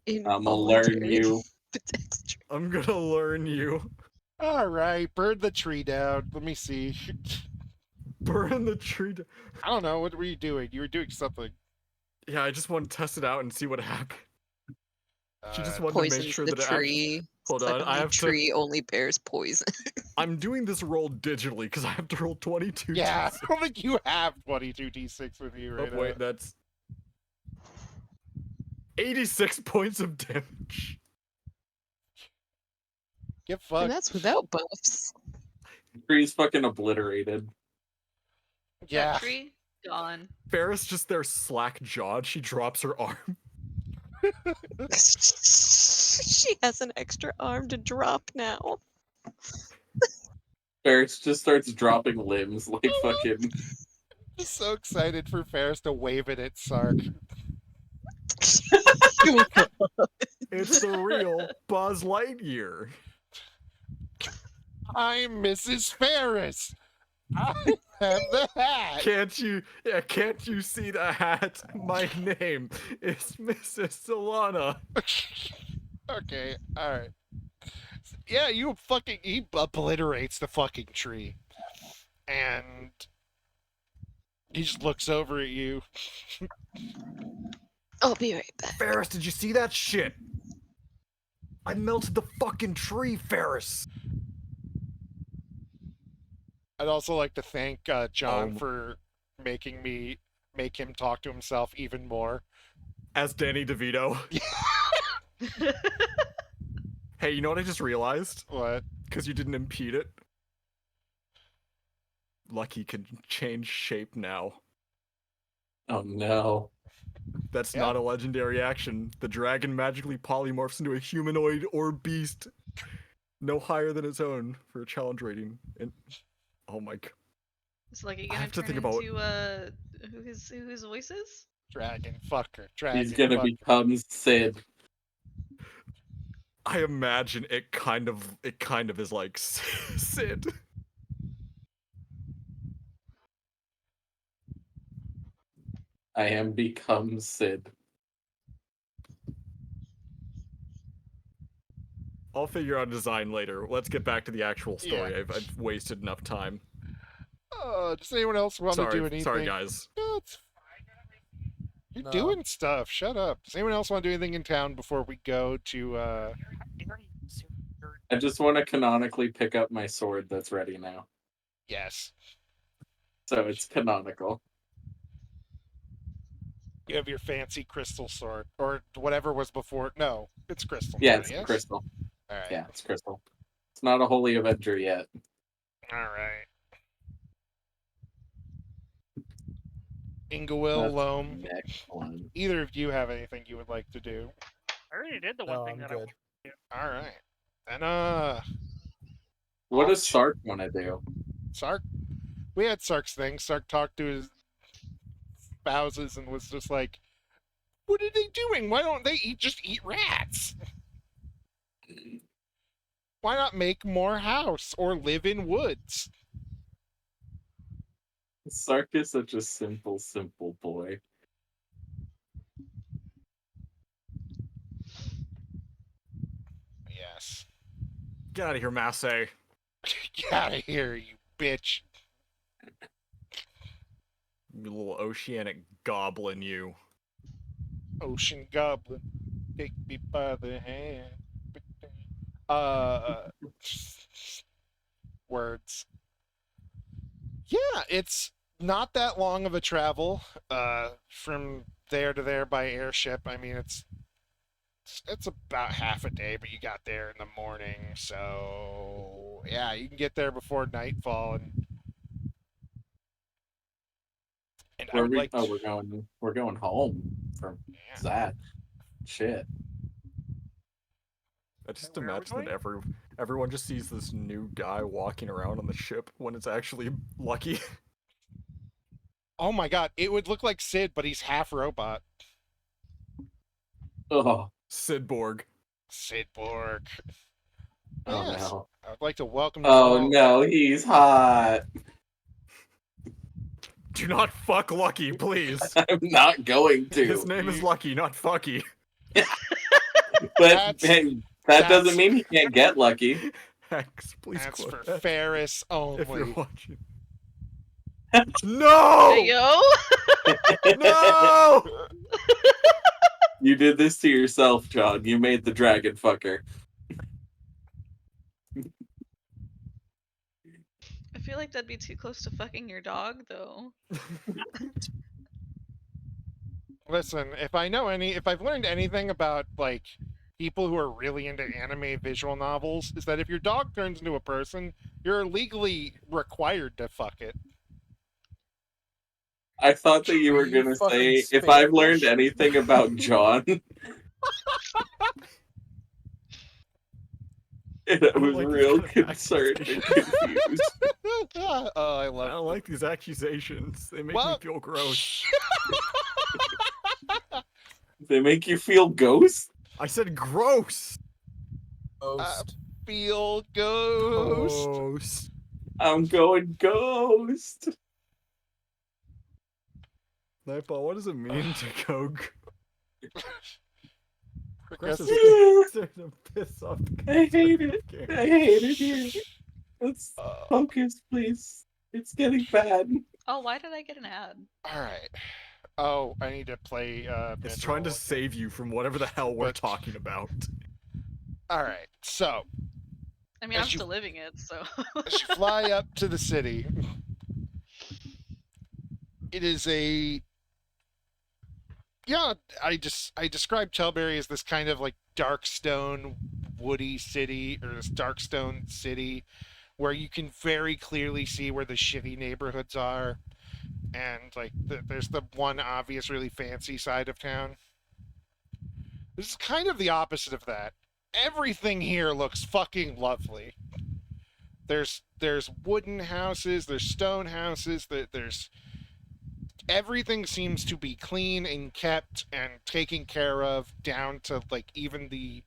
I'm gonna learn you. Ambidextrous. I'm gonna learn you. All right, burn the tree down. Let me see. Burn the tree. I don't know. What were you doing? You were doing something. Yeah, I just want to test it out and see what happened. She just wanted to Poisons make sure the that it actually. tree. Hold on, I Suddenly have to. tree only bears poison. I'm doing this roll digitally because I have to roll 22. Yeah, I don't think you have 22 d6 with you Oh right wait, now. that's 86 points of damage. Get And fucked. that's without buffs. Tree's fucking obliterated. Yeah. That tree, gone. Ferris just there slack jawed. She drops her arm. She has an extra arm to drop now. Ferris just starts dropping limbs like fucking. Just so excited for Ferris to wave it at Sark. It's the real Buzz Lightyear. I'm Mrs. Ferris. I have the hat. Can't you see the hat? My name is Mrs. Solana. Okay, alright. Yeah, he obliterates the fucking tree. And he just looks over at you. I'll be right back. Ferris, did you see that shit? I melted the fucking tree, Ferris. I'd also like to thank John Oh. for make him talk to himself even more. As Danny DeVito. Hey, you know what I just realized? What? Because you didn't impede it. Lucky can change shape now. Oh no. That's Yeah. not a legendary action. The dragon magically polymorphs into a humanoid or beast no higher than its own for a challenge rating. And oh my god. It's like, are you I gonna have to turn think about- into who his voice is? Dragon fucker. Dragon He's gonna fucker. become Sid. I imagine it kind of is like Sid. I am become Sid. I'll figure out a design later. Let's get back to the actual story. Yeah. I've wasted enough time. Does anyone else want to do anything? Sorry guys. No, You're No. doing stuff. Shut up. Does anyone else want to do anything in town before we go to How dare you, Sue? I just want to canonically pick up my sword that's ready now. yes. So it's canonical. You have your fancy crystal sword. Or whatever was before. No, it's crystal. Yeah, now, it's yes? crystal. Alright. Yeah, it's crystal. It's not a holy avenger yet. Alright. Ingawil, That's Loam, next one. either of you have anything you would like to do? I already did the one No, thing I'm that good. Alright. And What off does to- Sark want to do? Sark, we had Sark's thing. Sark talked to his spouses and was just like, "What are they doing? Why don't they just eat rats? Why not make more house or live in woods?" Sark is such a simple boy. Yes. Get out of here, Massey. Get out of here, you bitch. You little oceanic goblin, you. Ocean goblin, take me by the hand. Uh, words. Yeah, it's not that long of a travel from there to there by airship. I mean, it's about half a day, but you got there in the morning, so yeah, you can get there before nightfall. And I Where would we? like Oh, to, we're going home from yeah. that. Shit. I just Where are we imagine that going? everyone just sees this new guy walking around on the ship when it's actually Lucky. Oh my god, it would look like Sid, but he's half robot. Oh, Sidborg. Sid Borg. oh Yes. no. I would like to welcome you Oh all. no, he's hot. Do not fuck Lucky, please. I'm not going His to. name is Lucky, not Fucky. But hey, that doesn't that's- mean he can't get lucky. Hex, please That's quote for that Ferris if you're only. watching. No! Hey, yo! No! You did this to yourself, John. You made the dragon fucker. I feel like that'd be too close to fucking your dog, though. Listen, if I've learned anything about like people who are really into anime visual novels, is that if your dog turns into a person, you're legally required to fuck it. I thought that you were Are you gonna fucking say, if I've learned Spanish? anything about John, and I don't was like these real kind of concerned and accusations. confused. Oh, I I love don't like these accusations. They make me Well- feel gross. They make you feel ghost? I said gross. Ghost. Feel ghost. Gross. I'm going ghost. Nightball, what does it mean to go aggressive? Progressive- To piss off the I hate it. conservative I game. hate it here. Let's focus, please. It's getting bad. Oh, why did I get an ad? All right. Oh, I need to play. It's trying to Midroll. save you from whatever the hell we're But- talking about. All right. So I mean, As I'm you- still living it, so. as you fly up to the city, it is a yeah. I described Telberry as this kind of like dark stone, woody city, or this dark stone city, where you can very clearly see where the shitty neighborhoods are, and like there's the one obvious, really fancy side of town. This is kind of the opposite of that. Everything here looks fucking lovely. There's wooden houses, there's stone houses, there's everything seems to be clean and kept and taken care of, down to like even the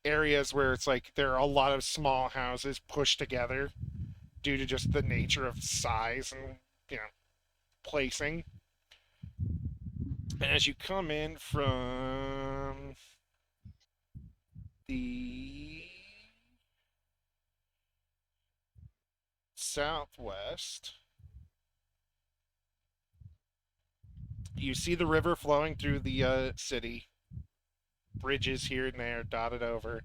areas where it's like there are a lot of small houses pushed together due to just the nature of size and, you know, placing. And as you come in from the southwest, You see the river flowing through the city. Bridges here and there dotted over.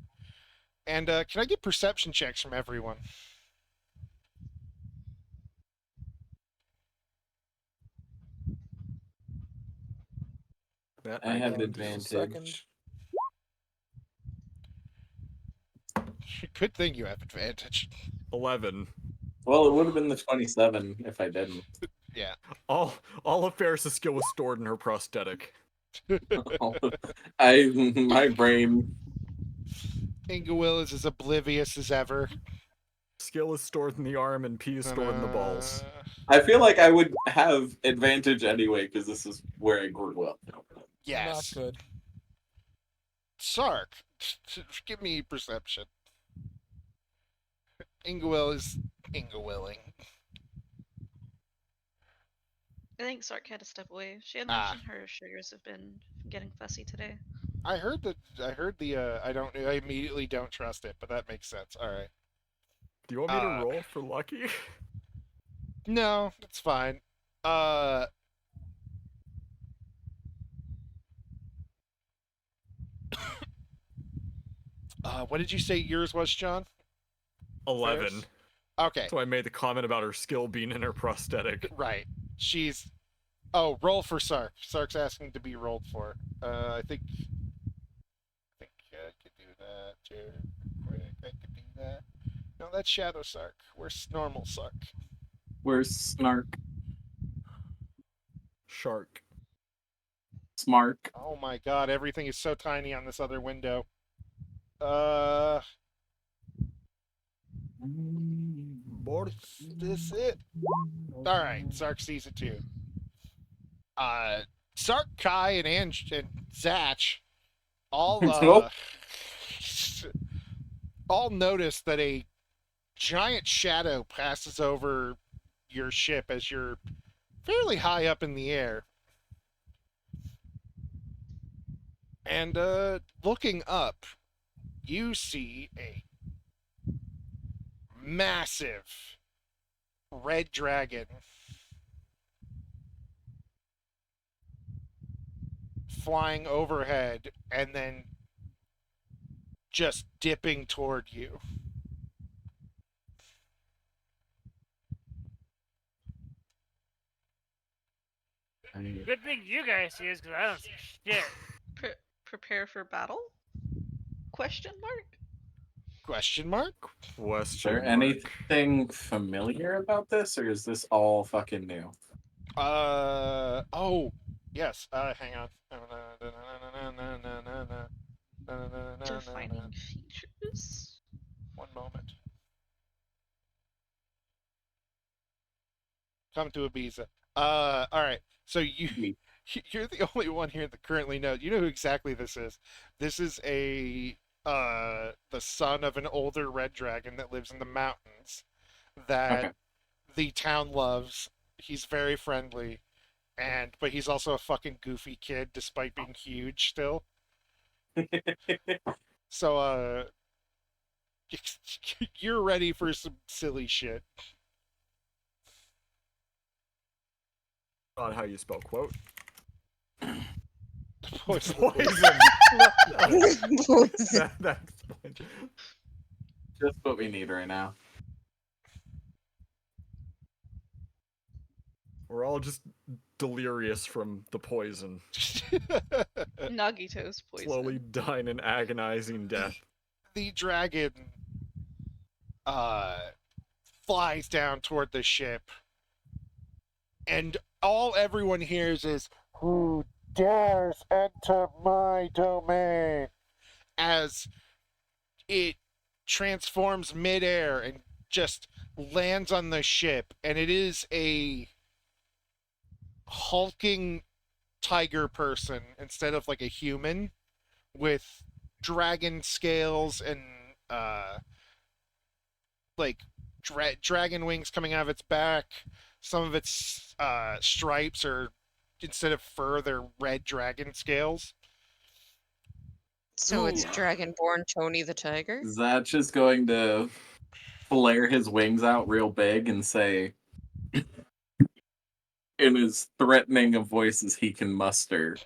And can I get perception checks from everyone? That I have can do. Just a second. advantage. Good thing you have advantage. 11. Well, it would have been the 27 if I didn't. Yeah. All of Ferris's skill was stored in her prosthetic. My brain. Ingewill is as oblivious as ever. Skill is stored in the arm and P is stored in the balls. I feel like I would have advantage anyway because this is where I grew up. Yes. Not good. Sark, give me perception. Ingewill is Ingewilling. I think Sark had to step away. She had Ah. mentioned her sugars have been getting fussy today. I heard the I immediately don't trust it, but that makes sense. All right. Do you want me to roll for lucky? No, it's fine. What did you say yours was, John? 11. Ferris? Okay, So I made the comment about her skill being in her prosthetic. right. She's. Oh, roll for Sark. Sark's asking to be rolled for. I think I could do that. Jared, quick, I could do that. No, that's Shadow Sark. Where's normal Sark? Where's Snark? Shark. Smark. Oh my god, everything is so tiny on this other window. Is this it? Alright, Sark sees it too. Sark, Kai, and Zatch all Nope. all notice that a giant shadow passes over your ship as you're fairly high up in the air. And looking up, you see a massive red dragon flying overhead and then just dipping toward you. Good thing you guys see this because I don't see shit. Prepare for battle? Question mark? Question mark? Is Question there mark. anything familiar about this, or is this all fucking new? Oh, yes. Hang on. Defining features? One moment. Come to Ibiza. All right. So you're the only one here that currently knows. You know who exactly this is. This is the son of an older red dragon that lives in the mountains that Okay. the town loves. He's very friendly, but he's also a fucking goofy kid despite being huge still. So you're ready for some silly shit. Not how you spell quote. Poison. Poison. Poison. that explains. Just what we need right now. We're all just delirious from the poison. Nagito's poison. Slowly dying an agonizing death. The dragon flies down toward the ship, and all everyone hears is, "Who dares enter my domain?" as it transforms midair and just lands on the ship, and it is a hulking tiger person instead of like a human with dragon scales and like dragon wings coming out of its back. Some of its stripes are, instead of fur, they're red dragon scales. So it's Ooh. Dragonborn Tony the Tiger? Zatch is going to flare his wings out real big and say, in as threatening a voice as he can muster.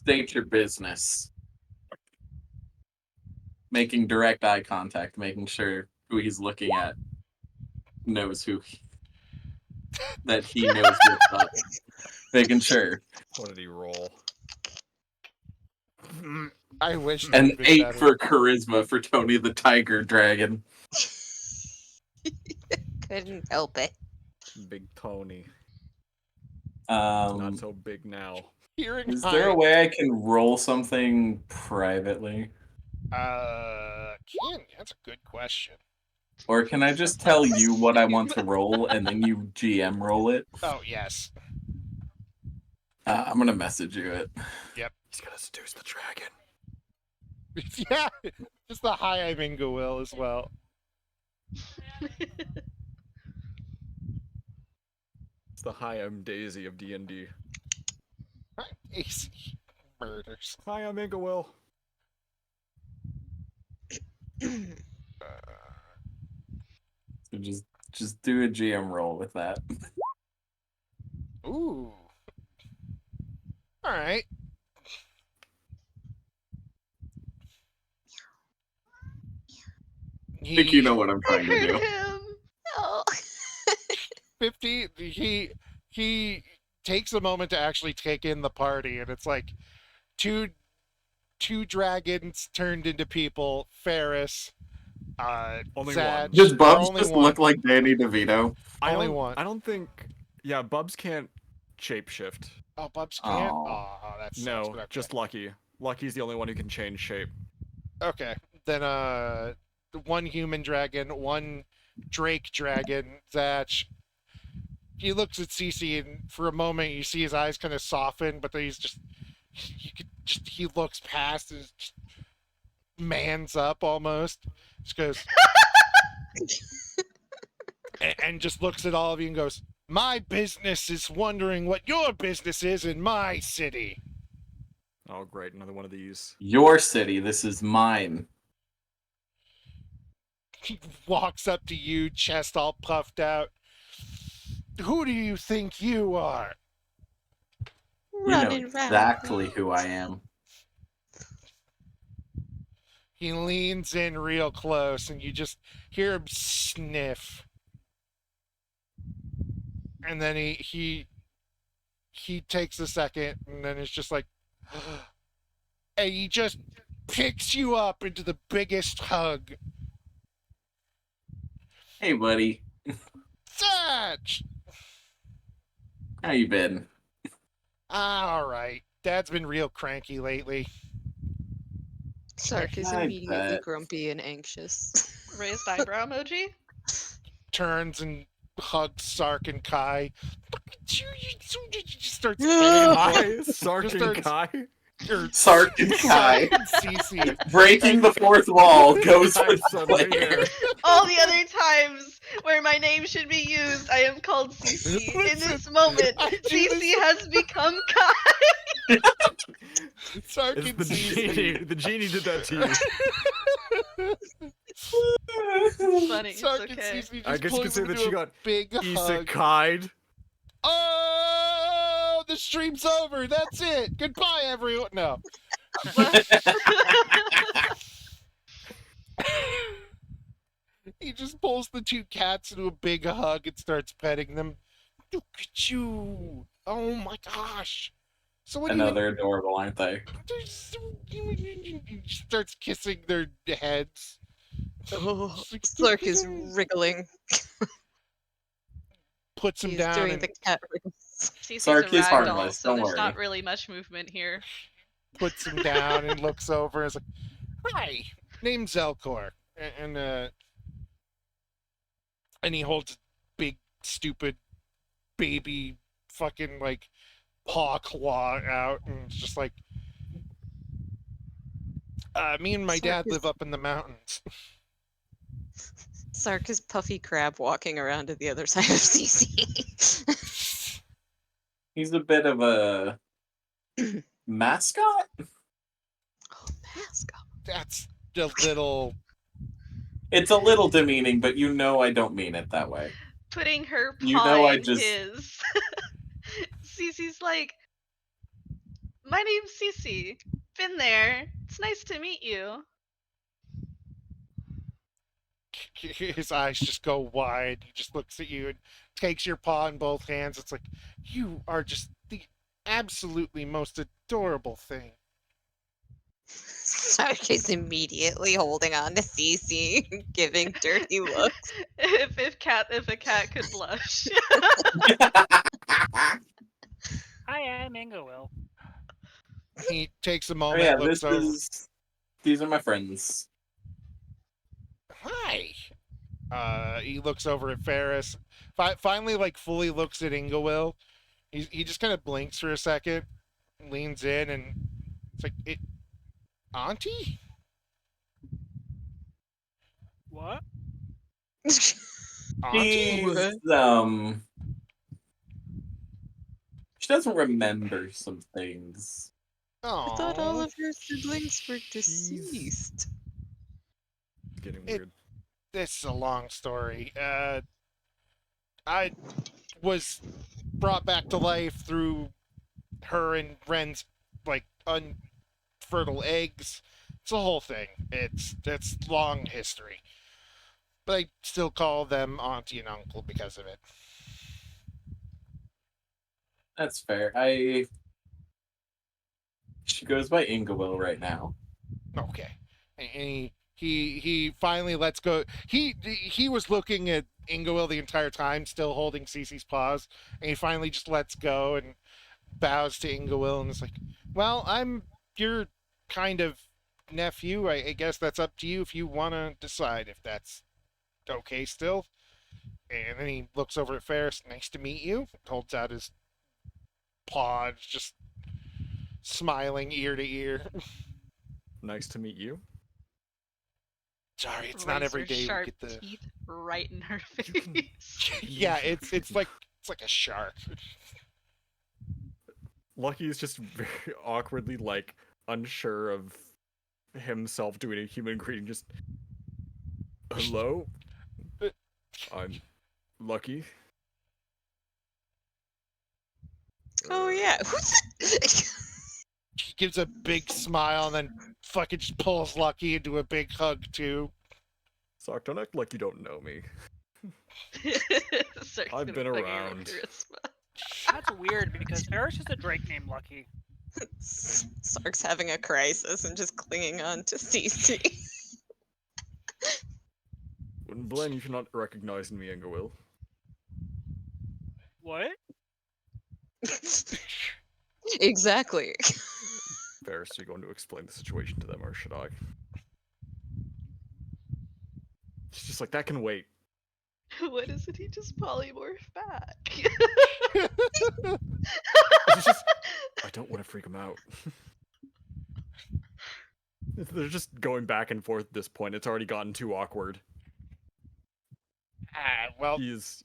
State your business. Making direct eye contact, making sure who he's looking at knows that he knows what's up. Making sure. What did he roll? I wish it An had been 8 better. for charisma for Tony the Tiger Dragon. Couldn't help it. Big Tony. Not Um, so big now. Hearing is there a high. way I can roll something privately? That's a good question. Or can I just tell you what I want to roll and then you GM roll it? Oh, yes. I'm gonna message you it. He's gonna seduce the dragon. Yeah, just the high I'm Ingo will as well. It's the Hi, I'm Daisy of D&D. AC murders. Hi, I'm Ingawil. So just do a GM roll with that. Ooh. All right. I think you know what I'm trying to Heard do. him. Oh. 50. He takes a moment to actually take in the party, and it's like two dragons turned into people. Ferris, Only Zach, one. Does Bubs only just one. look like Danny DeVito? Only one. I don't think. Yeah, Bubs can't shapeshift. Oh, Bubs can't. Aw. Oh, that sucks. No, but okay. just Lucky. Lucky's the only one who can change shape. Okay. Then one human dragon, one Drake dragon. Zach. He looks at Cece, and for a moment you see his eyes kind of soften, but then he looks past and just mans up almost. Just goes and just looks at all of you and goes, "My business is wondering what your business is in my city." Oh, great, another one of these. Your city, this is mine. He walks up to you, chest all puffed out. Who do you think you are? You know Running exactly who I am. He leans in real close, and you just hear him sniff. And then he takes a second, and then it's just like, and he just picks you up into the biggest hug. Hey, buddy. Dad! How you been? All right. Dad's been real cranky lately. Sark is I immediately bet. grumpy and anxious. Raised eyebrow emoji. Turns and hugs Sark and Kai. Look at you! You starts Hi, Sark Just and starts- Kai. Sark and Kai. Cece. Breaking the fourth wall goes Kai for the suddenly player. there. All the other times where my name should be used, I am called Cece. In this moment, I do Cece this- has become Kai. Sark It's and the Cece. genie. The genie did that to you. It's funny. It's Sark and okay. Cece just I guess you could pulls say him that into she a got big hug. isekai'd. Oh, the stream's over. That's it. Goodbye, everyone. No. He just pulls the two cats into a big hug and starts petting them. Look at you. Oh my gosh. So what Another adorable, aren't they? He starts kissing their heads. Oh, Just like, Sark is wriggling. puts him He's down doing and the cat wriggles. Cece's Sark a is ragdoll, harmless, so don't there's worry. not really much movement here. puts him down and looks over and is like, "Hi, name's Zelkor," and he holds a big stupid baby fucking like paw claw out and it's just like, me and my Sark dad is- live up in the mountains. Sark is Puffy Crab walking around to the other side of CC. He's a bit of a mascot? Oh, mascot. That's a little. It's a little demeaning, but you know I don't mean it that way. putting her You paw know I in just- his. Cece's like, my name's Cece. Been there. It's nice to meet you. His eyes just go wide. He just looks at you and takes your paw in both hands. It's like, you are just the absolutely most adorable thing. Sark is immediately holding on to Cece, giving dirty looks. if a cat could blush. Hi, I'm Ingowill. He takes a Oh moment, yeah, looks over. these are my friends. Hi. He looks over at Ferris. Finally, like fully looks at Ingewill. He just kind of blinks for a second, leans in, and it's like, Auntie? What? Auntie? She's she doesn't remember some things. I thought all Oh, of your siblings were deceased. Getting It- weird. this is a long story. I was brought back to life through her and Ren's like unfertile eggs. It's a whole thing. It's long history. But I still call them auntie and uncle because of it. That's fair. She goes by Ingewill right now. Okay. And he finally lets go. He was looking at Ingewill the entire time, still holding Cece's paws, and he finally just lets go and bows to Ingewill and is like, "Well, I'm your kind of nephew. I guess that's up to you if you want to decide if that's okay still." And then he looks over at Ferris. "Nice to meet you." Holds out his paw, just smiling ear to ear. Nice to meet you. Sorry, it's not every day we Razor-sharp get the. teeth right in her You can- face. Yeah, it's like a shark. Lucky is just very awkwardly like unsure of himself doing a human greeting. Just hello, I'm Lucky. Oh yeah, who's He gives a big smile and then fucking just pulls Lucky into a big hug too. Sock, don't act like you don't know me. Sark's I've gonna been fucking around. charisma. That's weird because Ferris is a Drake named Lucky. Sark's having a crisis and just clinging on to Cece. Wouldn't blame you for not recognizing me, Ingewill. What? Exactly. Ferris, are you going to explain the situation to them, or should I? She's just like, that can wait. What isn't he just polymorph back? It's just, I don't want to freak him out. They're just going back and forth at this point. It's already gotten too awkward. Well, He's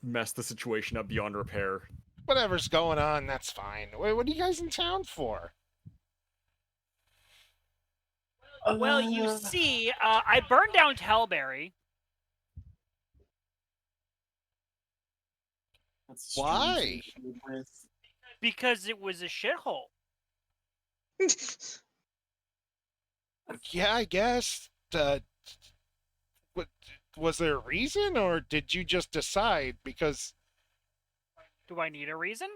messed the situation up beyond repair. whatever's going on, that's fine. What are you guys in town for? Well, you see, I burned down Talberry. That's Why? Because it was a shithole. Yeah, I guess. What, was there a reason, or did you just decide? Because Do I need a reason?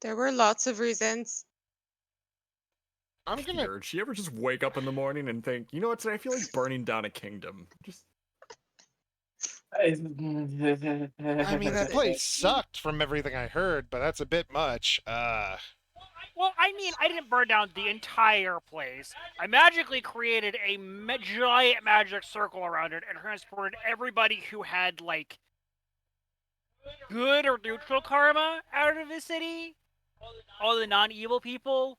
There were lots of reasons. I'm gonna. Did she ever just wake up in the morning and think, you know what, today I feel like burning down a kingdom? Just I mean, that place sucked from everything I heard, but that's a bit much. Well, I mean, I didn't burn down the entire place. I magically created a giant magic circle around it and transported everybody who had, like, good or neutral karma out of the city. All the non-evil people.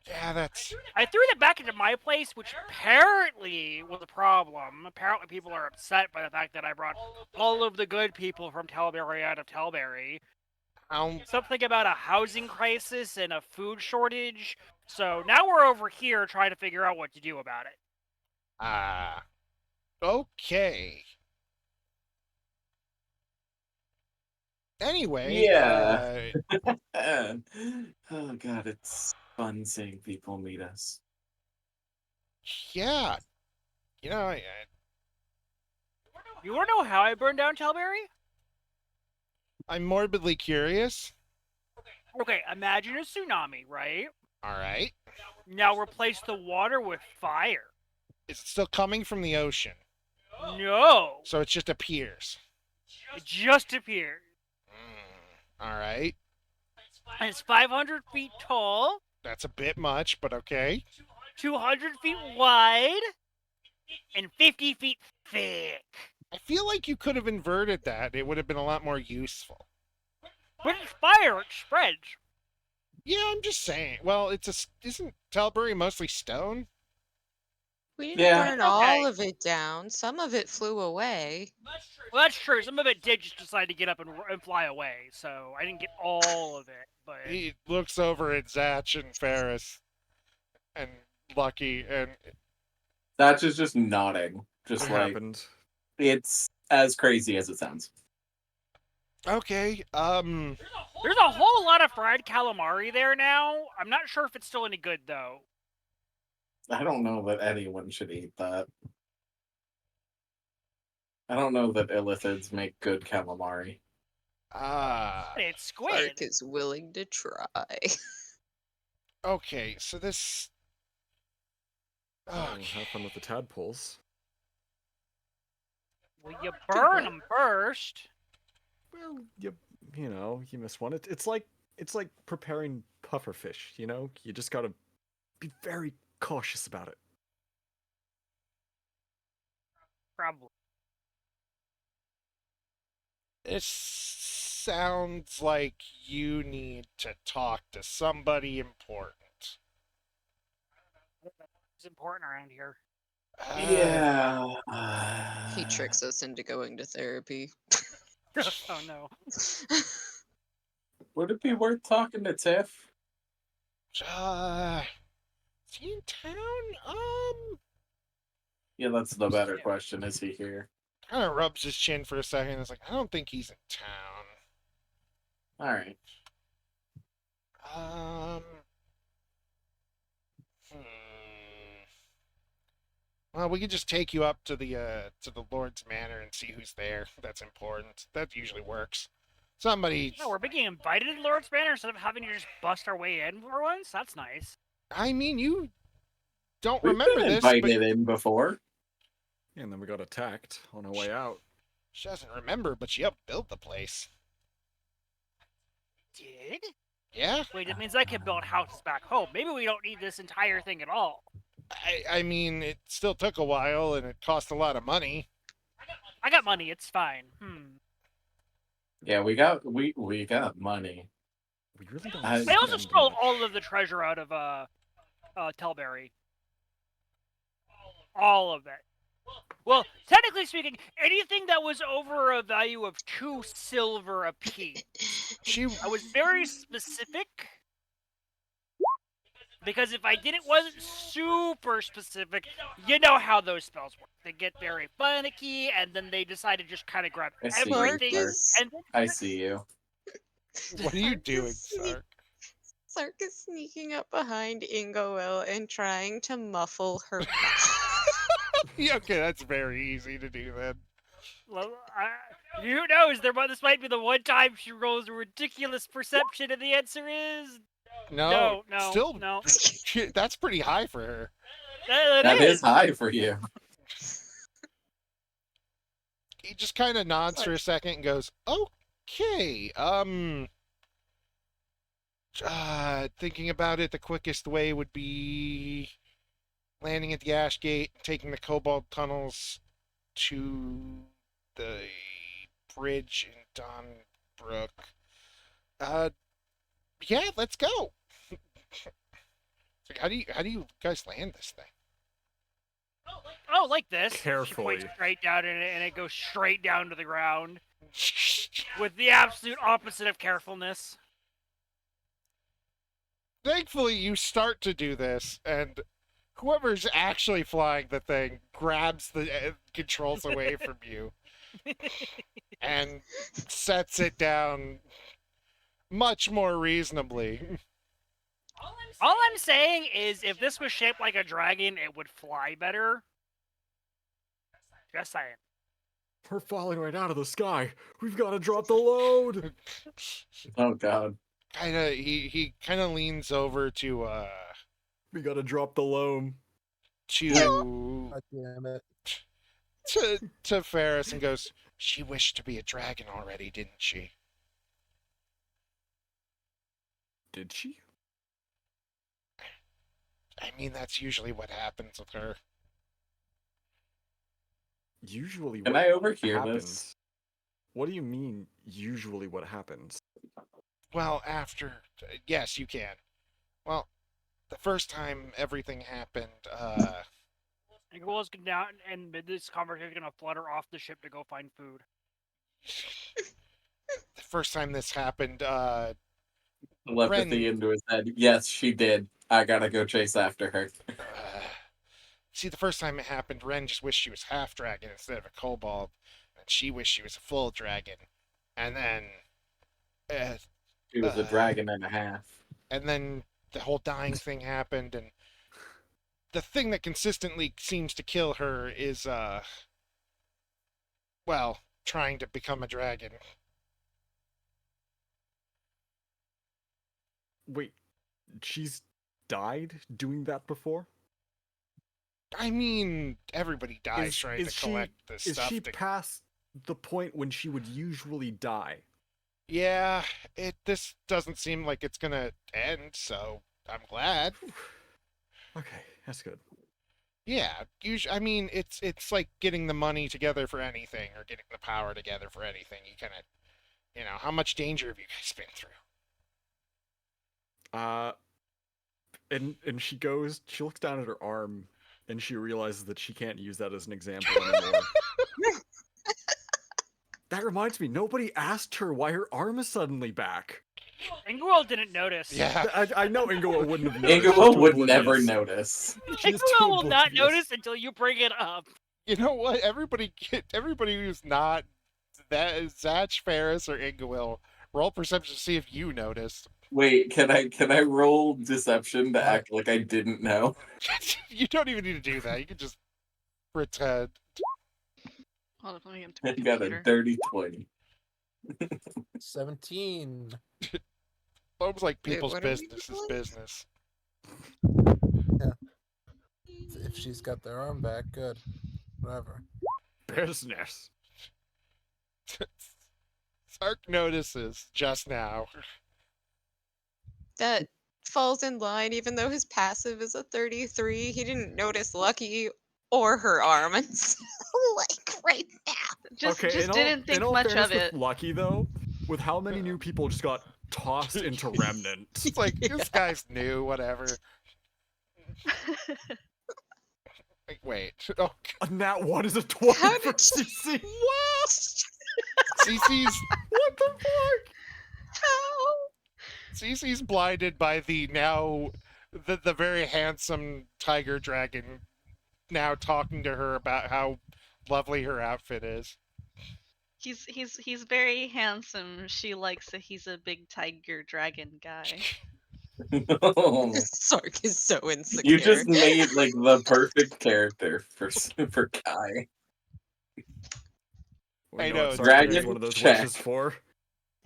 Yeah, that's. I threw them back into my place, which apparently was a problem. Apparently people are upset by the fact that I brought all of the good people from Talberry out of Talberry. Something about a housing crisis and a food shortage. So now we're over here trying to figure out what to do about it. Okay. Anyway, Yeah. Oh god, it's fun seeing people meet us. yeah, You want to know how I burned down Talberry? I'm morbidly curious. Okay, imagine a tsunami, right? All right. Now replace the water with fire. Is it still coming from the ocean? No, So it just appears. it just appeared. All right. And it's 500 feet tall, That's a bit much, but okay. 200 feet wide, and 50 feet thick. I feel like you could have inverted that. It would have been a lot more useful. But it's fire, it spreads. Yeah, I'm just saying. Well, isn't Talbury mostly stone? We didn't Yeah. burn Okay. all of it down. Some of it flew away. Well, that's true. Some of it did just decide to get up and fly away, so I didn't get all of it. But He looks over at Zatch and Ferris and Lucky, and Thatch is just nodding. Just It like happened. it's as crazy as it sounds. okay. there's a whole lot of fried calamari there now. I'm not sure if it's still any good though. I don't know that anyone should eat that. I don't know that illithids make good calamari. It's squid. Clark is willing to try. Okay. So this. Oh, Okay. have fun with the tadpoles. Well, you burn them first. Well, you miss one. It's like preparing pufferfish. You just gotta be very cautious about it. Probably. This sounds like you need to talk to somebody important. It's important around here. Yeah. He tricks us into going to therapy. Oh no. Would it be worth talking to Tiff? Is he in town? Yeah, that's the better question. Is he here? Kind of rubs his chin for a second. It's like, I don't think he's in town. All right. Well, we could just take you up to the Lord's Manor and see who's there. That's important. That usually works. Somebody. No, we're being invited to Lord's Manor instead of having to just bust our way in for once. That's nice. I mean, you don't We've remember been this, invited but in before. And then we got attacked on our way out. she doesn't remember. But she helped build the place. Did? Yeah. Wait, that means I can build houses back home. Maybe we don't need this entire thing at all. I mean, it still took a while and it cost a lot of money. I got money. It's fine. Yeah, we got money. We really don't. I I also spend stole much. all of the treasure out of Telberry. All of it. Well, technically speaking, anything that was over a value of 2 silver apiece. I was very specific. Because if I wasn't super specific, you know how those spells work. They get very finicky, and then they decide to just kind of grab I see you, everything. Sark. And I see you. What are you Sark doing, is Sark? Sark is sneaking up behind Ingoel and trying to muffle her mouth. Yeah, okay, that's very easy to do then. well, who knows? This might be the one time she rolls a ridiculous perception, and the answer is No, no, still, no. that's pretty high for her. That is high for you. He just kind of nods for a second and goes, "Okay, thinking about it, the quickest way would be landing at the Ash Gate, taking the Cobalt tunnels to the bridge in Donbrook. Yeah, let's go." It's like, how do you guys land this thing? Oh, like this. She Carefully. points straight down, and it goes straight down to the ground with the absolute opposite of carefulness. Thankfully, you start to do this, and whoever's actually flying the thing grabs the controls away from you and sets it down much more reasonably. All I'm saying is, if this was shaped like a dragon, it would fly better. Just saying. We're falling right out of the sky. We've got to drop the load. Oh god. He kind of leans over to We got to drop the loam. God damn it. to Ferris and goes, "She wished to be a dragon already, didn't she?" Did she? I mean, that's usually what happens with her. Usually Can what I overhear happens? this? What do you mean, usually what happens? Well, yes, you can. Well, the first time everything happened, Ingol's down, and mid this conversation, gonna flutter off the ship to go find food. the first time this happened, Telepathy Ren- into his head. Yes, she did. I gotta go chase after her. see, the first time it happened, Ren just wished she was half dragon instead of a kobold, and she wished she was a full dragon. And then, She was a dragon and a half. and then the whole dying thing happened, and the thing that consistently seems to kill her is, well, trying to become a dragon. Wait, she's died doing that before? I mean, everybody dies trying to collect the Is stuff. she past the point when she would usually die? Yeah, this doesn't seem like it's gonna end, so I'm glad. Okay, that's good. Yeah, I mean, it's like getting the money together for anything, or getting the power together for anything. You kind of, how much danger have you guys been through? And she looks down at her arm, and she realizes that she can't use that as an example anymore. That reminds me, nobody asked her why her arm is suddenly back. Ingol didn't notice. Yeah, I know Ingol wouldn't have noticed. Ingol She's too would oblivious. never notice. She is too Ingol will not oblivious. notice until you bring it up. you know what? Everybody who's not that Zach, Ferris, or Ingawil, roll perception to see if you noticed. Wait, can I roll deception to act like I didn't know? You don't even need to do that. You can just pretend. Hold up, let me get to I my got a computer. dirty 20. 17. Almost like Wait, people's what are we business is rolling? business. If she's got their arm back, good. Whatever. Business. Sark notices just now. That falls in line, even though his passive is a 33. He didn't notice Lucky or her arm until like right now. Just Okay, didn't think in all much fairness of it. With Lucky though, with how many new people just got tossed into Remnant. It's like, this guy's new, whatever. Like, wait. Oh, And that one is a 20 How for did she- CC. What? Cece's What the fuck? How? Cece's blinded by the very handsome tiger dragon now talking to her about how lovely her outfit is. He's very handsome. She likes that he's a big tiger dragon guy. No. Sark is so insecure. You just made like the perfect character for Kai. Well, I you know, what, it's Sark Dragon is one of those check. wishes for.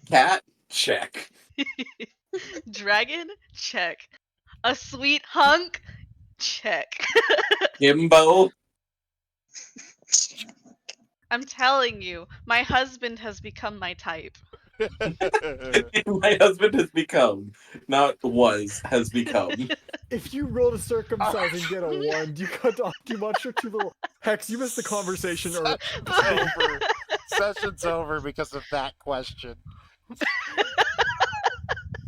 Cat check. Dragon? Check. A sweet hunk? Check. Himbo. I'm telling you, my husband has become my type. My husband has become, not was, has become. If you roll to circumcise and get a 1, you cut off too much or too little. Hex, you missed the conversation or over. Session's over because of that question.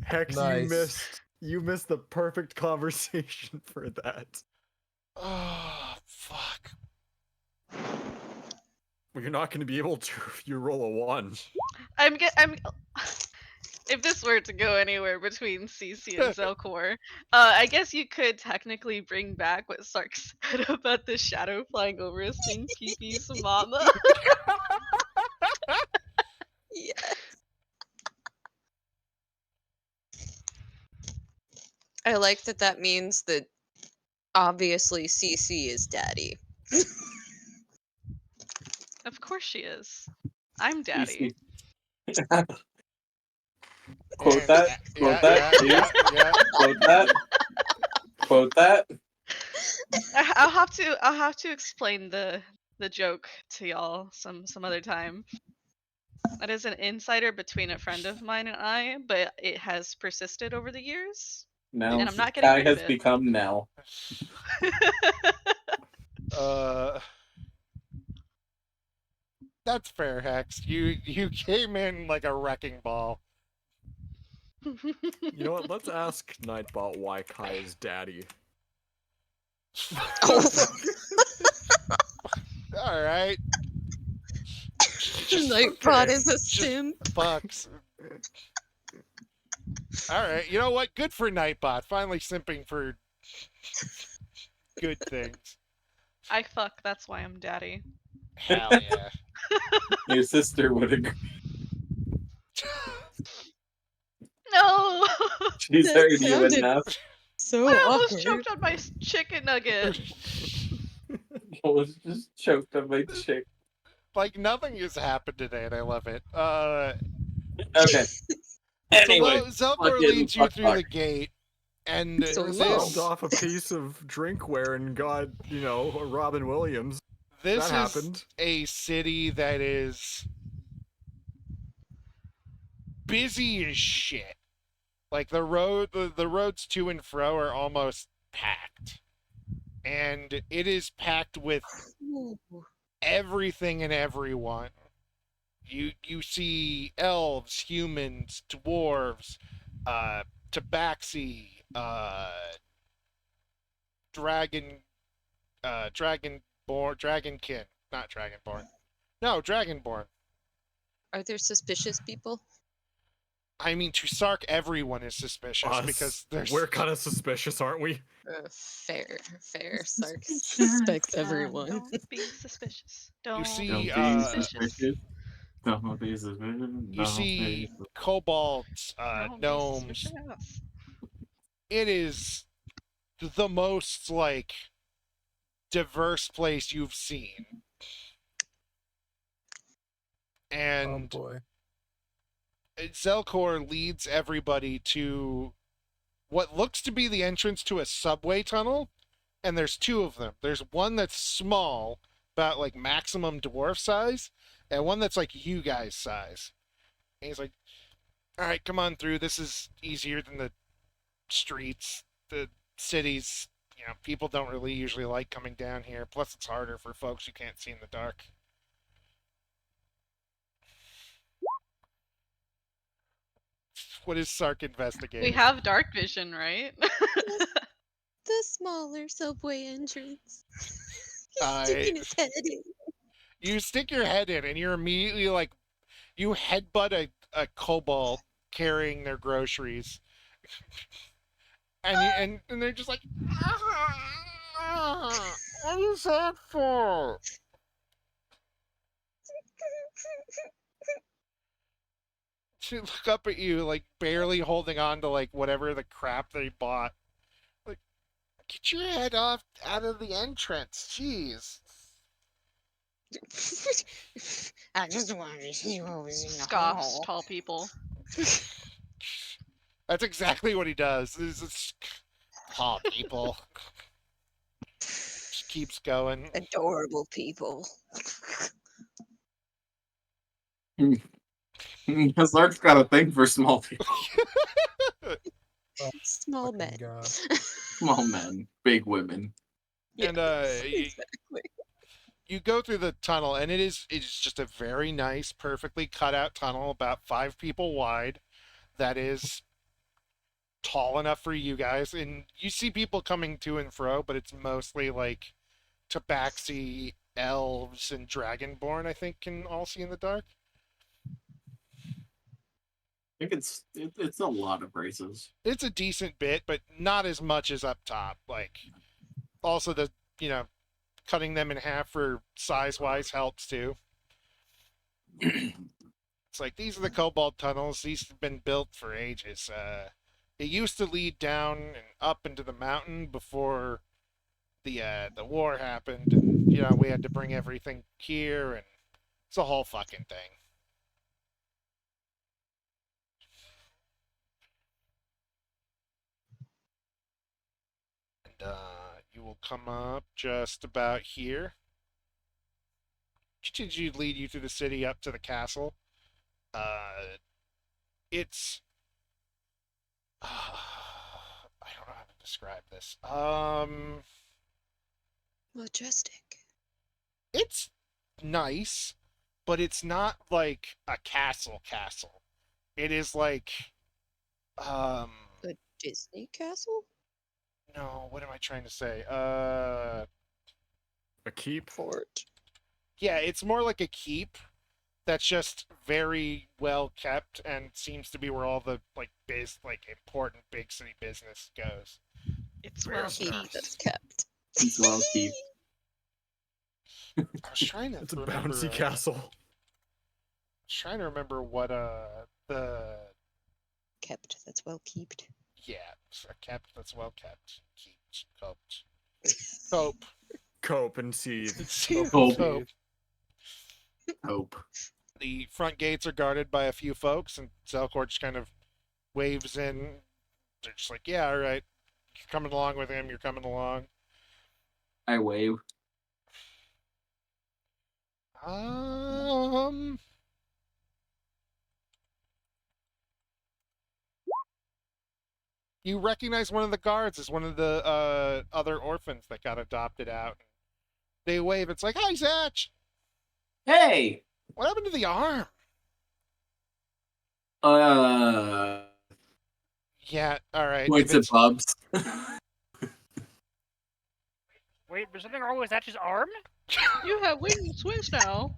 Hex, Nice. you missed the perfect conversation for that. Oh, fuck. Well, you're not going to be able to if you roll a 1. if this were to go anywhere between Cece and Zelkor, I guess you could technically bring back what Sark said about the shadow flying over us being PP's mama. Yeah. I like that that means that obviously CC is daddy. Of course she is. I'm You daddy. see. Quote And, that. Quote that, please. yeah. Quote that. Quote that. I'll have to explain the joke to y'all some other time. That is an insider between a friend of mine and I, but it has persisted over the years, Now and I'm not getting Kai rid of has it. become Nell. That's fair, Hex. You came in like a wrecking ball. You know what? Let's ask Nightbot why Kai is daddy. Oh, All right. Nightbot okay. is a Just simp. fucks. All right. You know what? Good for Nightbot. Finally simping for good things. I fuck, that's why I'm daddy. Hell yeah. Your sister would agree. No! She's That heard you sounded enough. so I almost awkward. choked on my chicken nugget. I was just choked on my chick. Like nothing has happened today, and I love it. Okay. Anyway, So Zelkor fucking leads you through fuck. the gate, and So Rubbed this off a piece of drinkware and got, you know, a Robin Williams. this That is happened. a city that is busy as shit. Like the roads to and fro are almost packed, and it is packed with Ooh. everything and everyone. You see elves, humans, dwarves, tabaxi, dragon, dragonkin, not dragonborn. No, dragonborn. Are there suspicious people? I mean, to Sark, everyone is suspicious Us. because there's We're kind of suspicious, aren't we? Fair. Sark suspects everyone. Don't be suspicious. Don't see, be Don't be suspicious. suspicious. Don't be suspicious. you see kobolds, Don't be gnomes. suspicious. It is the most like diverse place you've seen, Oh and boy. Zelkor leads everybody to what looks to be the entrance to a subway tunnel, and there's two of them. There's one that's small, about like maximum dwarf size, and one that's like you guys' size. And he's like, all right, come on through. This is easier than the streets. The cities, you know, people don't really usually like coming down here. Plus, it's harder for folks who can't see in the dark. What is Sark investigating? We have dark vision, right? The smaller subway entrance. He's I- sticking his head in. You stick your head in, and you're immediately like, you headbutt a kobold carrying their groceries, and and they're just like, what is that for? She look up at you, like barely holding on to like whatever the crap they bought. Like, get your head off out of the entrance, jeez. I just wanted to see what was in the Scoffs, hall. tall people. That's exactly what he does. This is tall people. Just keeps going. Adorable people. Zark's got a thing for small people. Small Fucking men. God. Small men, big women. And exactly. you go through the tunnel, and it's just a very nice, perfectly cut out tunnel, about 5 people wide, that is tall enough for you guys. And you see people coming to and fro, but it's mostly like tabaxi, elves, and dragonborn, I think, can all see in the dark. think it's a lot of braces. It's a decent bit, but not as much as up top. Like, also the cutting them in half for size wise helps too. It's like these are the cobalt tunnels. These have been built for ages. It used to lead down and up into the mountain before the war happened, and we had to bring everything here, and it's a whole fucking thing. And you will come up just about here. Continue to lead you through the city up to the castle. It's I don't know how to describe this. Majestic. It's nice, but it's not like a castle. It is like A Disney castle? no, what am I trying to say? A keep? Fort. Yeah, it's more like a keep that's just very well kept and seems to be where all the like important big city business goes. It's Very well nice. Keep kept. that's kept. It's well keep. I was trying to It's a remember. bouncy castle. Trying to remember what the Kept that's well kept. kept that's well kept. Cope. Cope and seethe. Cope. Hope. The front gates are guarded by a few folks, and Zelkor just kind of waves in. They're just like, yeah, all right. You're coming along with him. You're coming along. I wave. You recognize one of the guards as one of the other orphans that got adopted out. They wave. It's like, hi, Zach. Hey. What happened to the arm? Yeah, all right. Points at Bubs. Wait, there's something wrong with Thatch's arm? You have wings now.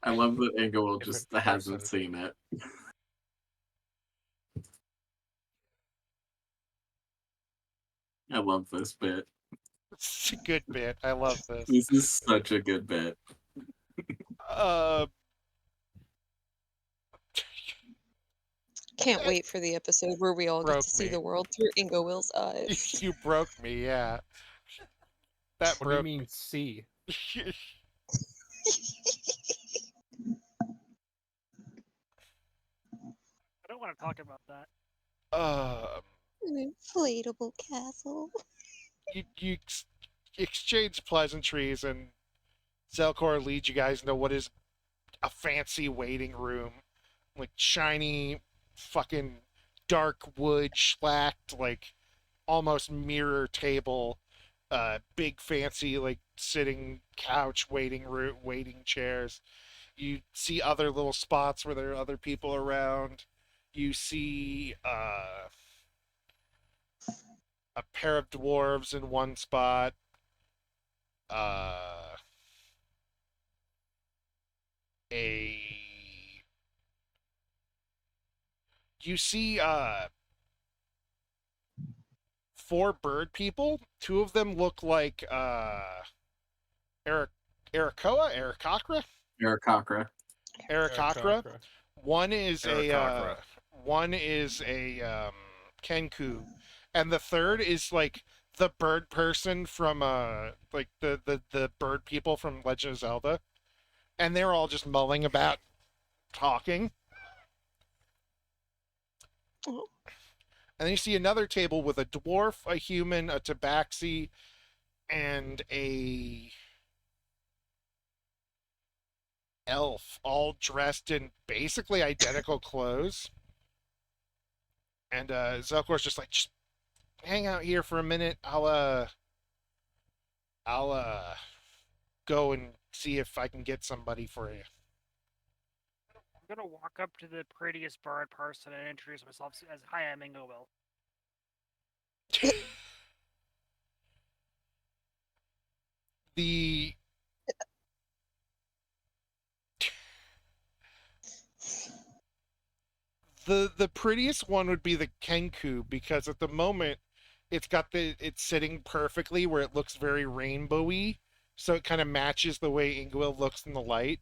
I love that Ingo Different just hasn't person. seen it. I love this bit. It's a good bit. I love this. This is such a good bit. Can't wait for the episode where we all get Broke to see me. the world through Ingo Will's eyes. You broke me, yeah. That What do you broke mean C? me. I don't want to talk about that. An inflatable castle. You exchange pleasantries, and Zelkor leads you guys into what is a fancy waiting room, like shiny, fucking dark wood schlacked, like almost mirror table, big fancy like sitting couch, waiting chairs. You see other little spots where there are other people around. You see a pair of dwarves in one spot. You see 4 bird people. 2 of them look like Aarakocra. One is Aarakocra. a Kenku, and the third is like the bird person from like the bird people from Legend of Zelda, and they're all just mulling about, talking. Oh. And then you see another table with a dwarf, a human, a tabaxi, and a elf, all dressed in basically identical clothes. And Zelkor's just like, just hang out here for a minute. I'll go and see if I can get somebody for you. I'm gonna walk up to the prettiest bird person and introduce myself as hi, I'm Ingo Will. The The prettiest one would be the Kenku, because at the moment it's sitting perfectly where it looks very rainbowy, so it kind of matches the way Ingwill looks in the light.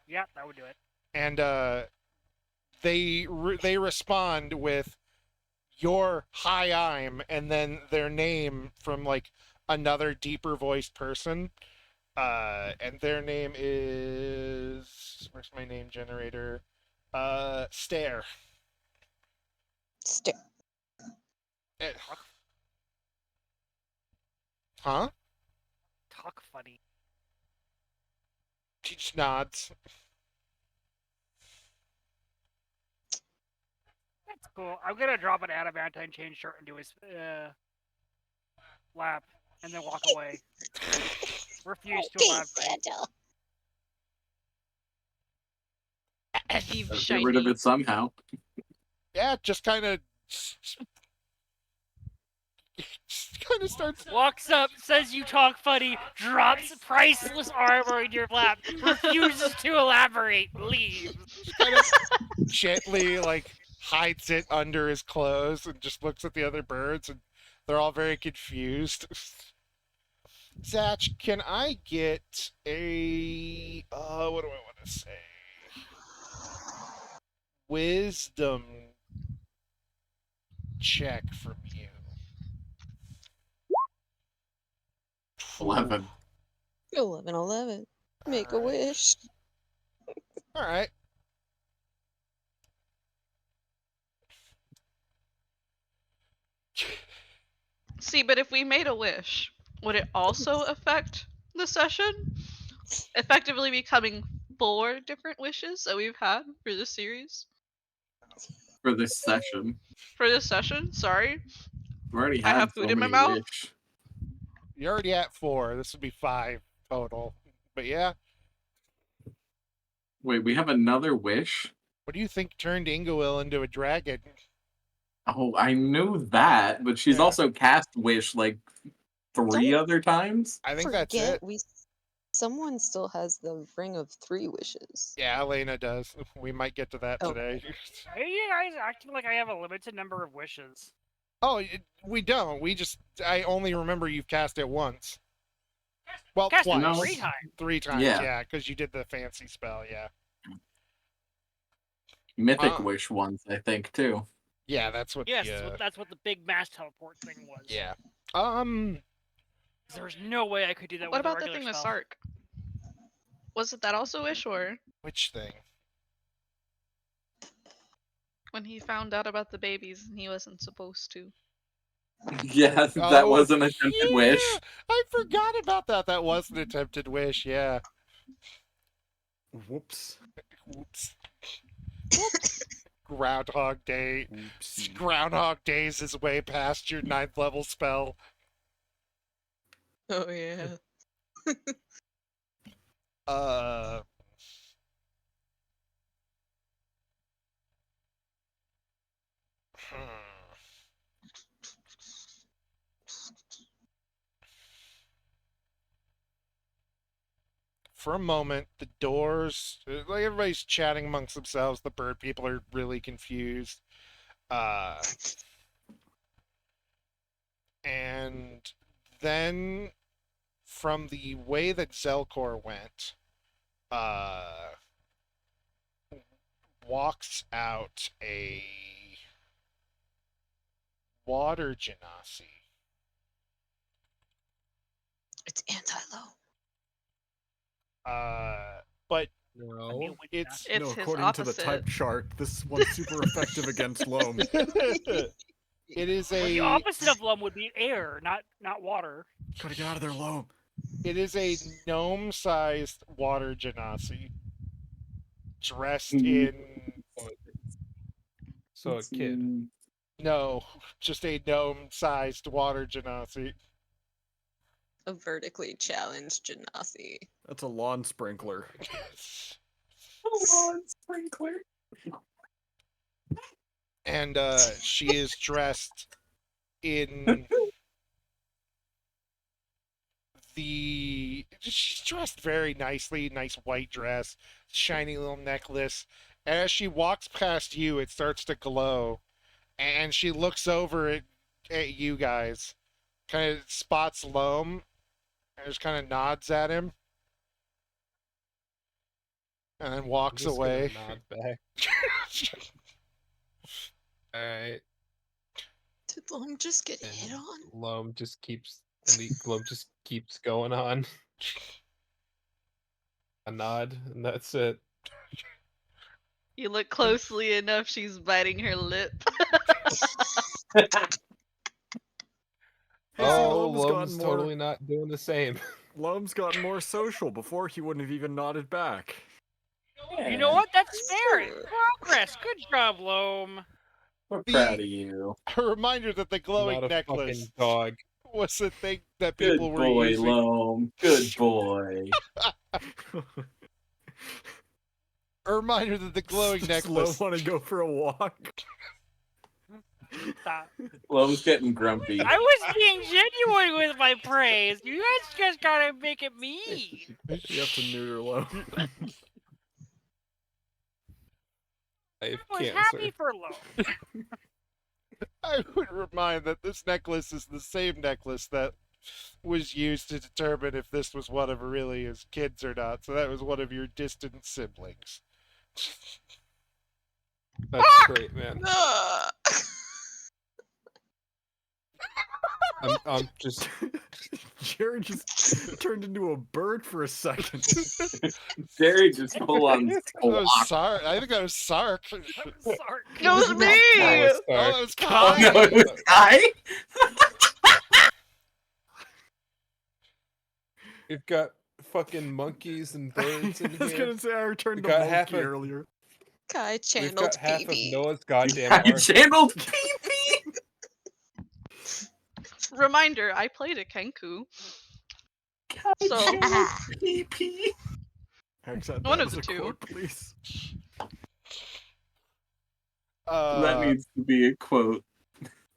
Yeah, that would do it. And they respond with your hi I'm, and then their name from like another deeper voiced person. And their name is, where's my name generator? Stare. Stare. Eh, huh? Talk funny. She just nods. That's cool. I'm gonna drop an adamantine chain shirt into his lap and then walk away. Refuse to Okay, elaborate. Santa. You Gotta get rid of shiny. it somehow. Yeah, just kind of starts. Walks up, says you talk funny, drops priceless armor in your lap, refuses to elaborate, leaves. Just kind of gently like hides it under his clothes and just looks at the other birds, and they're all very confused. Zach, can I get a what do I want to say? Wisdom check from you. 11. 11. Make a Alright. wish. All right. See, but if we made a wish, would it also affect the session? Effectively becoming 4 different wishes that we've had for this series? For this session. For this session? Sorry. We've already I had have so food in my many mouth. wish. You're already at 4. This would be 5 total. But yeah, Wait, we have another wish? what do you think turned Ingwill into a dragon? Oh, I knew that, but she's Yeah. also cast wish like 3 Don't other times? I think that's it. Someone still has the ring of 3 wishes. Yeah, Elena does. We might get to that Oh. today. Why are you guys acting like I have a limited number of wishes? Oh, we don't. I only remember you've cast it once. Well, Cast it twice. No. 3 times. 3 times, Yeah. yeah, because you did the fancy spell, yeah. Mythic wish once, I think, too. Yeah, that's what Yes, the, that's what the big mass teleport thing was. yeah. There's no way I could do that What with a about the regular thing with spell. Sark? Was it that also wish, or Which thing? when he found out about the babies and he wasn't supposed to? Yeah, that Oh, was an attempted wish. I forgot about that. That was an attempted wish, yeah. Whoops. Oops. Groundhog Day. Oopsie. Groundhog Days is way past your 9th level spell. Oh yeah. For a moment, the doors, like everybody's chatting amongst themselves. The bird people are really confused. And then, from the way that Zelkor went, walks out a water genasi. It's anti-low. But No. it's It's no, his according to the opposite. type chart, this one's super effective against loam. it is Well, the a opposite of lum would be air, not water. Gotta get out of there, loam. gnome-sized water genasi dressed Mhm. in So a kid. no, just a gnome-sized water genasi. A vertically challenged Genasi. That's a lawn sprinkler. Oh, sprinkler. And she is dressed in she's dressed very nicely, nice white dress, shiny little necklace, And as she walks past you, it starts to glow. And she looks over at you guys, kind of spots Loam, and just kind of nods at him, and then I'm walks just away. gonna nod back. Alright. Did Lom just get And hit on? Loam just keeps going on. A nod, and that's it. You look closely enough, she's biting her lip. Hey, see, Oh, Loam's gotten Loam's more. totally not doing the same. Loam's gotten more social. Before, he wouldn't have even nodded back. You know what? That's fair. Sure. It's progress. Good job, Loam. We're The- proud of you. A reminder that the glowing Not a necklace fucking dog. was the thing that Good people were boy, using. Loam. Good boy. A reminder that the glowing Does necklace. Loam want to go for a walk? Stop. Loam's getting grumpy. I was being genuine with my praise. You guys just gotta make it mean. You have to neuter Loam. I have I was cancer. happy for Loam. I would remind that this necklace is the same necklace that was used to determine if this was one of really his kids or not. So that was one of your distant siblings. That's great, man. Ah. I'm just Jared just turned into a bird for a second. Jerry just full on That was squawk. Sark. I think that was Sark. Sorry. It was me! Oh, that was Oh Kai. no, it was Kai? We've got fucking monkeys and birds in I was here. gonna say I returned We to got half monkey a- earlier. Kai We've channeled got half of PB. Noah's goddamn Kai arc. channeled pee-pee. Reminder, I played a Kenku. Kai So- channeled pee-pee. Hex, add One that of as the a two. quote, please. That needs to be a quote.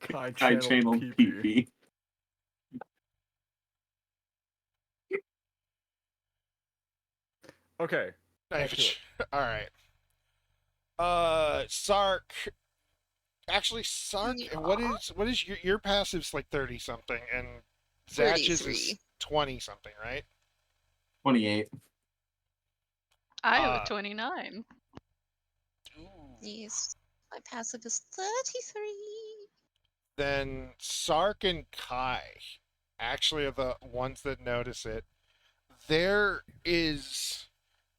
Kai Kai channeled channeled pee-pee. pee-pee. Okay. Nice. Back to it. All right. Sark. Actually, Sark. And what is your passive's like 30 something, and Zatch's is 33. 20 something, right? 28. I have a 29. Yes. My passive is 33. Then Sark and Kai actually are the ones that notice it. There is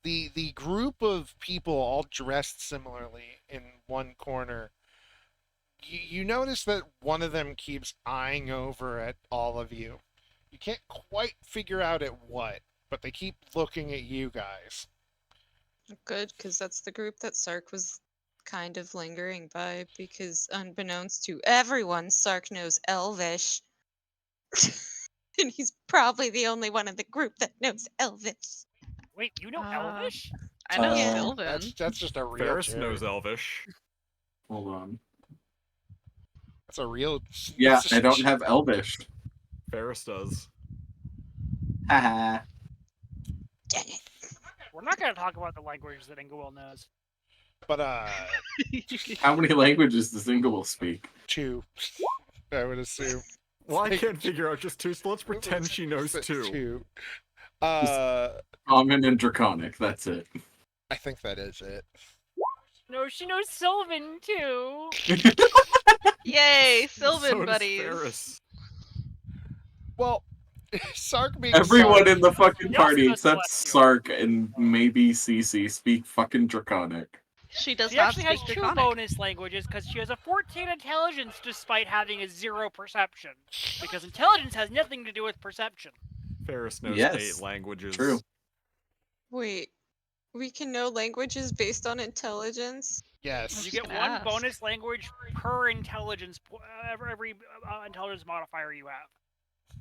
the group of people all dressed similarly in one corner. You notice that one of them keeps eyeing over at all of you. You can't quite figure out at what, but they keep looking at you guys. Good, because that's the group that Sark was kind of lingering by, because unbeknownst to everyone, Sark knows Elvish. And he's probably the only one in the group that knows Elvish. Wait, you know Uh, Elvish? I know Yeah. Sylvan. That's just a real Ferris Jerry. knows Elvish. Hold on. That's a real. Yeah, I don't have Elvish. Ferris does. Haha. Dang it. We're not gonna talk about the languages that Ingawell knows. But How many languages does Ingawell speak? 2. I would assume. Well, I can't figure out just 2, so let's pretend she knows 2. 2. Common and Draconic, that's it. I think that is it. No, she knows Sylvan too. Yay, Sylvan So does buddies. Ferris. Well, Sark being Everyone Sark, in the fucking He also party knows except Celestial. Sark and maybe Cece speak fucking Draconic. She does She not actually has speak 2 Draconic. bonus languages because she has a 14 intelligence despite having a 0 perception. Because intelligence has nothing to do with perception. Ferris knows Yes, 8 languages. True. Wait, we can know languages based on intelligence? yes. You get gonna 1 ask. bonus language per intelligence, every intelligence modifier you have.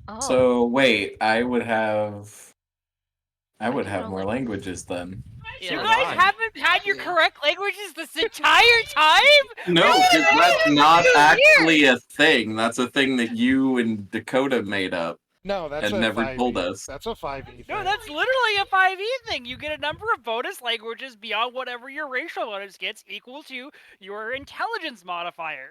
Oh. So wait, I would have can more only- languages then. You Yeah. guys Fine. haven't had your correct languages this entire time? No, because that's not actually a thing. That's a thing that you and Dakota made up. No, that's and a never 5e. told us. That's a 5e No, thing. that's literally a 5e thing. You get a number of bonus languages beyond whatever your racial bonus gets, equal to your intelligence modifier.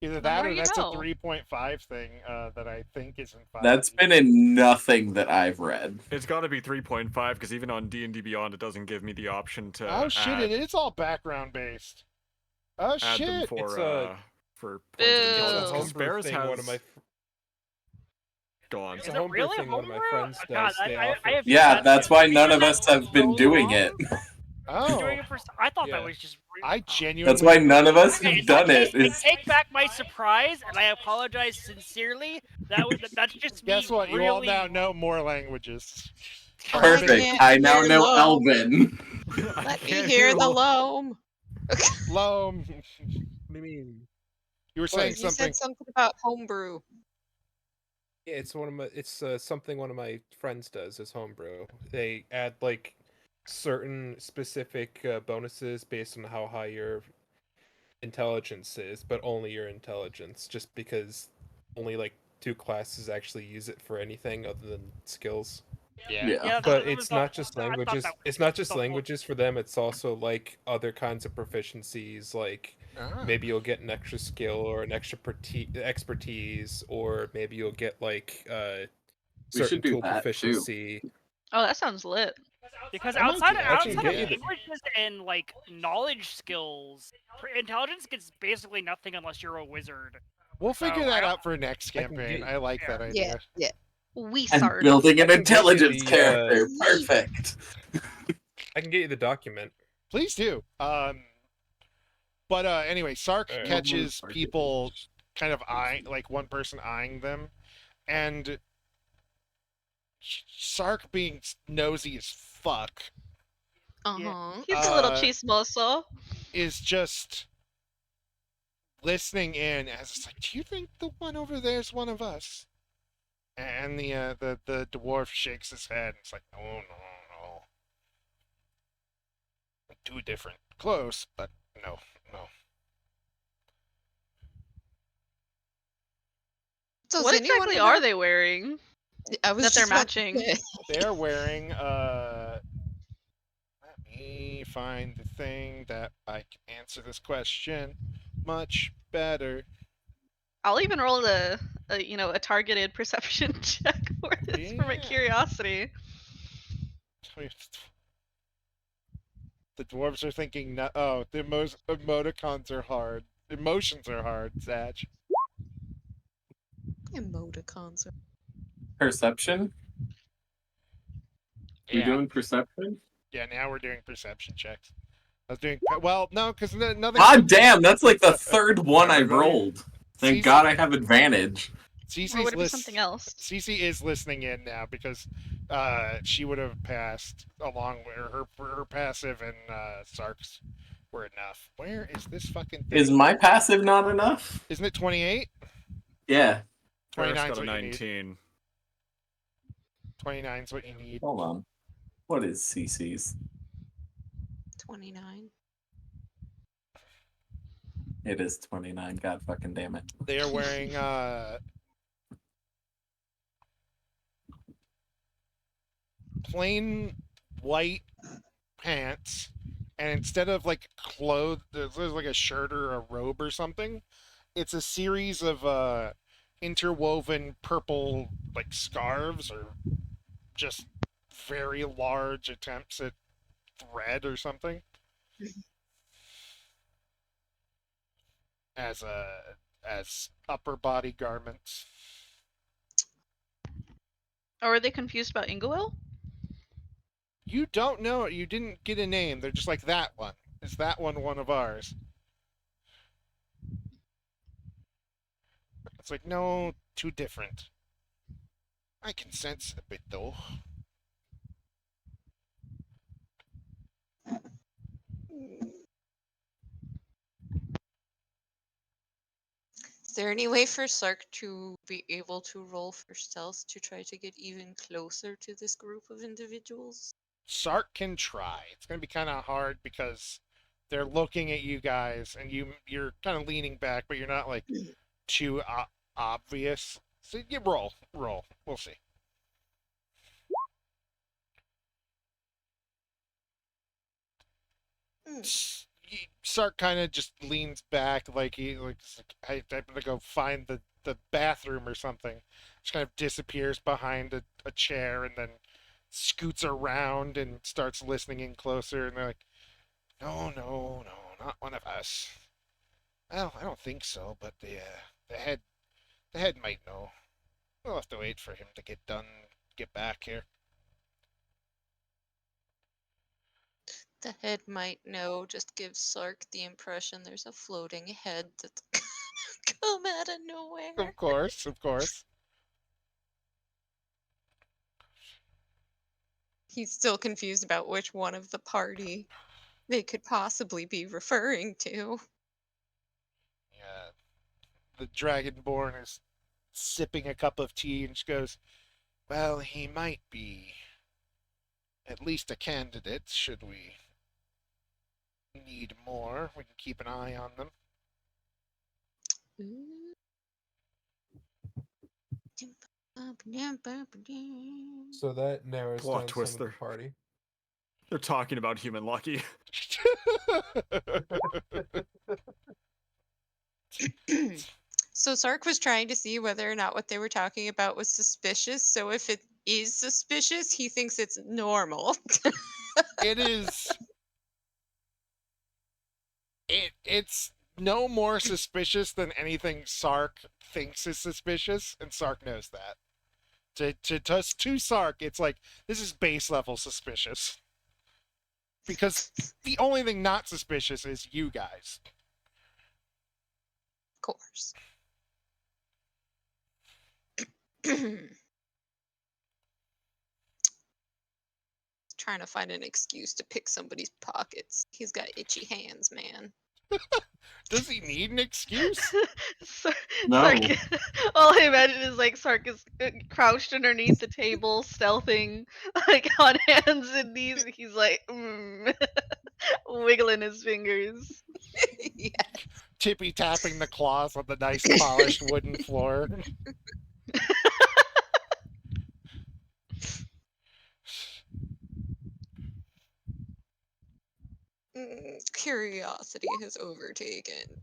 Either Then that there or you that's go. a 3.5 thing that I think isn't 5e. That's been in nothing that I've read. It's got to be 3.5 because even on D&D Beyond, it doesn't give me the option to Oh shit! add, It is all background based. Oh add them shit! for points of Boo. intelligence. It's a Because homebrew Sparrows thing, one of my has gone. It's Is a it homebrew really thing one of my homebrew? friends Oh, God, does. They I offer. have Yeah, been that's why none doing of that us have for been so doing long. it. I've been doing Oh, it for. I thought that Yeah. was just. I genuinely. That's why none of us Okay, have in that done case, it. I Is take back my surprise, and I apologize sincerely. That's just me. Guess what? You all now know more languages. I perfect. can't I now hear know loam. Elven. I Let me can't hear the lo- loam. Loam, What do you mean? you were What? saying You something. said something about homebrew. Yeah, it's one of my. It's something one of my friends does is homebrew. They add like certain specific bonuses based on how high your intelligence is, but only your intelligence, just because only like 2 classes actually use it for anything other than skills. Yeah. Yeah. Yeah, But that was it's the- not just I thought languages. that was It's not just the whole- languages for them. It's also like other kinds of proficiencies. Like Ah. maybe you'll get an extra skill or an extra expertise, or maybe you'll get like We should certain do tool that, too. proficiency. Oh, that sounds lit. Because I might outside do of, that. I can outside get of you the- languages and like knowledge skills, intelligence gets basically nothing unless you're a wizard. We'll figure So, that I- out for next I can campaign. get- I like yeah. that Yeah, idea. yeah. We And sard. building I an can get you intelligence the, character. Perfect. I can get you the document. Please do. But anyway, Sark Alright. catches people kind of eyeing, like one person eyeing them, and Sark being nosy as fuck Uh-huh. He's a little Uh, chismoso. is just listening in as it's like, do you think the one over there is one of us? And the dwarf shakes his head and it's like, no, no, no. Too different. Close, but no, no. Does What anyone exactly remember- are they wearing? I was that they're just about to matching? say. They're wearing let me find the thing that I can answer this question much better. I'll even roll a targeted perception check for this for my Yeah. curiosity. The dwarves are thinking, oh, the emoticons are hard. Emotions are hard, Zach. Emoticons. Perception? We doing perception? Yeah, now we're doing perception checks. I was doing no, because nothing. God damn, that's like the third one I've rolled. Thank Cece- God I have advantage. Or would it be something else? Cece is listening in now because she would have passed along with her passive and Sark's were enough. Where is this fucking thing? Is my passive not enough? Isn't it 28? Yeah. 29 Ferris is got a what you need. 19. 29 is what you need. Hold on. What is CC's? 29. It is 29. God fucking damn it. They are wearing plain white pants, and instead of like clothes, there's like a shirt or a robe or something. It's a series of interwoven purple like scarves or just very large attempts at thread or something as upper body garments. Or are they confused about Ingowil? You don't know it. You didn't get a name. They're just like, that one. Is that one of ours? It's like, no, too different. I can sense a bit, though. Is there any way for Sark to be able to roll for stealth to try to get even closer to this group of individuals? Sark can try. It's going to be kind of hard because they're looking at you guys, and you're kind of leaning back, but you're not like too obvious. So you roll. We'll see. Sark kind of just leans back like I'm gonna go find the bathroom or something. Just kind of disappears behind a chair and then scoots around and starts listening in closer. And they're like, no, not one of us. Well, I don't think so, but the head might know. We'll have to wait for him to get done, get back here. The head might know, just gives Sark the impression there's a floating head that's come out of nowhere. Of course. He's still confused about which one of the party they could possibly be referring to. Yeah. The Dragonborn is sipping a cup of tea and she goes, well, he might be at least a candidate, should we need more. We can keep an eye on them. So that narrows Plot down twist some of there. the party. They're talking about human lucky. So Sark was trying to see whether or not what they were talking about was suspicious. So if it is suspicious, he thinks it's normal. It is. It's no more suspicious than anything Sark thinks is suspicious, and Sark knows that. To Sark, it's like, this is base level suspicious. Because the only thing not suspicious is you guys. Of course. Trying to find an excuse to pick somebody's pockets. He's got itchy hands, man. Does he need an excuse? No. Sark, all I imagine is like Sark is crouched underneath the table, stealthing, like on hands and knees, and he's like wiggling his fingers. Yeah. Tippy tapping the claws on the nice polished wooden floor. Curiosity has overtaken.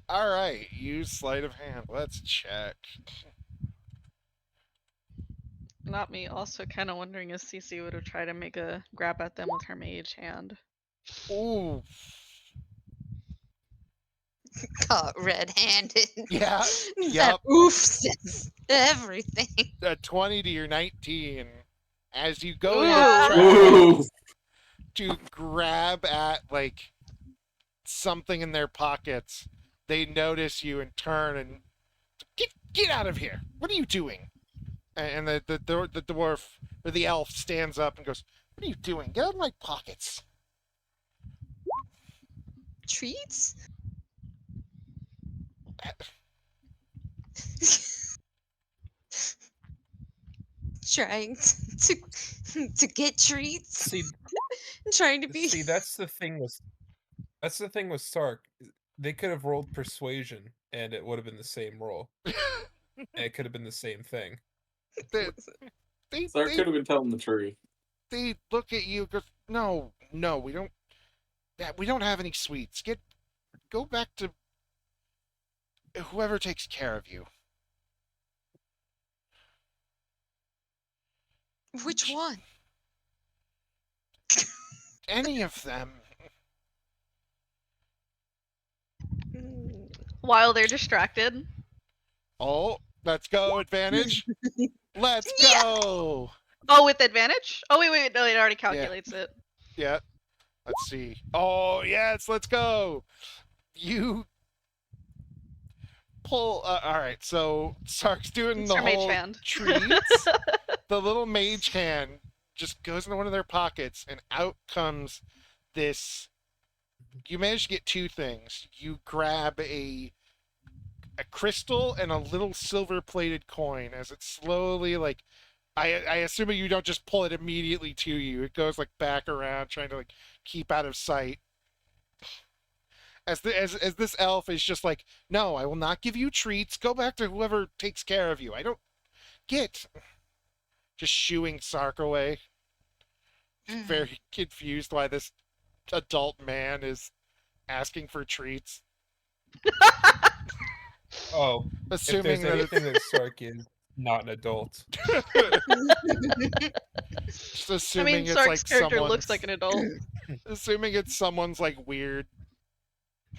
All right, use sleight of hand. Let's check. Not me. Also, kind of wondering if Cece would have tried to make a grab at them with her mage hand. Ooh. Caught red-handed. Yeah. That Yep. oof says everything. A 20 to your 19. As you go Ooh. to grab at like something in their pockets, they notice you and turn and get out of here. What are you doing? And the dwarf or the elf stands up and goes, "What are you doing? Get out of my pockets." Treats? Trying to get treats. See, Trying to be. see, that's the thing with Sark. They could have rolled persuasion, and it would have been the same roll. And it could have been the same thing. Sark could have been telling the truth. They look at you. Goes, no, we don't. We don't have any sweets. Go back to whoever takes care of you. Which one? Any of them. While they're distracted. Oh, let's go, advantage. Let's go. Oh, with advantage? Oh, wait. No, it already calculates it. Yeah. Let's see. Oh, yes, let's go. You pull. All right, so Sark's doing It's the her mage whole hand. treats. The little mage hand just goes into one of their pockets, and out comes this. You manage to get two things. You grab a crystal and a little silver-plated coin as it slowly, like, I assume you don't just pull it immediately to you. It goes like back around, trying to like keep out of sight. As this elf is just like, no, I will not give you treats. Go back to whoever takes care of you. I don't get. Just shooing Sark away. Very confused why this adult man is asking for treats. Oh, if Assuming there's that anything that Sark is not an adult. just I assuming mean, it's Sark's like character someone's looks like an adult. assuming it's someone's like weird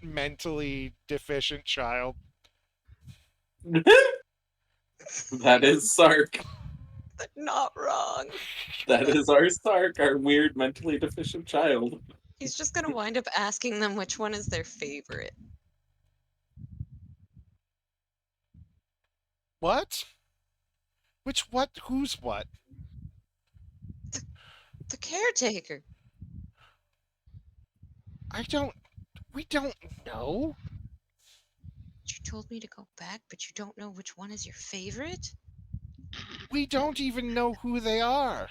mentally deficient child. That is Sark. Not wrong. That is our Sark, our weird mentally deficient child. He's just gonna wind up asking them which one is their favorite. What? Which what? Who's what? The caretaker. We don't know. You told me to go back, but you don't know which one is your favorite? We don't even know who they are.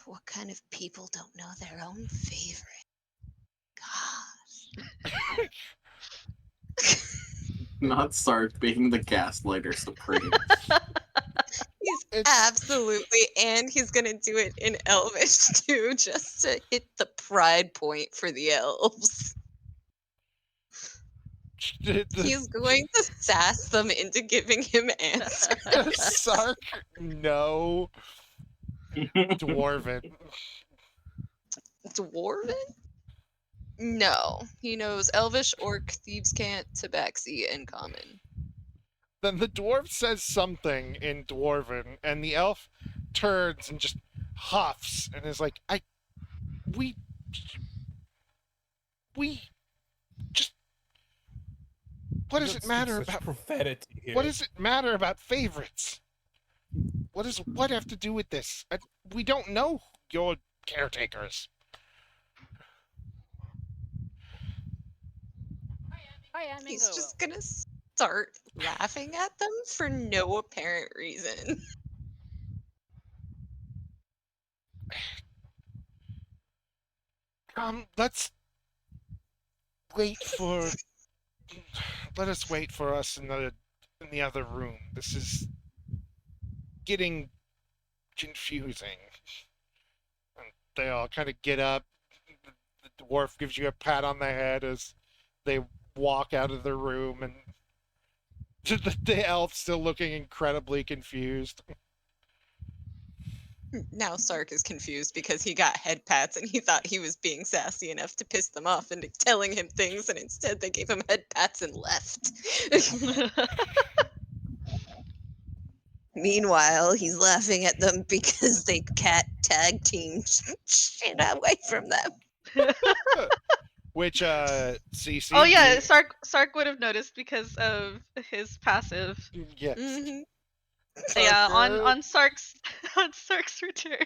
What kind of people don't know their own favorite? God. Not Sark being the gaslighter supreme. He's It's- absolutely, and he's gonna do it in Elvish too, just to hit the pride point for the elves. He's going to sass them into giving him answers. Does Sark know Dwarven? Dwarven? No, he knows Elvish, Orc, Thieves' Cant, Tabaxi, and Common. Then the dwarf says something in Dwarven, and the elf turns and just huffs and is like, we just, what does it matter about profanity here? What does it matter about favorites? What does what have to do with this? We don't know your caretakers. He's just gonna start laughing at them for no apparent reason. Let's wait for. Let us wait for us in the other room. This is getting confusing. And they all kind of get up. The dwarf gives you a pat on the head as they walk out of the room, and the elf still looking incredibly confused. Now Sark is confused because he got head pats and he thought he was being sassy enough to piss them off into telling him things, and instead they gave him head pats and left. Meanwhile, he's laughing at them because they cat tag teamed shit away from them. Which CC. Oh yeah, Sark would have noticed because of his passive. Yes. Mm-hmm. Yeah, Sarker. on Sark's on Sark's return,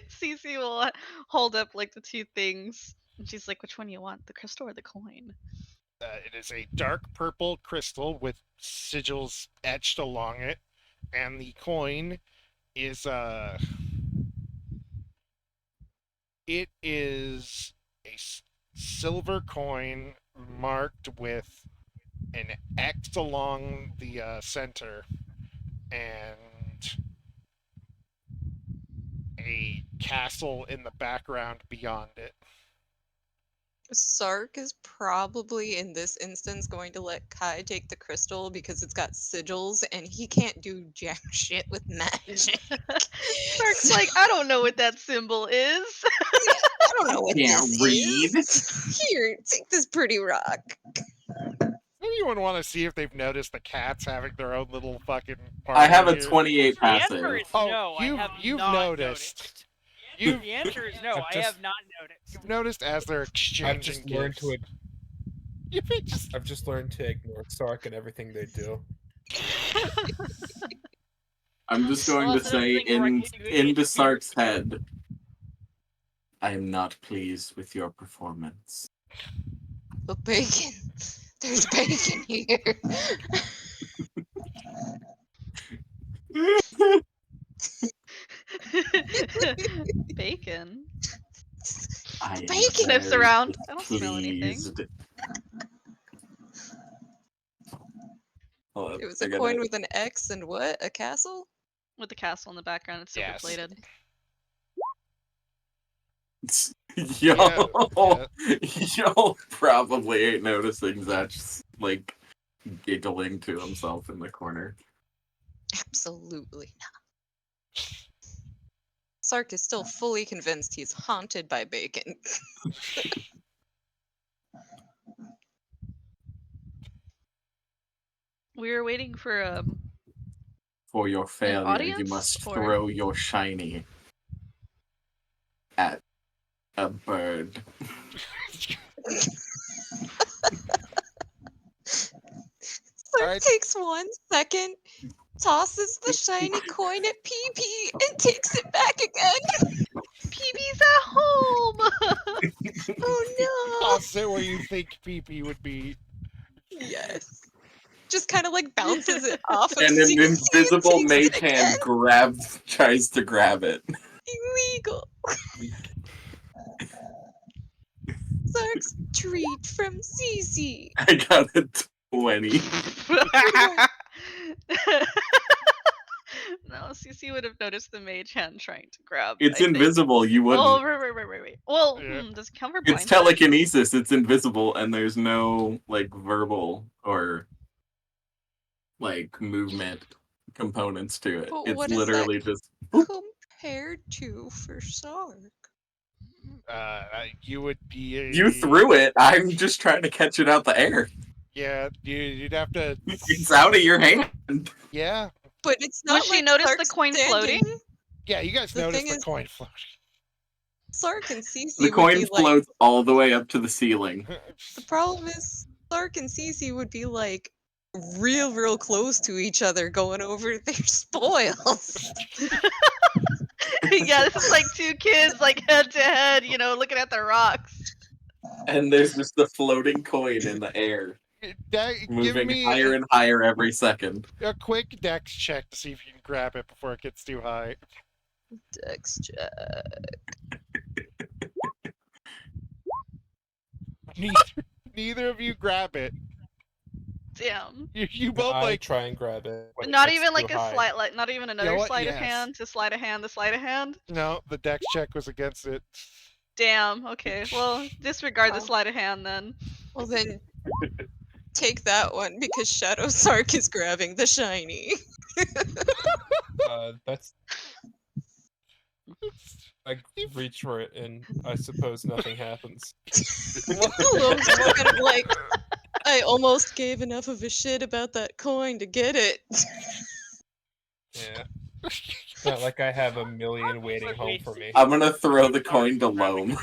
Cece will hold up like the two things, and she's like, "Which one do you want, the crystal or the coin?" It is a dark purple crystal with sigils etched along it, and the coin is it is a silver coin marked with an X along the center and a castle in the background beyond it. Sark is probably in this instance going to let Kai take the crystal because it's got sigils and he can't do jack shit with magic. Sark's like, "I don't know what that symbol is." I don't know what Can't this read. is. Here, take this pretty rock. Anyone want to see if they've noticed the cats having their own little fucking party I have a here? 28 The answer passive. is Oh, no. I have you've not noticed. noticed. The answer is no. I've I just- have not noticed. You've noticed as they're I've exchanging just learned gifts. to Just I've just learned to ignore Sark and everything they do. I'm just going Well, to so the say thing where I in can do into it- Sark's head, I am not pleased with your performance. But bacon. There's bacon here. Bacon. smell bacon. Sniffs very around. I don't smell anything. pleased. Hold up, It was I a gotta- coin with an X and what? A castle? With the castle in the background, it's silver Yes. plated. Y'all, y'all probably ain't noticing Zach's like giggling to himself in the corner. Absolutely not. Sark is still fully convinced he's haunted by bacon. We were waiting for For your failure, you audience, must or- throw your shiny at a bird. Sark Alright. takes 1 second, tosses the shiny coin at PP, and takes it back again. PB's at home. Oh I'll no! sit where you think PP would be. Yes. Just kind of like bounces it off of And an CC invisible and takes mage it again. hand tries to grab it. Illegal. Sark's treat from CC. I got a 20. No, CC would have noticed the mage hand trying to grab. It's I think. invisible, you wouldn't. Oh, right. Well, Yeah. does it count for It's blind? telekinesis, it's invisible, and there's no like verbal or like movement components to it. But It's what is literally that just compared to for Sark? You would be. you threw it. I'm just trying to catch it out the air. Yeah, you'd have to. It's out of your hand. Yeah, But it's not Would she like notice the Sark's coin standing. floating? yeah. You guys The noticed thing the is- coin floating. Sark and Cece The would coin be like. floats all the way up to the ceiling. The problem is Sark and Cece would be like real close to each other going over their spoils. Yeah, this is like two kids, like head to head, looking at the rocks. And there's just the floating coin in the air, Give moving me higher and higher every second. a quick dex check to see if you can grab it before it gets too high. Dex check. Neither of you grab it. Damn. You both I like. try and grab it. when it Not gets even too like a high. slight, like not even another what? sleight of Yes. hand, just sleight of hand, the sleight of hand. No, the dex check was against it. Damn. Okay. Well, disregard the Wow. sleight of hand then. Well then take that one because Shadow Sark is grabbing the shiny. That's. I reach for it, and I suppose nothing happens. Loam's just kind of like, I almost gave enough of a shit about that coin to get it. Yeah. It's not like I have a million waiting home for me. I'm gonna throw the coin to Loam.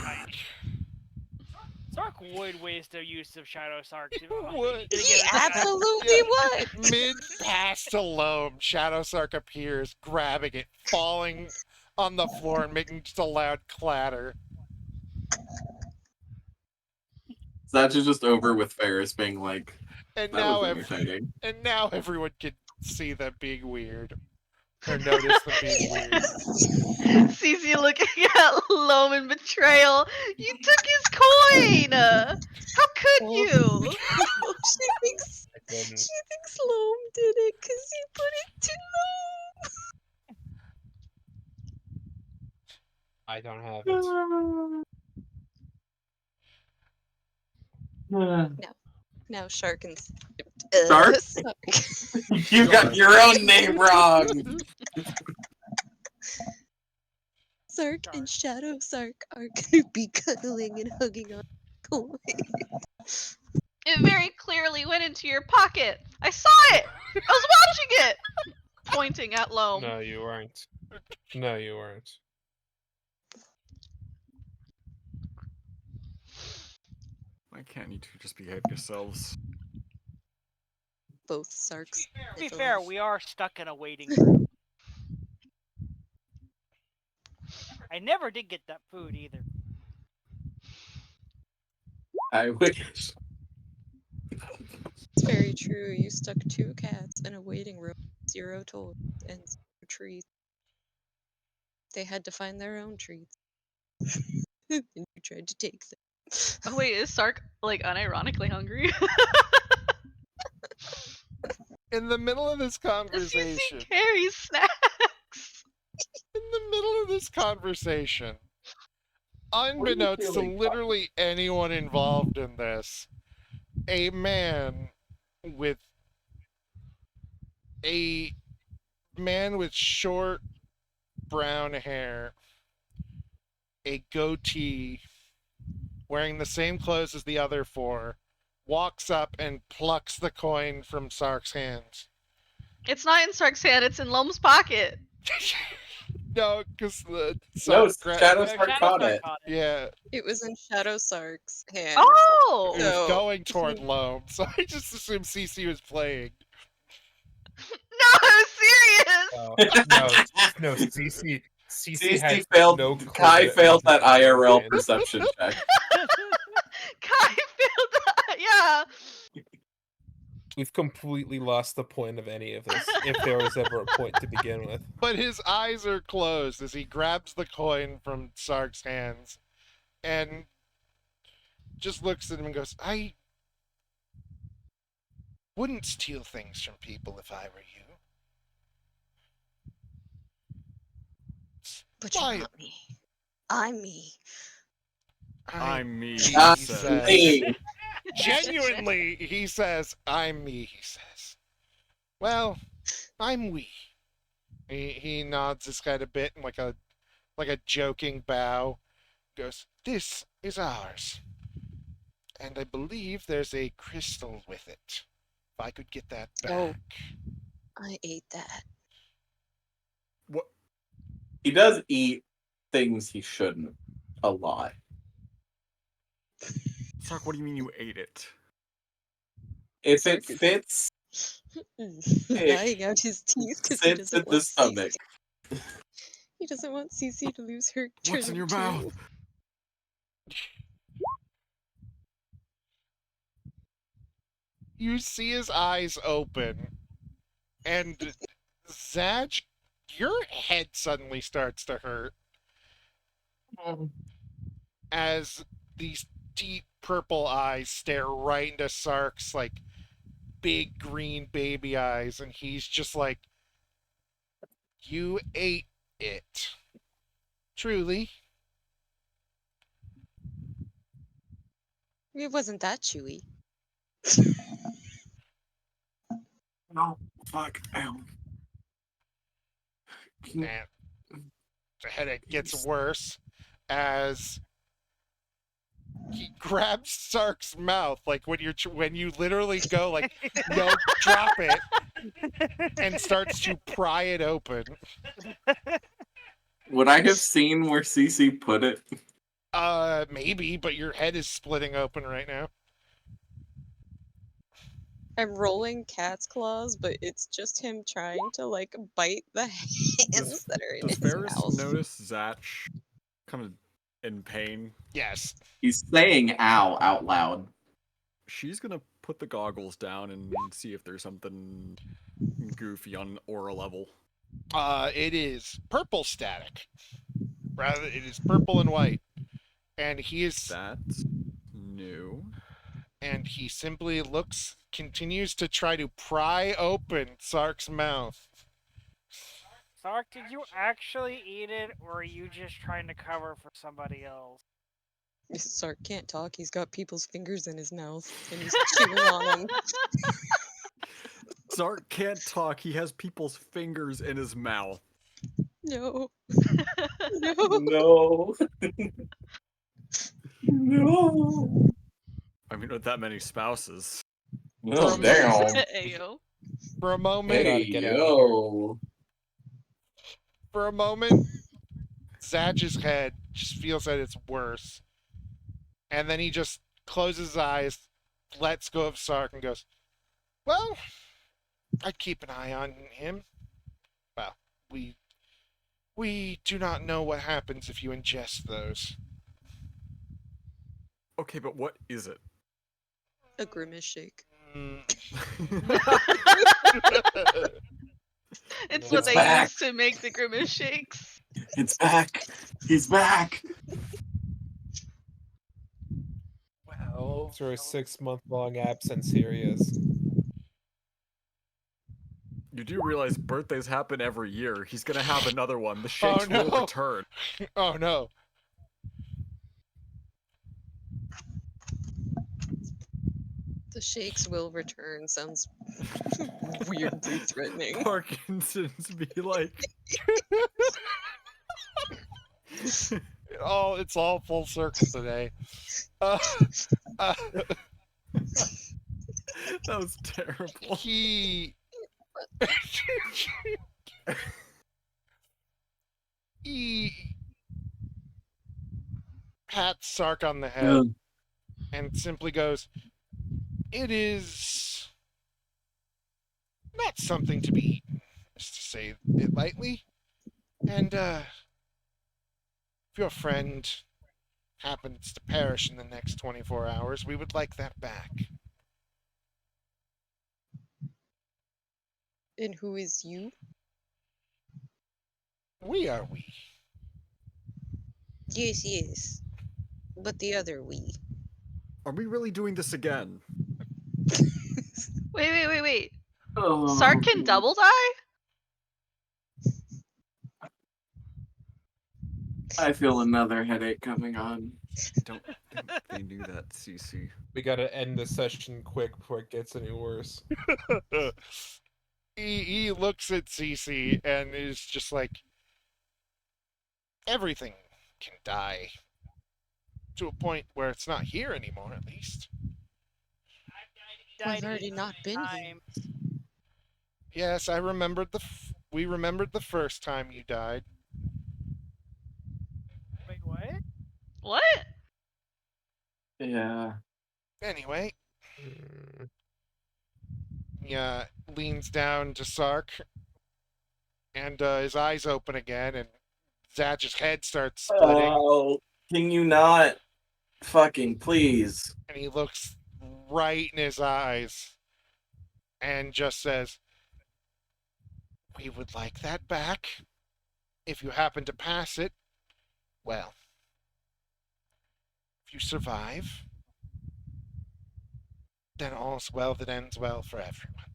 Sark would waste a use of Shadow Sark. Would. He absolutely would. Mid pass to Loam, Shadow Sark appears, grabbing it, falling on the floor and making just a loud clatter. That's just over with Ferris being like, And that now, was entertaining. and now everyone can see them being weird. Or notice them being weird. Cece looking at Loam in betrayal. You took his coin. How could Oh. you? she thinks I didn't. Loam did it because he put it to I don't have it. Loam. Now Shark and Sark? Sark. You got your own name wrong. Sark and Shadow Sark are gonna be cuddling and hugging on the coin. It very clearly went into your pocket. I saw it. I was watching it. Pointing at Loam. No, you weren't. No, you weren't. Why can't you two just behave yourselves? Both Sarks. To be fair, we are stuck in a waiting room. I never did get that food either. I wish. It's very true. You stuck 2 cats in a waiting room, 0 toys, and 0 treats. They had to find their own treats. and you tried to take them. Oh wait, is Sark like unironically hungry? In the middle of this CC conversation, carries snacks. in the middle of this conversation, What are you unbeknownst to feeling, literally anyone involved in this, a man with a man with short brown hair, a goatee, wearing the same clothes as the other four, walks up and plucks the coin from Sark's hands. It's not in Sark's hand, it's in Lom's pocket. No, because the No, Sark Shadow gra- Sark caught it. yeah, It was in Shadow Sark's hand. Oh! it was So, going toward Loam, so I just assumed CC was playing. No, I was serious! No, CC CC had failed. no clue Kai that it failed wasn't that in Sark's IRL hand. perception check. Kai failed that, yeah. We've completely lost the point of any of this, if there was ever a point to begin with. But his eyes are closed as he grabs the coin from Sark's hands and just looks at him and goes, I wouldn't steal things from people if I were you. but Why? you're not me. I'm me. I'm me. He Ah, says. me. Genuinely, he says, I'm me, he says. Well, I'm we. He nods his head a bit in like a joking bow. Goes, this is ours. And I believe there's a crystal with it. If I could get that back. Oh. I ate that. What? He does eat things he shouldn't a lot. Sark, what do you mean you ate it? If it fits, Lying out his teeth because he fits doesn't in the want stomach. Cece. He doesn't want Cece to lose her. What's in your treasure, too. mouth? You see his eyes open, and Zaj, your head suddenly starts to hurt as these deep purple eyes stare right into Sark's like big green baby eyes, and he's just like, you ate it. Truly. It wasn't that chewy. No, fuck. Ow. And the headache gets worse as he grabs Sark's mouth, like when you literally go like, no, drop it, and starts to pry it open. Would I have seen where CC put it? Maybe, but your head is splitting open right now. I'm rolling cat's claws, but it's just him trying to like bite the hands that are in Does his Ferris mouth. notice Zach kind of in pain? Yes. He's saying ow out loud. She's gonna put the goggles down and see if there's something goofy on aura level. It is purple static. Rather, it is purple and white. And That's new. and he simply continues to try to pry open Sark's mouth. Sark, did you actually eat it, or are you just trying to cover for somebody else? Sark can't talk. He's got people's fingers in his mouth, and he's chewing on them. Sark can't talk. He has people's fingers in his mouth. No. No. No. No. I mean, with that many spouses. Oh, damn. Ayo. For a moment, Hey, Get out of yo. Zach's head just feels that it's worse. And then he just closes his eyes, lets go of Sark, and goes, well, I'd keep an eye on him. Well, we do not know what happens if you ingest those. Okay, but what is it? A grimace shake. It's No. what they back. use to make the grimace shakes. It's back. He's back. After a 6-month-long absence, here he is. You do realize birthdays happen every year. He's gonna have another one. The shakes will no. return. Oh no. The shakes will return sounds weirdly threatening. Parkinson's be like, It's all full circle today. Uh, uh, that was terrible. he he pats Sark on the head and simply goes, "It is not something to be eaten, just to say it lightly. And if your friend happens to perish in the next 24 hours, we would like that back." And who is you? We are we. Yes, yes. But the other we. Are we really doing this again? Wait. Oh, Sark can double die? I feel another headache coming on. I don't think they knew that, CC. We gotta end the session quick before it gets any worse. He looks at Cece and is just like, everything can die. To a point where it's not here anymore, at least. I've already not been here. Yes, I remembered we remembered the first time you died. Wait, what? What? Yeah. Anyway, Mm. he leans down to Sark, and his eyes open again, and Zatch's head starts splitting, Oh, can you not fucking please? and he looks right in his eyes and just says, "We would like that back. If you happen to pass it, well, if you survive, then all's well that ends well for everyone."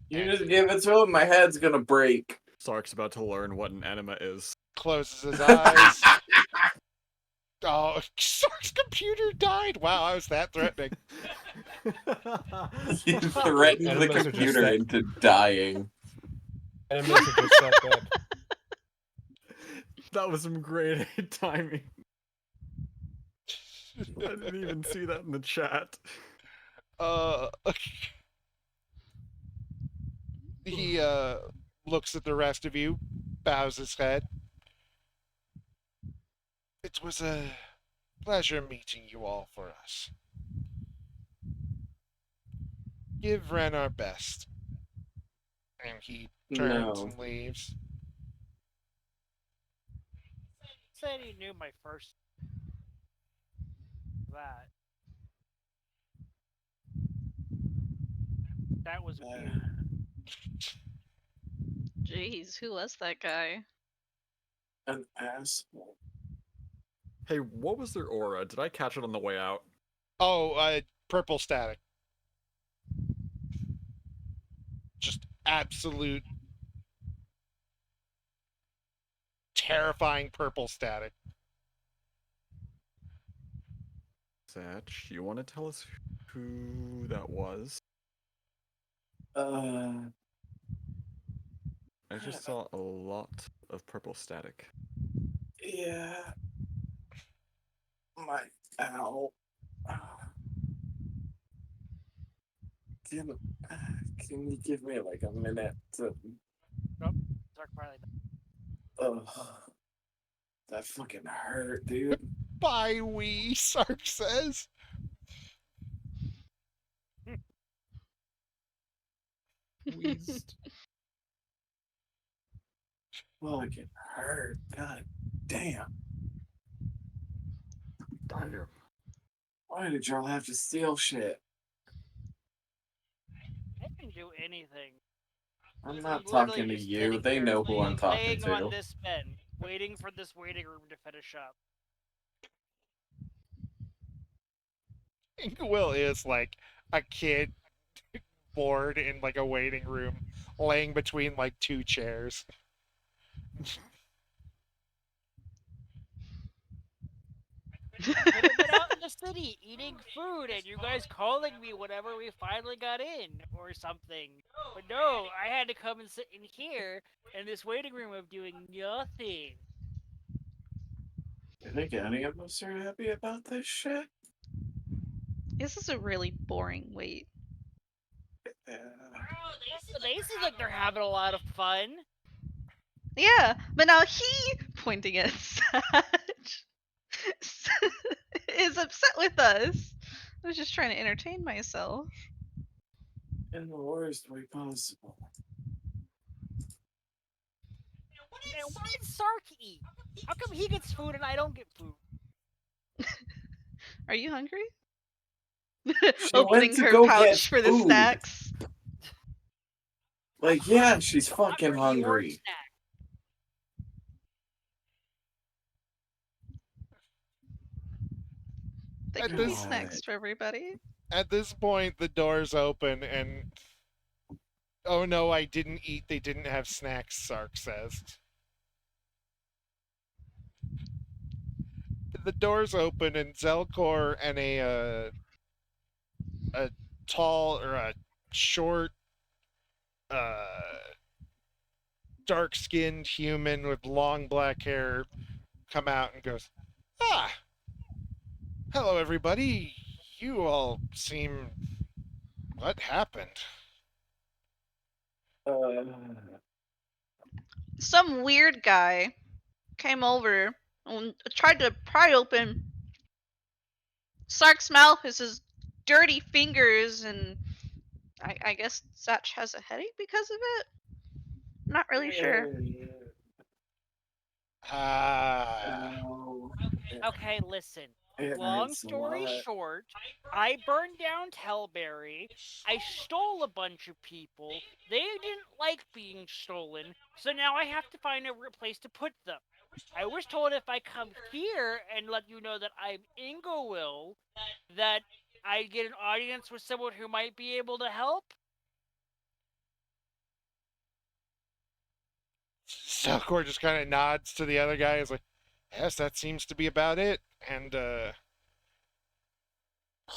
You And just he give it to him, my head's gonna break. Sark's about to learn what an enema is. closes his eyes. Oh, Sark's computer died. Wow, I was that threatening. You threatened the Enemas are just computer that- into dying. Enemies are just that bad. That was some great timing. I didn't even see that in the chat. He looks at the rest of you, bows his head. It was a pleasure meeting you all for us. Give Ren our best. And he turns No. and leaves. Said he knew my first. That. That was weird. Jeez, who was that guy? An asshole. Hey, what was their aura? Did I catch it on the way out? Oh, purple static. Just absolute terrifying purple static. Satch, you want to tell us who that was? Uh, I just saw a lot of purple static. yeah. My ow. Can you give me like a minute to? Sark finally died. Ugh. That fucking hurt, dude. Bye, we, Sark says. Wheezed. Fucking hurt. God damn. Damn. Why did y'all have to steal shit? I can do anything. I'm I'm not literally talking to just you. sitting They here know who I'm talking laying to. on this bed, waiting for this waiting room to finish up. Will is like a kid bored in like a waiting room, laying between like two chairs. Could have been out in the city eating food and you guys calling me whenever we finally got in or something. But no, I had to come and sit in here in this waiting room of doing nothing. I think any of us are happy about this shit. This is a really boring wait. Yeah. They seem like they're having a lot of fun. Yeah, but now he, pointing at Satch, is upset with us. I was just trying to entertain myself. In the worst way possible. Man, what did Sark eat? How come he gets food and I don't get food? Are you hungry? She Opening went to her go get pouch for the food. snacks. Like, yeah, she's fucking For your hungry. snack. They At can be this- snacks for everybody. At this point, the doors open and. Oh no, I didn't eat. They didn't have snacks, Sark says. The doors open and Zelkor and a tall or a short, dark-skinned human with long black hair come out and goes, "Ah, hello everybody. You all seem. What happened?" Some weird guy came over and tried to pry open Sark's mouth with his dirty fingers, and I guess Satch has a headache because of it? Not really sure. Ah. Okay, listen. It Long hurts a story lot. short, I burned down Tellberry. I stole a bunch of people. They didn't like being stolen, so now I have to find a place to put them. I was told if I come here and let you know that I'm Ingowill, that I get an audience with someone who might be able to help. Zelkor just kind of nods to the other guy. He's like, "Yes, that seems to be about it." And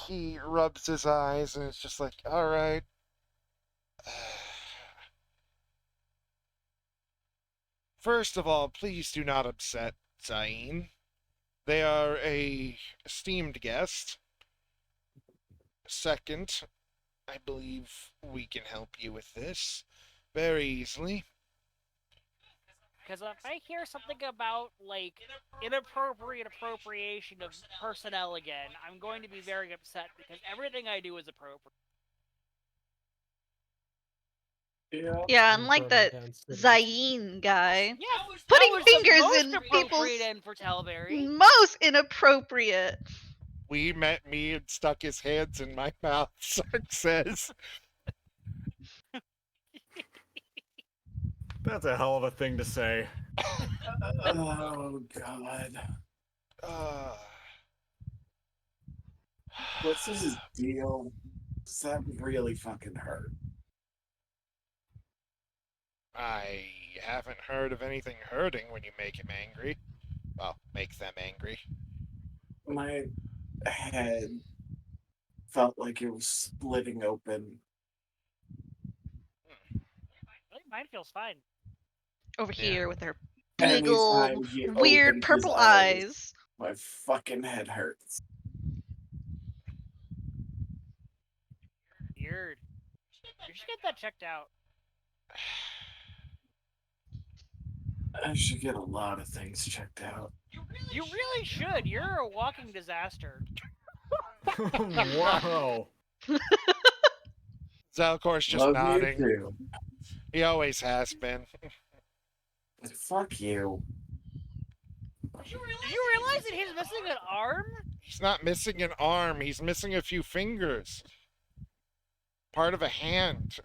he rubs his eyes and it's just like, "All right." First of all, please do not upset Zain. They are a esteemed guest. Second, I believe we can help you with this very easily. Because if I hear something about, like, inappropriate appropriation of personnel again, I'm going to be very upset because everything I do is appropriate. Yeah. Yeah, I'm unlike burning that down cities. Zayn guy. Yeah, Putting that was fingers the most in appropriate people's end for Tellberry. most inappropriate. We met me and stuck his hands in my mouth, Sark says. That's a hell of a thing to say. Oh, God. Uh, What's his deal? Does that really fucking hurt? I haven't heard of anything hurting when you make him angry. Well, make them angry. My head felt like it was splitting open. I think mine feels fine. Over Yeah. here with her big Anytime old he weird opened his purple eyes. My fucking head hurts. Weird. You should get that checked out. I should get a lot of things checked out. You really should. You're a walking disaster. Wow. Zalcor's just Love nodding. you too. He always has been. Fuck you. Did you realize that he's missing an arm? He's not missing an arm, he's missing a few fingers. Part of a hand.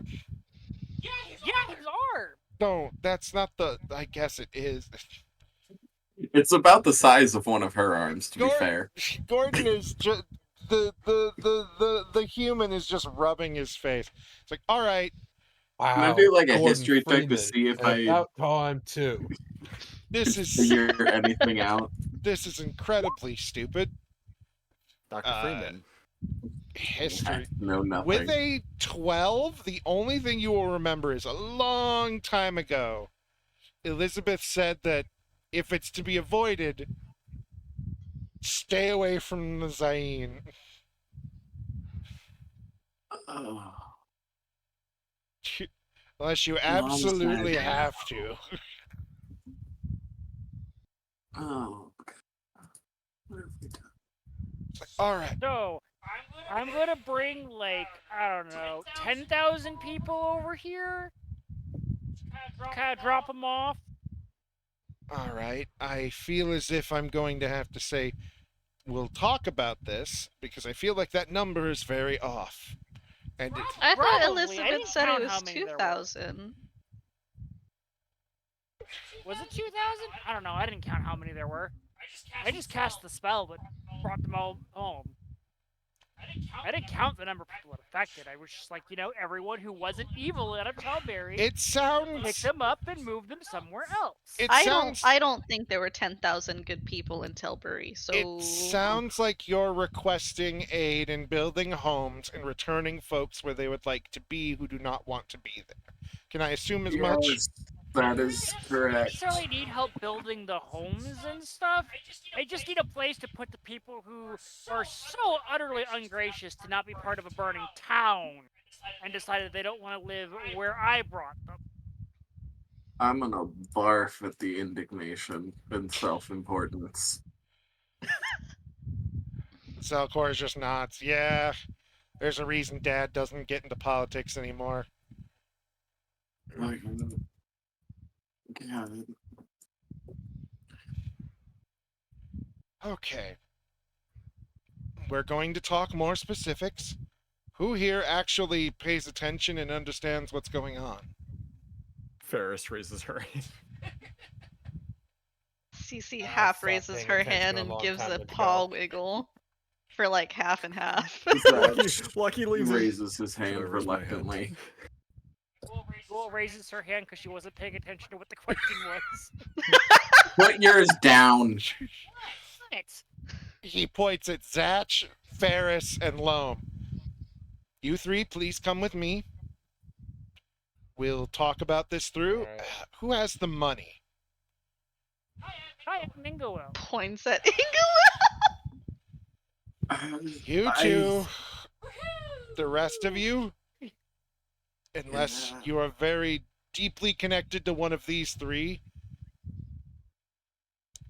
Yeah, his arm. No, that's not the. I guess it is. It's about the size of one of her arms, to be Gordon- fair. Gordon is just. the human is just rubbing his face. It's like, all right, Can I Wow. do like a Gordon history check to Freeman. see if And I about time too. this could is figure anything out? this is incredibly stupid. Dr. Freeman. History. No, With nothing. a 12, the only thing you will remember is a long time ago, Elizabeth said that if it's to be avoided, stay away from the Zayn. Oh, Unless you Mom's absolutely dead. have to. oh. What have we done? It's like, all right. So, I'm gonna bring like I don't know, 10,000 people over here. Kind of drop them off. All right. I feel as if I'm going to have to say, we'll talk about this, because I feel like that number is very off. And it, I thought Probably. I Elizabeth didn't said it count was how many there were. 2,000. Was it 2,000? I don't know. I didn't count how many there were. I just cast the spell, but brought them all home. I didn't count the number of people it affected. I was just like, everyone who wasn't evil out of Childberry, it pick sounds. them up and move them somewhere else. It I sounds. don't think there were 10,000 good people in Tilbury. So It sounds like you're requesting aid in building homes and returning folks where they would like to be who do not want to be there. Can I assume as much? Yes, that is I don't correct. necessarily need help building the homes and stuff. I just need a place to put the people who are so utterly ungracious to not be part of a burning town and decided they don't want to live where I brought them. I'm gonna barf at the indignation and self-importance. Zelcor just nods. Yeah, there's a reason Dad doesn't get into politics anymore. Like, God. Okay. We're going to talk more specifics. Who here actually pays attention and understands what's going on? Ferris raises her hand. Cece I half stopped raises paying her attention hand a and long gives time a ago. paw wiggle for like half and half. Lucky He leaves raises his Should I hand raise my hand? reluctantly. Gool raises her hand because she wasn't paying attention to what the question was. Put yours down. It. He points at Zatch, Ferris, and Loam. You three, please come with me. We'll talk about this through. Alright. Who has the money? Hi, I'm Mingo. Points at Ingo. You two. The rest of you, unless Yeah. you are very deeply connected to one of these three.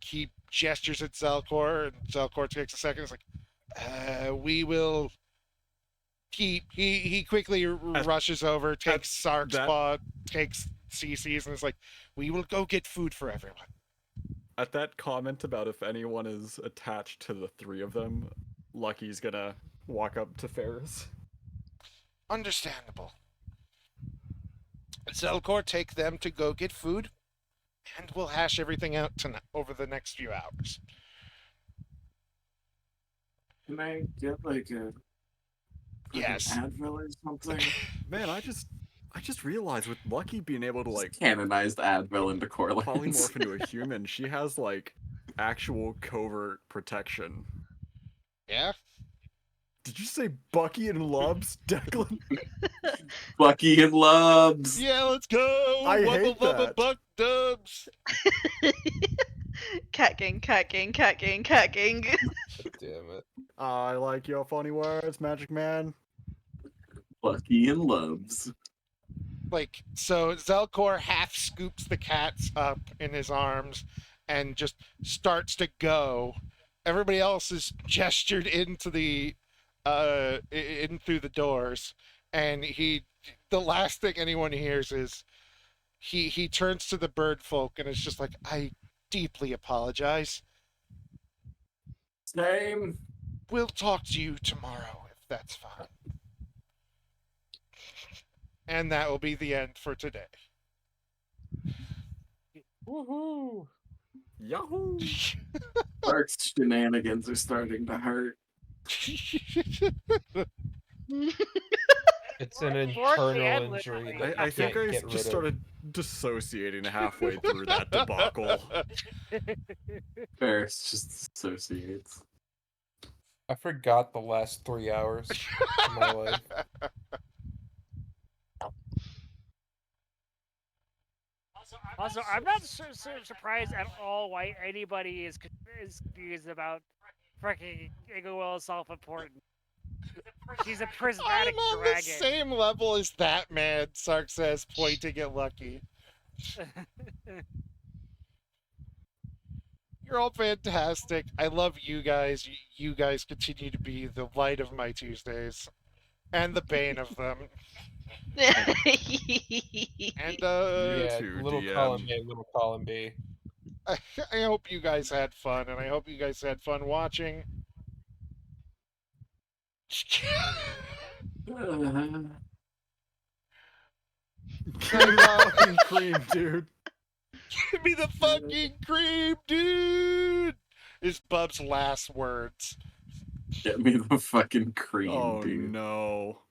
He gestures at Zelcor, and Zelcor takes a second. It's like, we will. He quickly rushes over, takes Sark's that- paw, takes Cece's, and is like, we will go get food for everyone. At that comment about if anyone is attached to the three of them, Lucky's gonna walk up to Ferris. Understandable. Zelcor, take them to go get food, and we'll hash everything out tonight over the next few hours. Can I get like a Yes. an Advil or something? Man, I just realized with Lucky being able to like Canonized Advil into Korlands. polymorph into a human, she has like actual covert protection. Yeah? Did you say Bucky and Lubs, Declan? Bucky and Lubs. Yeah, let's go! I Wubba hate wubba that. buck dubs! Cat gang, cat gang, cat gang, cat gang. God damn it. I like your funny words, Magic Man. Bucky and Lubs. Like, so Zelcor half scoops the cats up in his arms and just starts to go. Everybody else is gestured into the in through the doors, and the last thing anyone hears is he turns to the bird folk and is just like, I deeply apologize. Same. We'll talk to you tomorrow if that's fine. And that will be the end for today. Woohoo! Yahoo! Clark's shenanigans are starting to hurt. It's an Fortunately internal and injury literally. that you I think can't I get just rid of. started dissociating halfway through that debacle. Ferris just associates. I forgot the last 3 hours of my life. Also, I'm not surprised at all why anybody is confused about freaking Igawell is self-important. She's a I'm prismatic on the dragon. same level as that man, Sark says, pointing at Lucky. You're all fantastic. I love you guys. You guys continue to be the light of my Tuesdays. And the bane of them. And You Yeah, too, little DM. column A, little column B. I hope you guys had fun, and I hope you guys had fun watching. Give me the fucking cream, dude. Give me the fucking cream, dude! Is Bub's last words. Get me the fucking cream, Oh dude. no.